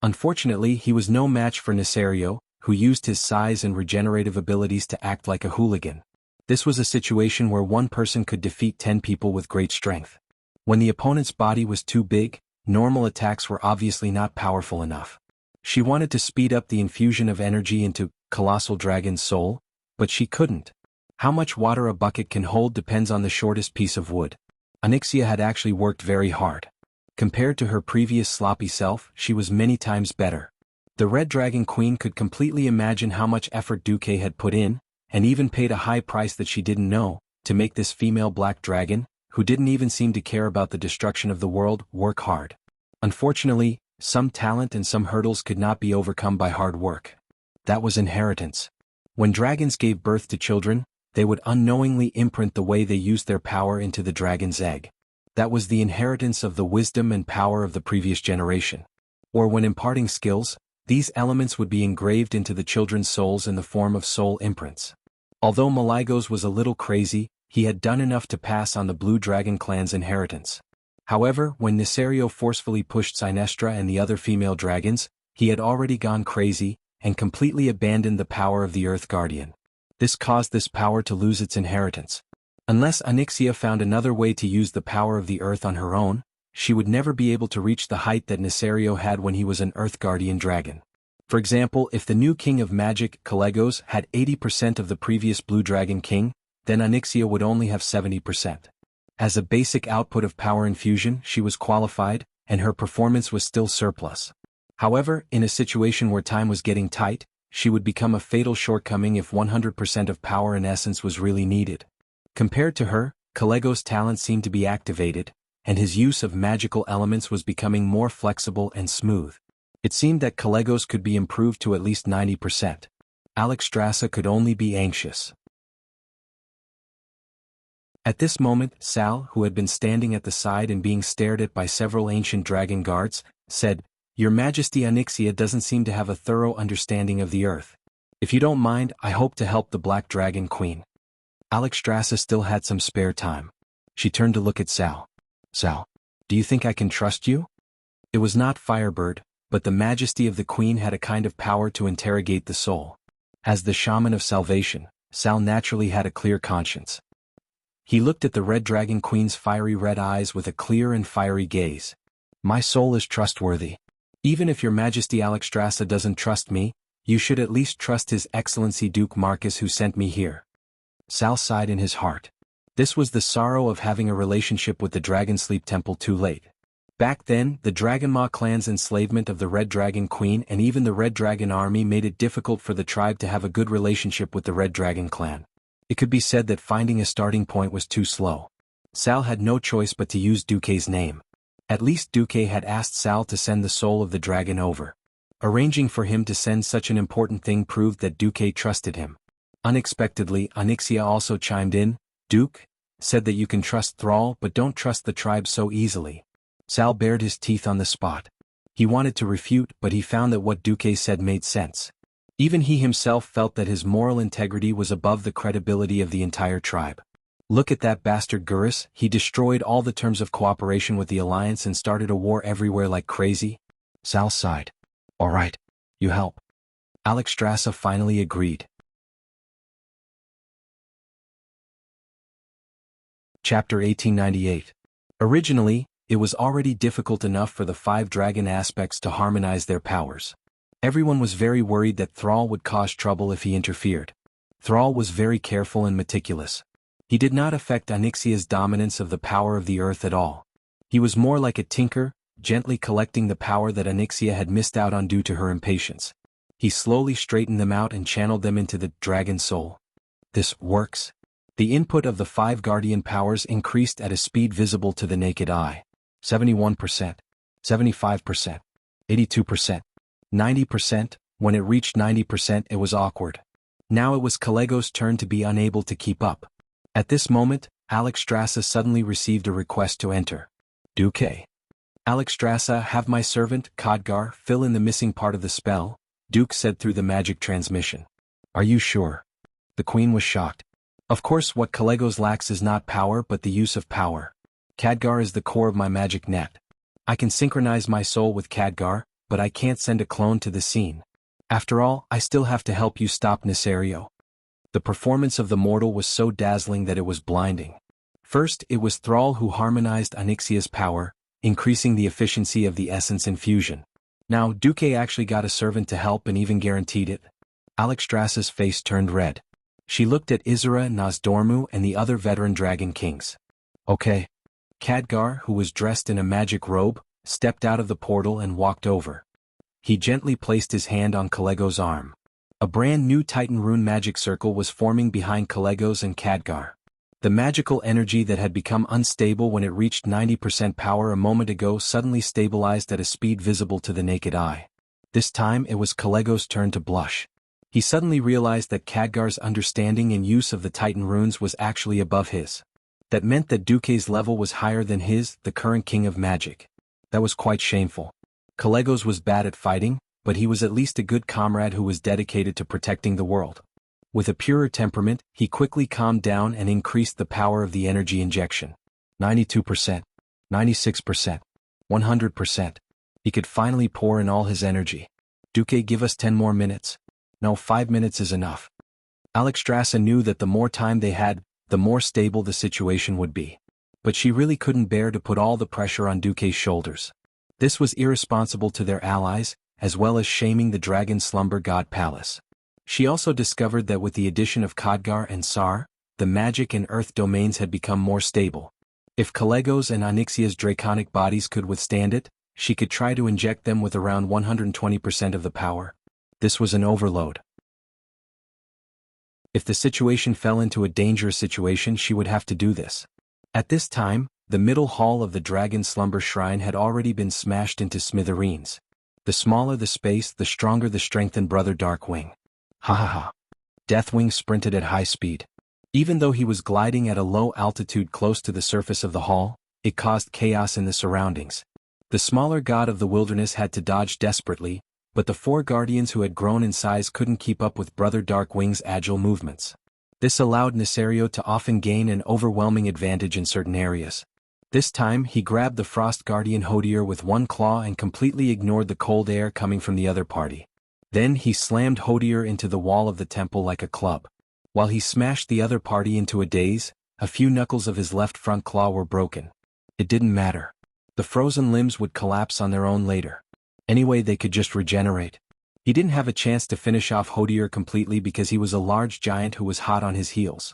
Unfortunately, he was no match for Nesario, who used his size and regenerative abilities to act like a hooligan. This was a situation where one person could defeat 10 people with great strength. When the opponent's body was too big, normal attacks were obviously not powerful enough. She wanted to speed up the infusion of energy into Colossal Dragon's soul, but she couldn't. How much water a bucket can hold depends on the shortest piece of wood. Onyxia had actually worked very hard. Compared to her previous sloppy self, she was many times better. The Red Dragon Queen could completely imagine how much effort Duque had put in, and even paid a high price that she didn't know, to make this female black dragon, who didn't even seem to care about the destruction of the world, work hard. Unfortunately, some talent and some hurdles could not be overcome by hard work. That was inheritance. When dragons gave birth to children, they would unknowingly imprint the way they used their power into the dragon's egg. That was the inheritance of the wisdom and power of the previous generation. Or when imparting skills, these elements would be engraved into the children's souls in the form of soul imprints. Although Maligos was a little crazy, he had done enough to pass on the Blue Dragon clan's inheritance. However, when Nesario forcefully pushed Sinestra and the other female dragons, he had already gone crazy, and completely abandoned the power of the Earth Guardian. This caused this power to lose its inheritance. Unless Onyxia found another way to use the power of the Earth on her own, she would never be able to reach the height that Nesario had when he was an Earth Guardian dragon. For example, if the new King of Magic, Calegos, had 80% of the previous Blue Dragon King, then Onyxia would only have 70%. As a basic output of power infusion, she was qualified, and her performance was still surplus. However, in a situation where time was getting tight, she would become a fatal shortcoming if 100% of power and essence was really needed. Compared to her, Calegos' talent seemed to be activated, and his use of magical elements was becoming more flexible and smooth. It seemed that Calegos could be improved to at least 90%. Alexstrasza could only be anxious. At this moment, Sal, who had been standing at the side and being stared at by several ancient dragon guards, said, "Your Majesty, Onyxia doesn't seem to have a thorough understanding of the earth. If you don't mind, I hope to help the Black Dragon Queen." Alexstrasza still had some spare time. She turned to look at Sal. "Sal, do you think I can trust you?" It was not Firebird, but the Majesty of the Queen had a kind of power to interrogate the soul. As the shaman of salvation, Sal naturally had a clear conscience. He looked at the Red Dragon Queen's fiery red eyes with a clear and fiery gaze. "My soul is trustworthy. Even if your Majesty Alexstrasza doesn't trust me, you should at least trust His Excellency Duke Marcus who sent me here." Sal sighed in his heart. This was the sorrow of having a relationship with the Dragonsleep Temple too late. Back then, the Dragonmaw clan's enslavement of the Red Dragon Queen and even the Red Dragon Army made it difficult for the tribe to have a good relationship with the Red Dragon clan. It could be said that finding a starting point was too slow. Sal had no choice but to use Duque's name. At least Duque had asked Sal to send the soul of the dragon over. Arranging for him to send such an important thing proved that Duque trusted him. Unexpectedly, Onyxia also chimed in. "Duke said that you can trust Thrall but don't trust the tribe so easily." Sal bared his teeth on the spot. He wanted to refute, but he found that what Duque said made sense. Even he himself felt that his moral integrity was above the credibility of the entire tribe. Look at that bastard Gurus, he destroyed all the terms of cooperation with the Alliance and started a war everywhere like crazy. Sal sighed. "All right, you help." Alexstrasza finally agreed. Chapter 1898. Originally, it was already difficult enough for the 5 dragon aspects to harmonize their powers. Everyone was very worried that Thrall would cause trouble if he interfered. Thrall was very careful and meticulous. He did not affect Onyxia's dominance of the power of the earth at all. He was more like a tinker, gently collecting the power that Onyxia had missed out on due to her impatience. He slowly straightened them out and channeled them into the dragon soul. This works. The input of the 5 guardian powers increased at a speed visible to the naked eye. 71%, 75%, 82%, 90%, when it reached 90% it was awkward. Now it was Calegos' turn to be unable to keep up. At this moment, Alexstrasza suddenly received a request to enter. Duque. Alexstrasza, have my servant, Khadgar, fill in the missing part of the spell, Duke said through the magic transmission. Are you sure? The queen was shocked. Of course, what Kalegos lacks is not power but the use of power. Khadgar is the core of my magic net. I can synchronize my soul with Khadgar, but I can't send a clone to the scene. After all, I still have to help you stop Nesario. The performance of the mortal was so dazzling that it was blinding. First, it was Thrall who harmonized Onyxia's power, increasing the efficiency of the essence infusion. Now, Duque actually got a servant to help and even guaranteed it. Alexstrasza's face turned red. She looked at Isra, Nozdormu, and the other veteran dragon kings. Okay. Khadgar, who was dressed in a magic robe, stepped out of the portal and walked over. He gently placed his hand on Kalegos' arm. A brand new Titan rune magic circle was forming behind Kalegos and Khadgar. The magical energy that had become unstable when it reached 90% power a moment ago suddenly stabilized at a speed visible to the naked eye. This time it was Kalegos' turn to blush. He suddenly realized that Khadgar's understanding and use of the Titan runes was actually above his. That meant that Duque's level was higher than his, the current king of magic. That was quite shameful. Kalegos was bad at fighting, but he was at least a good comrade who was dedicated to protecting the world. With a purer temperament, he quickly calmed down and increased the power of the energy injection. 92%, 96%, 100%. He could finally pour in all his energy. Duque, give us 10 more minutes. No, 5 minutes is enough. Alexstrasza knew that the more time they had, the more stable the situation would be. But she really couldn't bear to put all the pressure on Duque's shoulders. This was irresponsible to their allies, as well as shaming the Dragon Slumber God Palace. She also discovered that with the addition of Khadgar and Sar, the magic and earth domains had become more stable. If Kalegos and Onyxia's draconic bodies could withstand it, she could try to inject them with around 120% of the power. This was an overload. If the situation fell into a dangerous situation, she would have to do this. At this time, the middle hall of the Dragon Slumber Shrine had already been smashed into smithereens. The smaller the space, the stronger the strengthened Brother Darkwing. Ha ha ha. Deathwing sprinted at high speed. Even though he was gliding at a low altitude close to the surface of the hall, it caused chaos in the surroundings. The smaller god of the wilderness had to dodge desperately, but the 4 guardians who had grown in size couldn't keep up with Brother Darkwing's agile movements. This allowed Nesario to often gain an overwhelming advantage in certain areas. This time he grabbed the Frost Guardian Hodier with one claw and completely ignored the cold air coming from the other party. Then he slammed Hodier into the wall of the temple like a club. While he smashed the other party into a daze, a few knuckles of his left front claw were broken. It didn't matter. The frozen limbs would collapse on their own later. Anyway, they could just regenerate. He didn't have a chance to finish off Hodier completely because he was a large giant who was hot on his heels.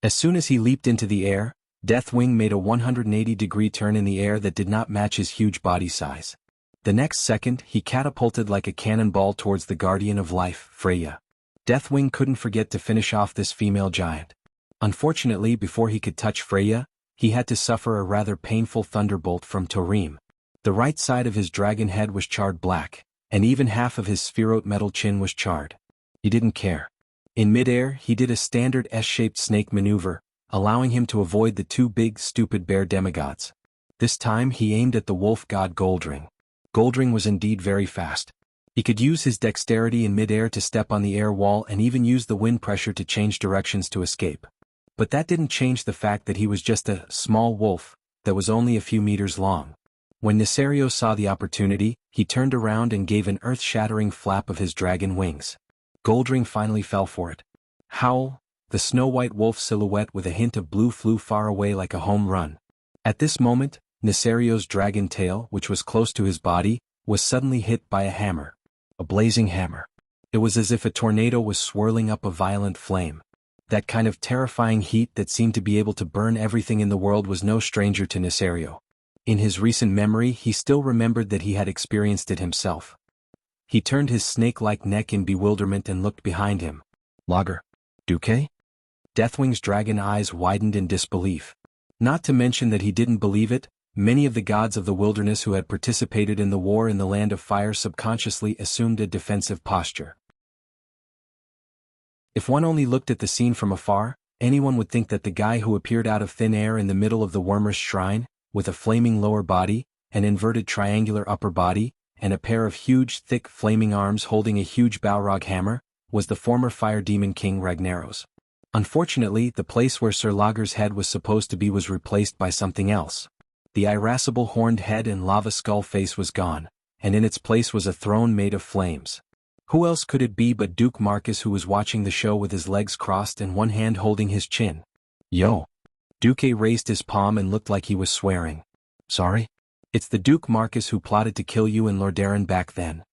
As soon as he leaped into the air, Deathwing made a 180-degree turn in the air that did not match his huge body size. The next second, he catapulted like a cannonball towards the Guardian of Life, Freya. Deathwing couldn't forget to finish off this female giant. Unfortunately, before he could touch Freya, he had to suffer a rather painful thunderbolt from Tarim. The right side of his dragon head was charred black, and even half of his spheroid metal chin was charred. He didn't care. In midair, he did a standard S-shaped snake maneuver, allowing him to avoid the 2 big, stupid bear demigods. This time he aimed at the wolf god Goldring. Goldring was indeed very fast. He could use his dexterity in midair to step on the air wall and even use the wind pressure to change directions to escape. But that didn't change the fact that he was just a small wolf that was only a few meters long. When Nesario saw the opportunity, he turned around and gave an earth-shattering flap of his dragon wings. Goldring finally fell for it. Howl, the snow-white wolf silhouette with a hint of blue flew far away like a home run. At this moment, Nesario's dragon tail, which was close to his body, was suddenly hit by a hammer. A blazing hammer. It was as if a tornado was swirling up a violent flame. That kind of terrifying heat that seemed to be able to burn everything in the world was no stranger to Nesario. In his recent memory, he still remembered that he had experienced it himself. He turned his snake-like neck in bewilderment and looked behind him. Lager? Duque? Deathwing's dragon eyes widened in disbelief. Not to mention that he didn't believe it, many of the gods of the wilderness who had participated in the war in the Land of Fire subconsciously assumed a defensive posture. If one only looked at the scene from afar, anyone would think that the guy who appeared out of thin air in the middle of the Wormer's shrine with a flaming lower body, an inverted triangular upper body, and a pair of huge, thick, flaming arms holding a huge Balrog hammer, was the former fire demon king Ragnaros. Unfortunately, the place where Sir Lager's head was supposed to be was replaced by something else. The irascible horned head and lava skull face was gone, and in its place was a throne made of flames. Who else could it be but Duke Marcus, who was watching the show with his legs crossed and one hand holding his chin? Yo! Duque raised his palm and looked like he was swearing. Sorry? It's the Duke Marcus who plotted to kill you and Lordaeron back then.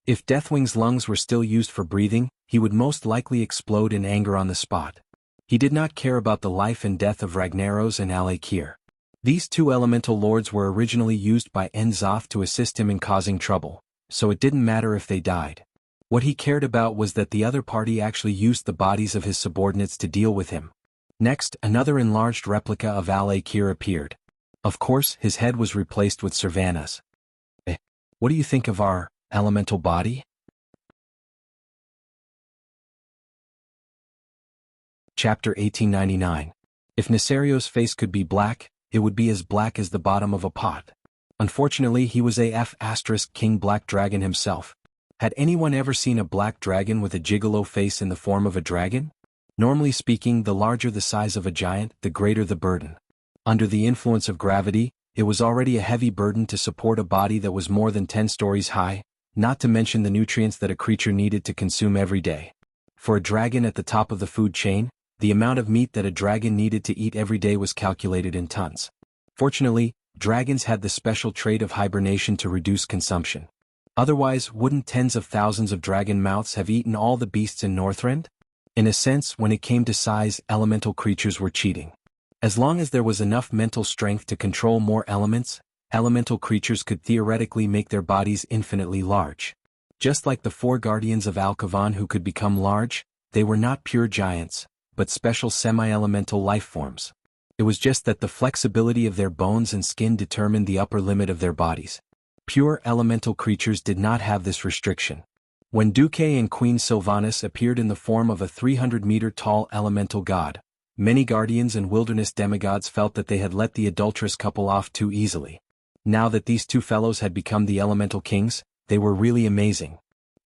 If Deathwing's lungs were still used for breathing, he would most likely explode in anger on the spot. He did not care about the life and death of Ragnaros and Alekir. These two elemental lords were originally used by Enzoth to assist him in causing trouble, so it didn't matter if they died. What he cared about was that the other party actually used the bodies of his subordinates to deal with him. Next, another enlarged replica of Alekir appeared. Of course, his head was replaced with Sylvanas. What do you think of our elemental body? Chapter 1899. If Nesario's face could be black, it would be as black as the bottom of a pot. Unfortunately, he was AF * King Black Dragon himself. Had anyone ever seen a black dragon with a gigolo face in the form of a dragon? Normally speaking, the larger the size of a giant, the greater the burden. Under the influence of gravity, it was already a heavy burden to support a body that was more than 10 stories high, not to mention the nutrients that a creature needed to consume every day. For a dragon at the top of the food chain, the amount of meat that a dragon needed to eat every day was calculated in tons. Fortunately, dragons had the special trait of hibernation to reduce consumption. Otherwise, wouldn't tens of thousands of dragon mouths have eaten all the beasts in Northrend? In a sense, when it came to size, elemental creatures were cheating. As long as there was enough mental strength to control more elements, elemental creatures could theoretically make their bodies infinitely large. Just like the 4 guardians of Alcavan who could become large, they were not pure giants, but special semi-elemental life forms. It was just that the flexibility of their bones and skin determined the upper limit of their bodies. Pure elemental creatures did not have this restriction. When Duque and Queen Sylvanas appeared in the form of a 300-meter-tall elemental god, many guardians and wilderness demigods felt that they had let the adulterous couple off too easily. Now that these two fellows had become the elemental kings, they were really amazing.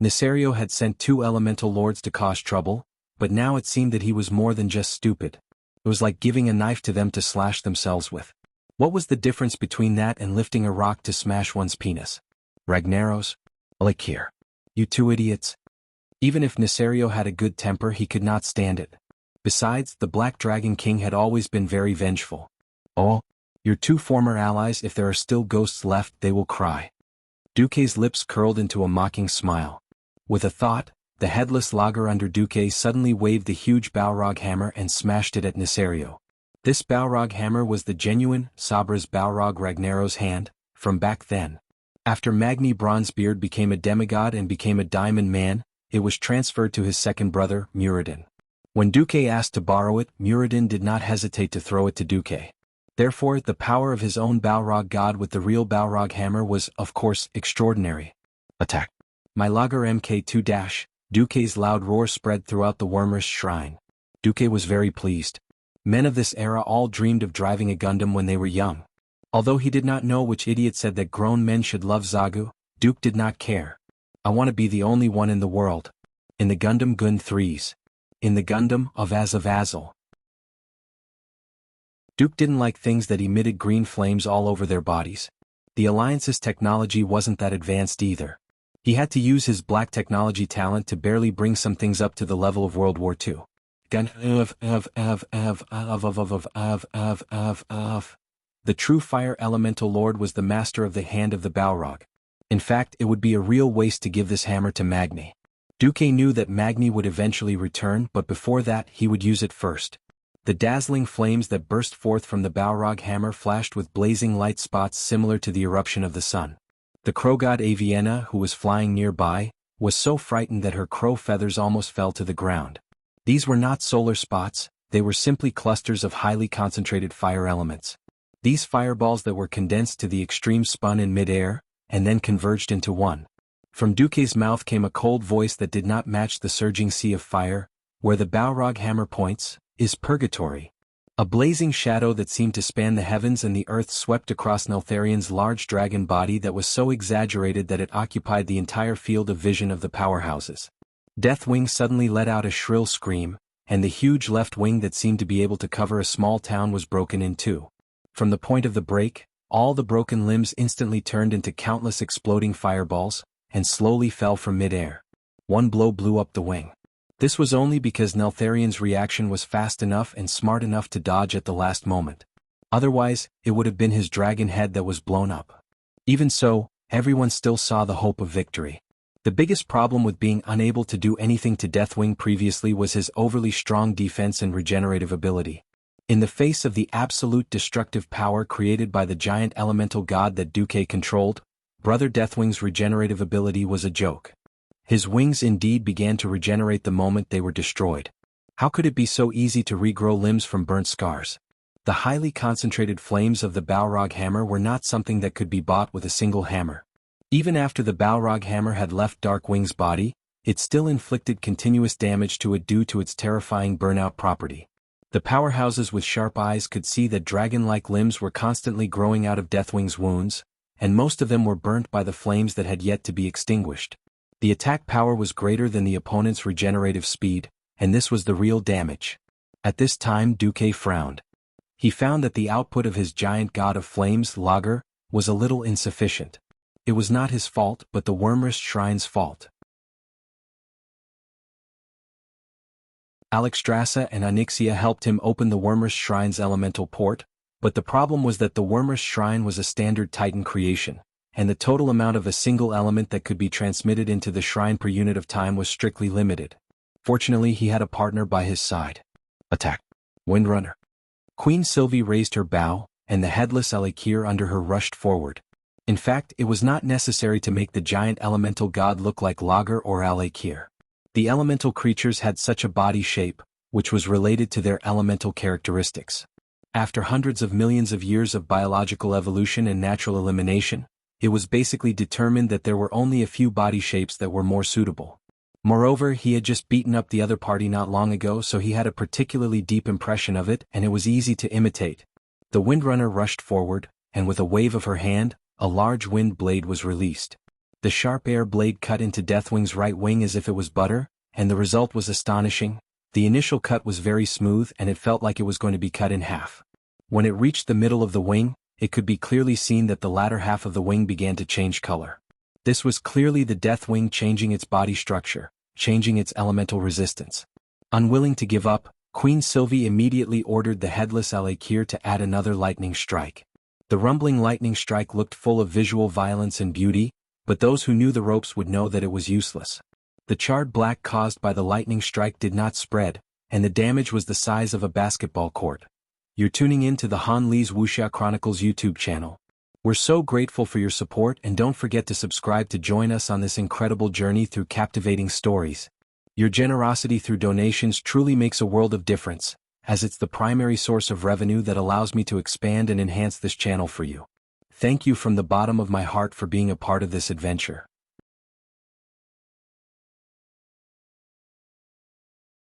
Nesario had sent 2 elemental lords to cause trouble, but now it seemed that he was more than just stupid. It was like giving a knife to them to slash themselves with. What was the difference between that and lifting a rock to smash one's penis? Ragnaros? Alekir. You two idiots. Even if Nesario had a good temper, he could not stand it. Besides, the Black Dragon King had always been very vengeful. Oh, your 2 former allies, if there are still ghosts left, they will cry. Duque's lips curled into a mocking smile. With a thought, the headless Lager under Duque suddenly waved the huge Balrog hammer and smashed it at Nesario. This Balrog hammer was the genuine Sabra's Balrog Ragnaros hand, from back then. After Magni Bronzebeard became a demigod and became a diamond man, it was transferred to his second brother, Muradin. When Duque asked to borrow it, Muradin did not hesitate to throw it to Duque. Therefore, the power of his own Balrog god with the real Balrog hammer was, of course, extraordinary. Attack. My Lager Mk2-. Duque's loud roar spread throughout the Wormers shrine. Duque was very pleased. Men of this era all dreamed of driving a Gundam when they were young. Although he did not know which idiot said that grown men should love Zagu, Duke did not care. I want to be the only one in the world. In the Gundam Gun 3s. In the Gundam of Azal. Duke didn't like things that emitted green flames all over their bodies. The Alliance's technology wasn't that advanced either. He had to use his black technology talent to barely bring some things up to the level of World War II. The true fire elemental lord was the master of the hand of the Balrog. In fact, it would be a real waste to give this hammer to Magni. Duque knew that Magni would eventually return, but before that, he would use it first. The dazzling flames that burst forth from the Balrog hammer flashed with blazing light spots similar to the eruption of the sun. The crow god Avienna, who was flying nearby, was so frightened that her crow feathers almost fell to the ground. These were not solar spots, they were simply clusters of highly concentrated fire elements. These fireballs that were condensed to the extreme spun in mid-air, and then converged into one. From Duque's mouth came a cold voice that did not match the surging sea of fire. Where the Balrog hammer points, is purgatory. A blazing shadow that seemed to span the heavens and the earth swept across Neltharion's large dragon body that was so exaggerated that it occupied the entire field of vision of the powerhouses. Deathwing suddenly let out a shrill scream, and the huge left wing that seemed to be able to cover a small town was broken in two. From the point of the break, all the broken limbs instantly turned into countless exploding fireballs, and slowly fell from mid-air. One blow blew up the wing. This was only because Neltharion's reaction was fast enough and smart enough to dodge at the last moment. Otherwise, it would have been his dragon head that was blown up. Even so, everyone still saw the hope of victory. The biggest problem with being unable to do anything to Deathwing previously was his overly strong defense and regenerative ability. In the face of the absolute destructive power created by the giant elemental god that Duque controlled, Brother Deathwing's regenerative ability was a joke. His wings indeed began to regenerate the moment they were destroyed. How could it be so easy to regrow limbs from burnt scars? The highly concentrated flames of the Balrog hammer were not something that could be bought with a single hammer. Even after the Balrog hammer had left Darkwing's body, it still inflicted continuous damage to it due to its terrifying burnout property. The powerhouses with sharp eyes could see that dragon-like limbs were constantly growing out of Deathwing's wounds, and most of them were burnt by the flames that had yet to be extinguished. The attack power was greater than the opponent's regenerative speed, and this was the real damage. At this time Duque frowned. He found that the output of his giant god of flames, Lager, was a little insufficient. It was not his fault but the Wyrmrest Shrine's fault. Alexstrasza and Onyxia helped him open the Wyrmrest Shrine's elemental port, but the problem was that the Wyrmrest Shrine was a standard Titan creation, and the total amount of a single element that could be transmitted into the shrine per unit of time was strictly limited. Fortunately he had a partner by his side. Attack! Windrunner! Queen Sylvie raised her bow, and the headless Alakir under her rushed forward. In fact, it was not necessary to make the giant elemental god look like Lager or Alakir. The elemental creatures had such a body shape, which was related to their elemental characteristics. After hundreds of millions of years of biological evolution and natural elimination, it was basically determined that there were only a few body shapes that were more suitable. Moreover, he had just beaten up the other party not long ago, so he had a particularly deep impression of it, and it was easy to imitate. The Windrunner rushed forward, and with a wave of her hand, a large wind blade was released. The sharp air blade cut into Deathwing's right wing as if it was butter, and the result was astonishing. The initial cut was very smooth and it felt like it was going to be cut in half. When it reached the middle of the wing, it could be clearly seen that the latter half of the wing began to change color. This was clearly the Deathwing changing its body structure, changing its elemental resistance. Unwilling to give up, Queen Sylvie immediately ordered the headless Alakir to add another lightning strike. The rumbling lightning strike looked full of visual violence and beauty, but those who knew the ropes would know that it was useless. The charred black caused by the lightning strike did not spread, and the damage was the size of a basketball court. You're tuning in to the Han Lee's Wuxia Chronicles YouTube channel. We're so grateful for your support, and don't forget to subscribe to join us on this incredible journey through captivating stories. Your generosity through donations truly makes a world of difference, as it's the primary source of revenue that allows me to expand and enhance this channel for you. Thank you from the bottom of my heart for being a part of this adventure.